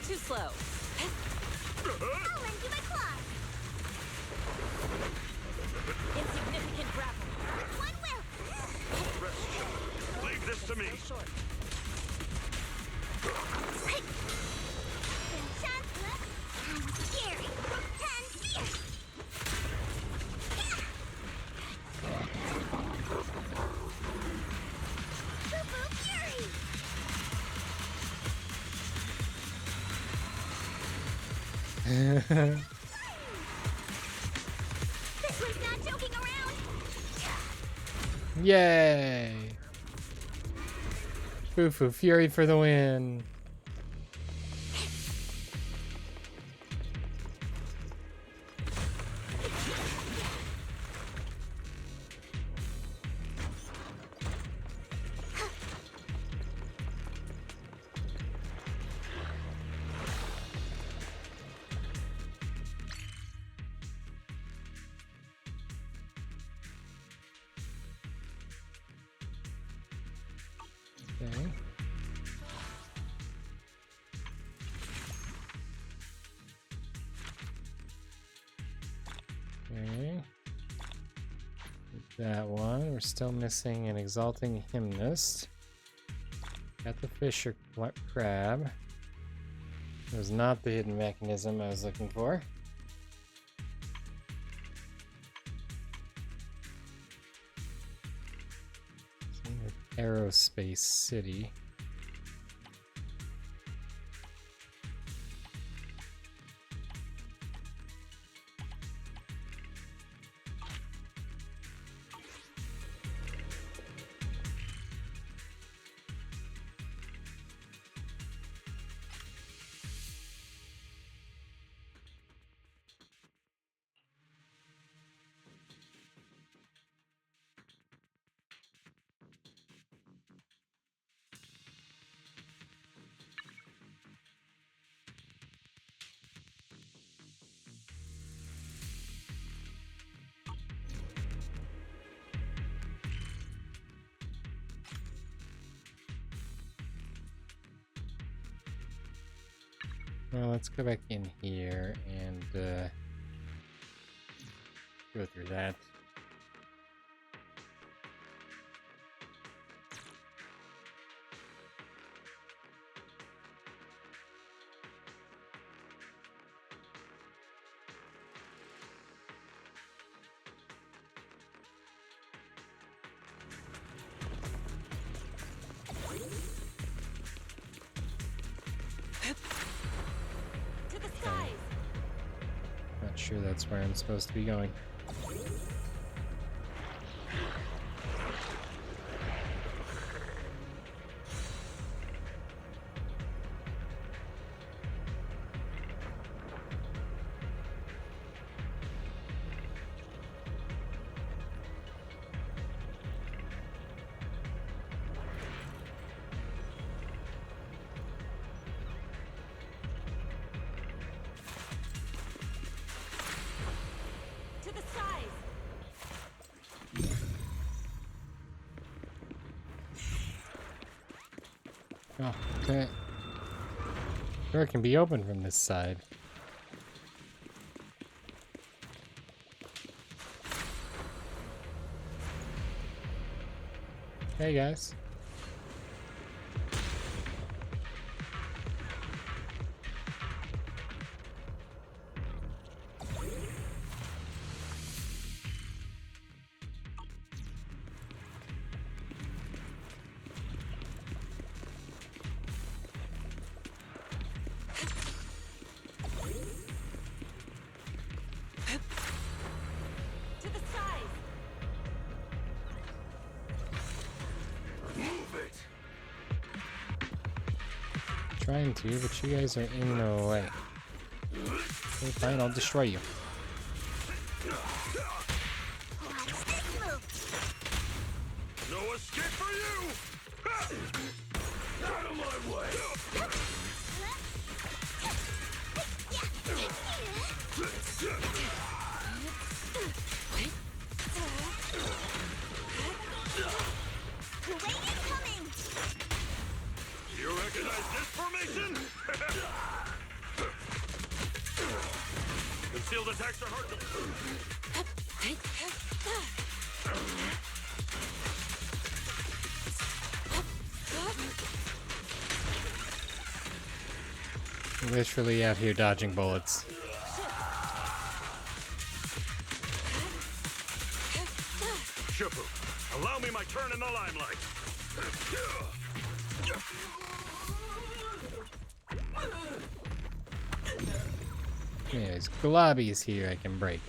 Too slow. I'll lend you my claws. Insignificant grapple. One will. Leave this to me. So short. And scary and fierce. Boo-boo fury. This one's not joking around. Yay! Foo-foo Fury for the win. Okay. Okay. That one. We're still missing an exalting hymnist. Got the fisher crab. It was not the hidden mechanism I was looking for. Aerospace City. Well, let's go back in here and go through that. To the skies. Not sure that's where I'm supposed to be going. To the skies. Oh, okay. Door can be open from this side. Hey guys. To the skies. Move it. Trying to, but you guys are in the way. Okay, fine, I'll destroy you. No escape for you! Ha! Out of my way! Literally out here dodging bullets. Shifu, allow me my turn in the limelight. There's globbies here I can break.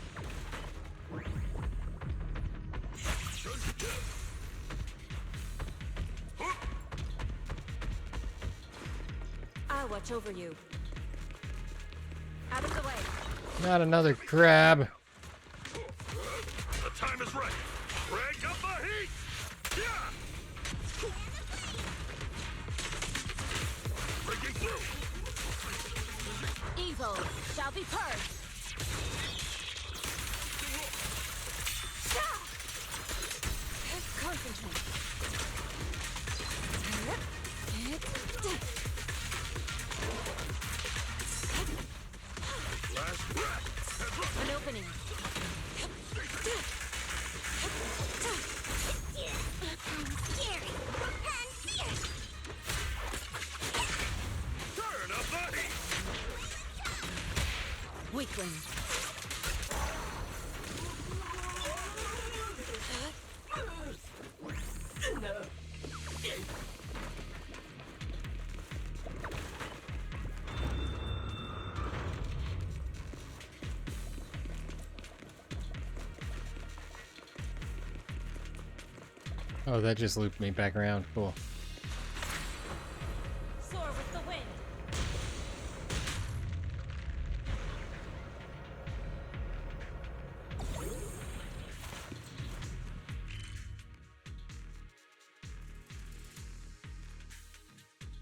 I'll watch over you. Out of the way. Not another crab. The time is right. Crank up the heat. Yeah. Breaking through. Evil shall be purged. Concentrate. Last breath. An opening. Turn up the heat. Weakling. Oh, that just looped me back around. Cool. Soar with the wind.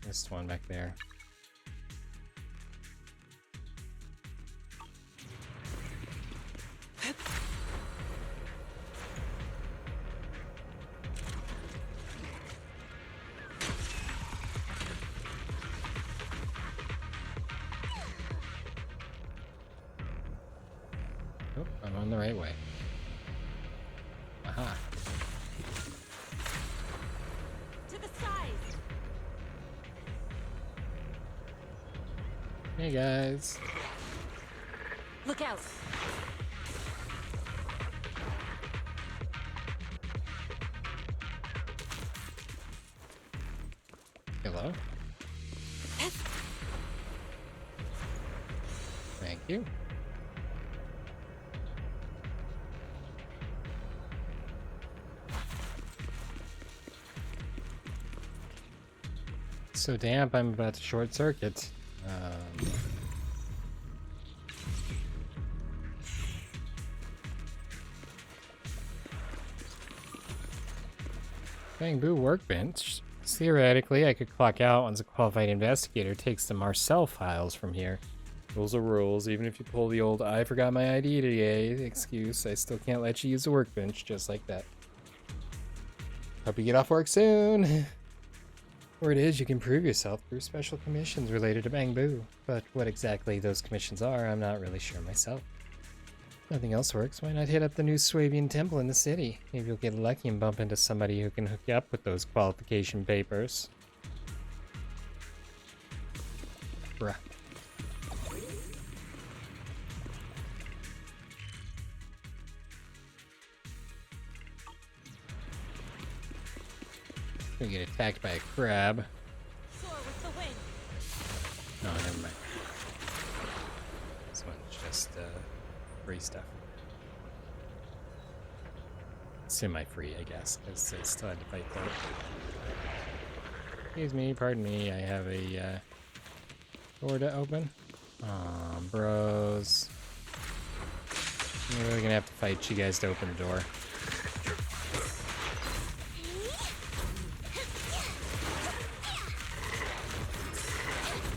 Missed one back there. Oh, I'm on the right way. Aha. To the side. Hey guys. Look out. Hello. Thank you. So damp, I'm about to short circuit. Bamboo workbench. Theoretically, I could clock out once a qualified investigator takes the Marcel files from here. Rules are rules. Even if you pull the old "I forgot my ID today" excuse, I still can't let you use the workbench just like that. Hope you get off work soon. Word is you can prove yourself through special commissions related to Bamboo, but what exactly those commissions are, I'm not really sure myself. Nothing else works, why not hit up the new Swabian temple in the city? Maybe you'll get lucky and bump into somebody who can hook you up with those qualification papers. Bruh. Gonna get attacked by a crab. Soar with the wind. No, never mind. This one's just free stuff. Semi-free, I guess, because I still had to fight that. Excuse me, pardon me, I have a door to open. Aw, bros. I'm really gonna have to fight you guys to open the door.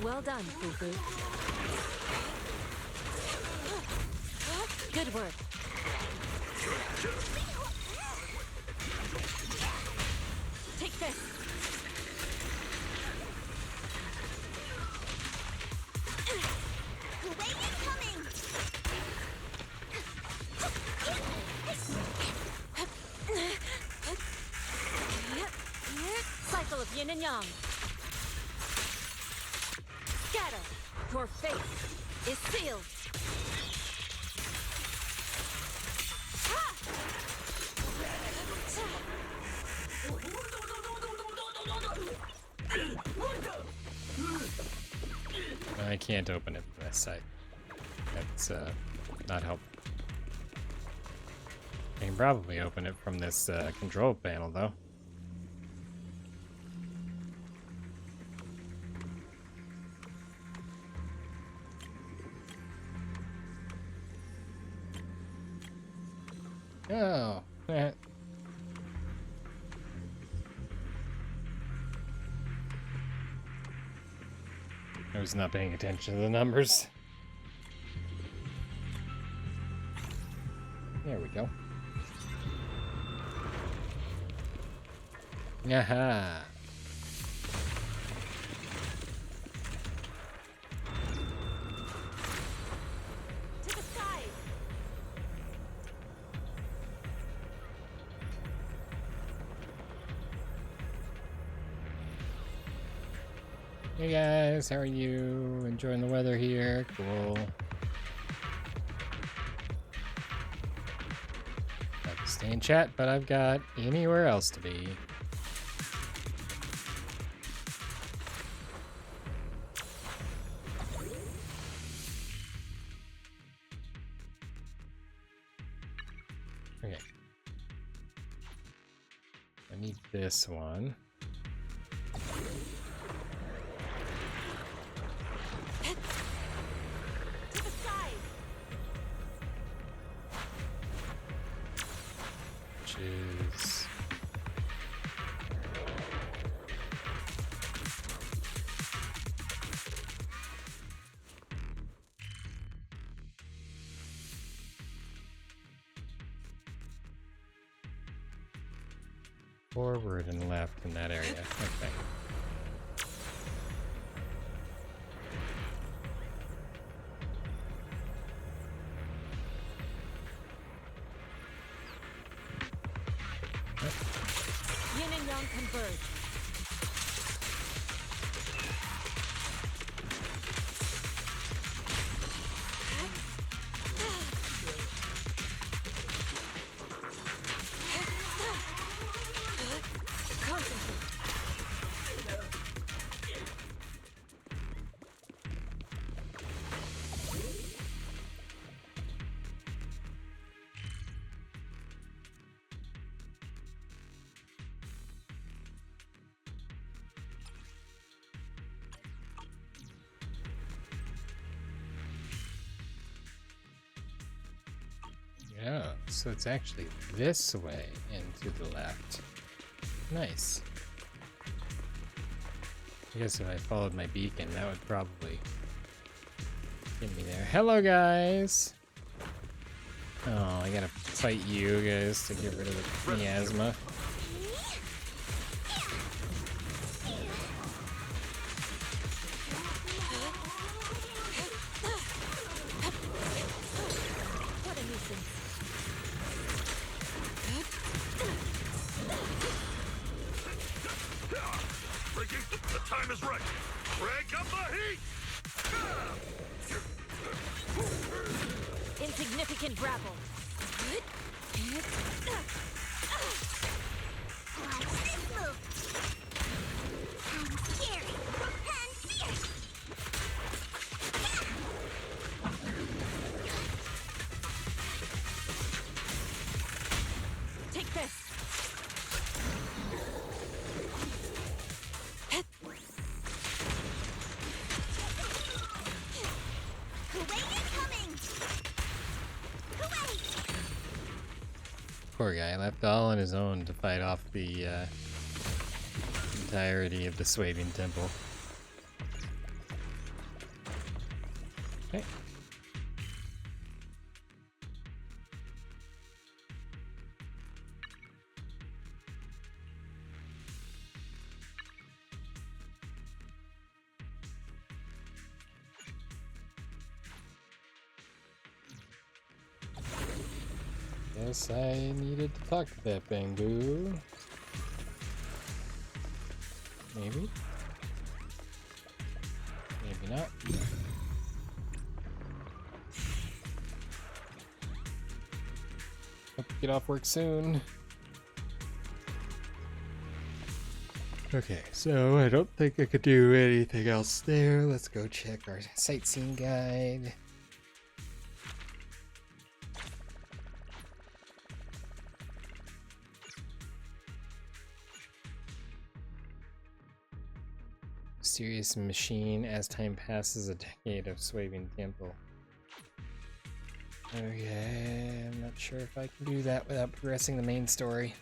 Well done, Fufu. Good work. Take this. Cycle of yin and yang. Scatter. Your fate is sealed. I can't open it from this side. That's not helpful. I can probably open it from this control panel though. Oh, I was not paying attention to the numbers. There we go. Aha. To the side. Hey guys, how are you? Enjoying the weather here? Cool. I'd like to stay in chat, but I've got anywhere else to be. Okay. I need this one. Is forward and left in that area. Okay. Yin and yang converge. Yeah, so it's actually this way and to the left. Nice. I guess if I followed my beacon, that would probably get me there. Hello, guys! Oh, I gotta fight you guys to get rid of the miasma. The time is right. Crank up the heat. Insignificant grapple. Watch this move. I'm scary and fierce. Take this. Poor guy, left all on his own to fight off the entirety of the Swabian Temple. Okay. Guess I needed to talk to that bamboo. Maybe? Maybe not. Hope you get off work soon. Okay, so I don't think I could do anything else there. Let's go check our sightseeing guide. Mysterious machine. As time passes, a decade of swaying temple. Okay, I'm not sure if I can do that without progressing the main story.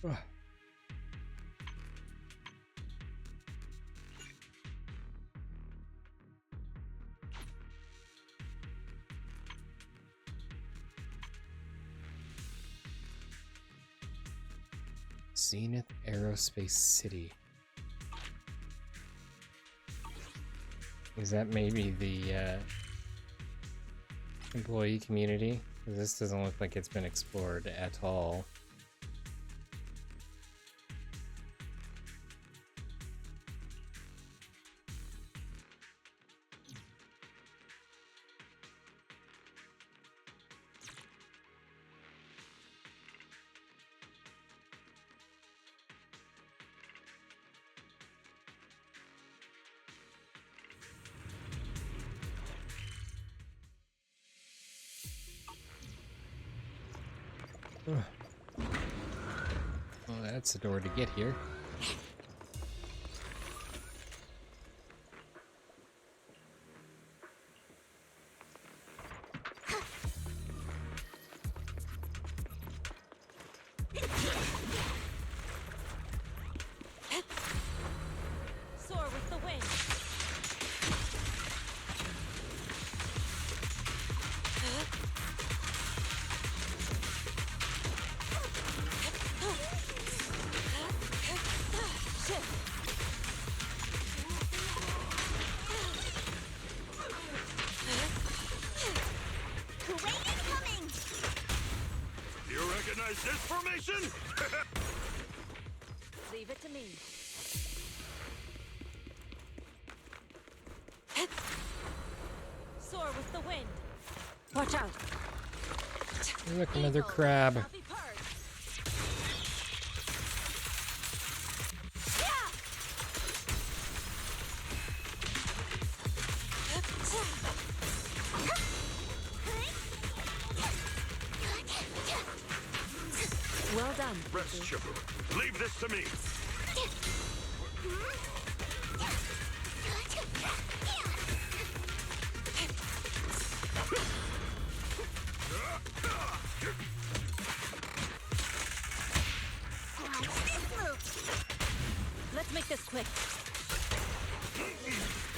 Ugh. Zenith Aerospace City. Is that maybe the employee community? 'Cause this doesn't look like it's been explored at all. Well, that's the door to get here. Soar with the wind. You recognize this formation? Leave it to me. Soar with the wind. Watch out. Look, another crab. Well done. Rest, Chipper. Leave this to me. Let's make this quick.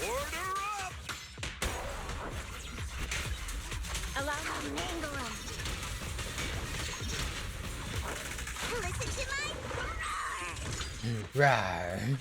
Order up! Allow me to mangle him. Listen to my Rawr.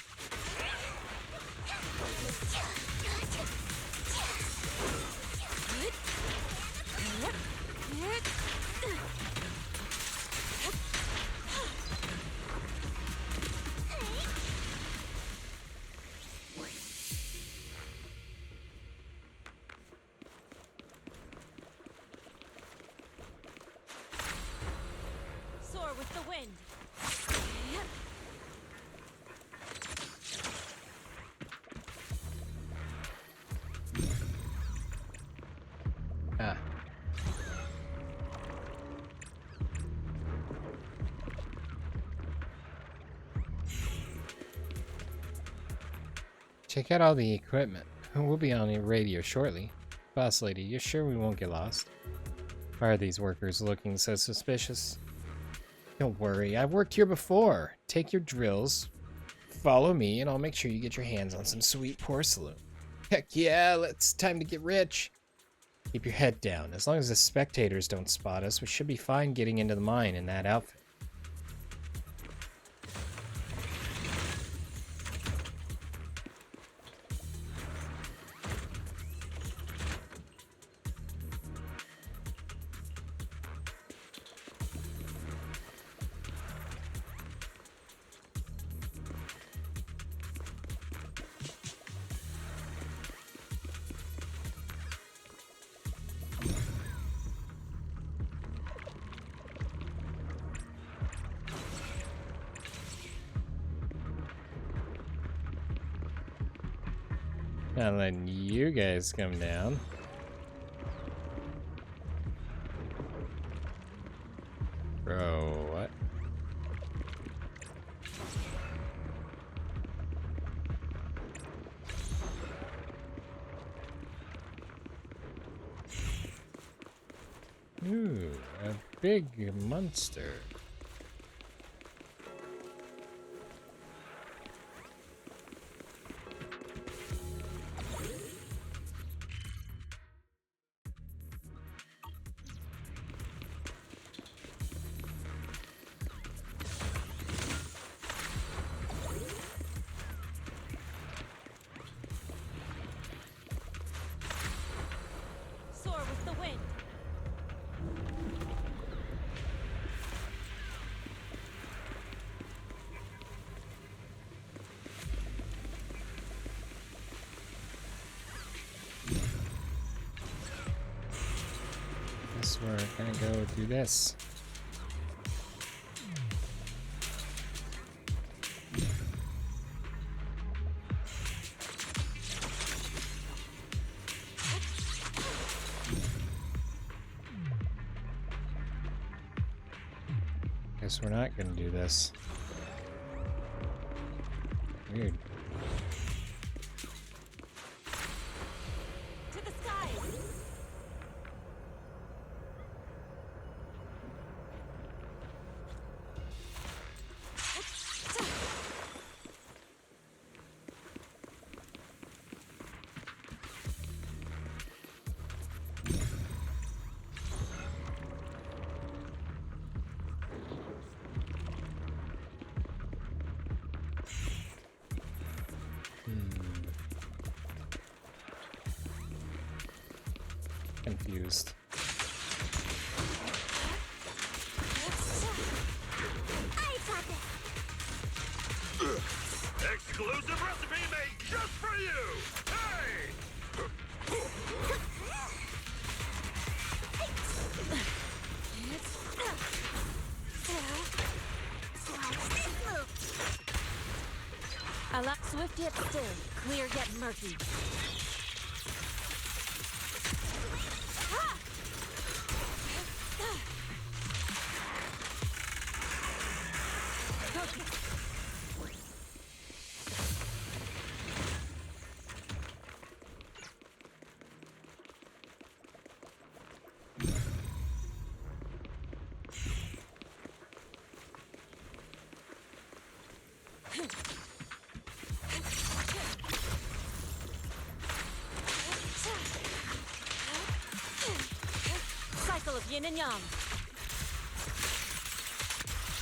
Soar with the wind. Ah. Check out all the equipment. We'll be on the radio shortly. Boss lady, you sure we won't get lost? Why are these workers looking so suspicious? Don't worry, I've worked here before. Take your drills, follow me, and I'll make sure you get your hands on some sweet porcelain. Heck yeah, it's time to get rich. Keep your head down. As long as the spectators don't spot us, we should be fine getting into the mine in that outfit. Not letting you guys come down. Bro, what? Ooh, a big monster. Soar with the wind. Guess we're gonna go do this. Guess we're not gonna do this. Weird. To the skies. Confused. Exclusive recipe made just for you! Hey! I like swift yet still, clear yet murky. Cycle of yin and yang.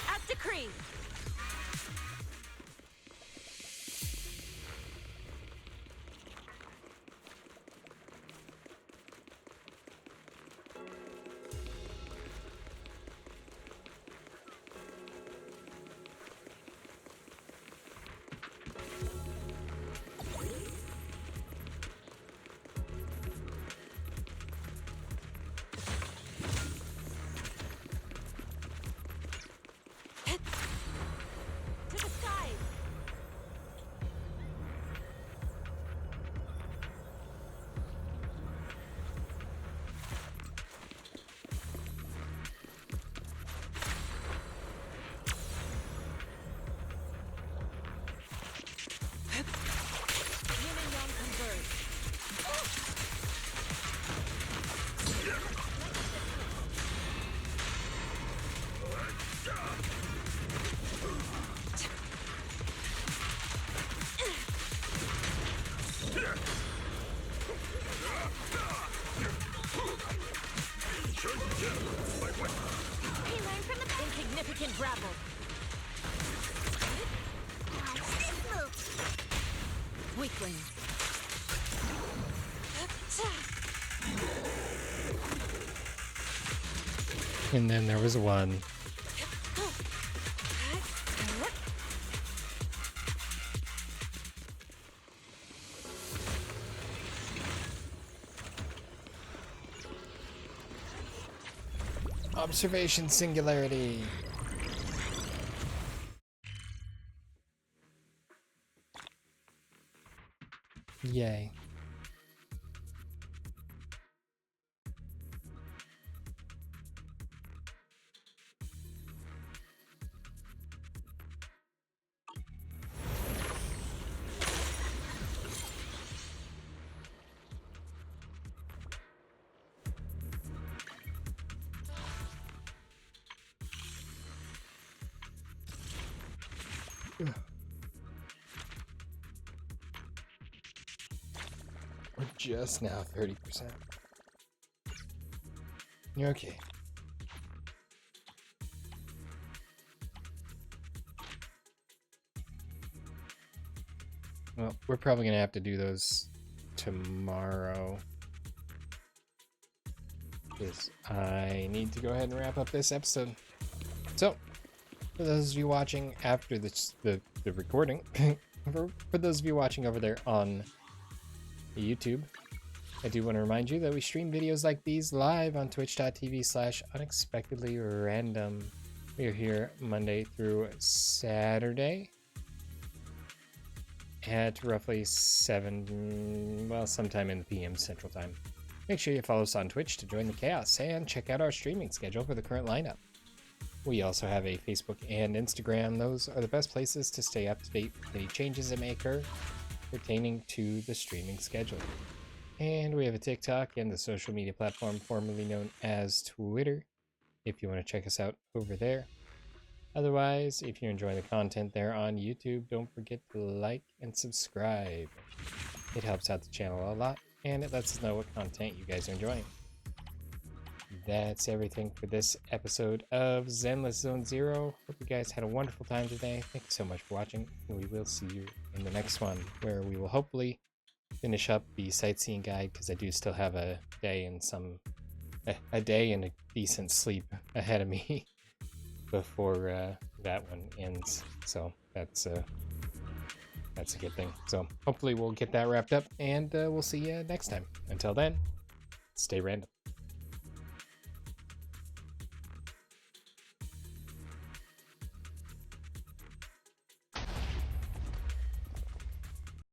At decree. Insignificant grapple. Weakling. And then there was one. Observation singularity. Yay. We're just now 30%. Okay. Well, we're probably going to have to do those tomorrow. Because I need to go ahead and wrap up this episode. So, for those of you watching after the recording, for those of you watching over there on YouTube, I do want to remind you that we stream videos like these live on twitch.tv/unexpectedlyrandom. We are here Monday through Saturday at roughly 7, well, sometime in the PM Central Time. Make sure you follow us on Twitch to join the chaos and check out our streaming schedule for the current lineup. We also have a Facebook and Instagram. Those are the best places to stay up to date with any changes that may occur pertaining to the streaming schedule. And we have a TikTok and the social media platform formerly known as Twitter, if you want to check us out over there. Otherwise, if you're enjoying the content there on YouTube, don't forget to like and subscribe. It helps out the channel a lot, and it lets us know what content you guys are enjoying. That's everything for this episode of Zenless Zone Zero. Hope you guys had a wonderful time today. Thank you so much for watching. We will see you in the next one, where we will hopefully finish up the sightseeing guide, because I do still have a day and a decent sleep ahead of me before that one ends. So that's a good thing. So hopefully we'll get that wrapped up, and we'll see you next time. Until then, stay random.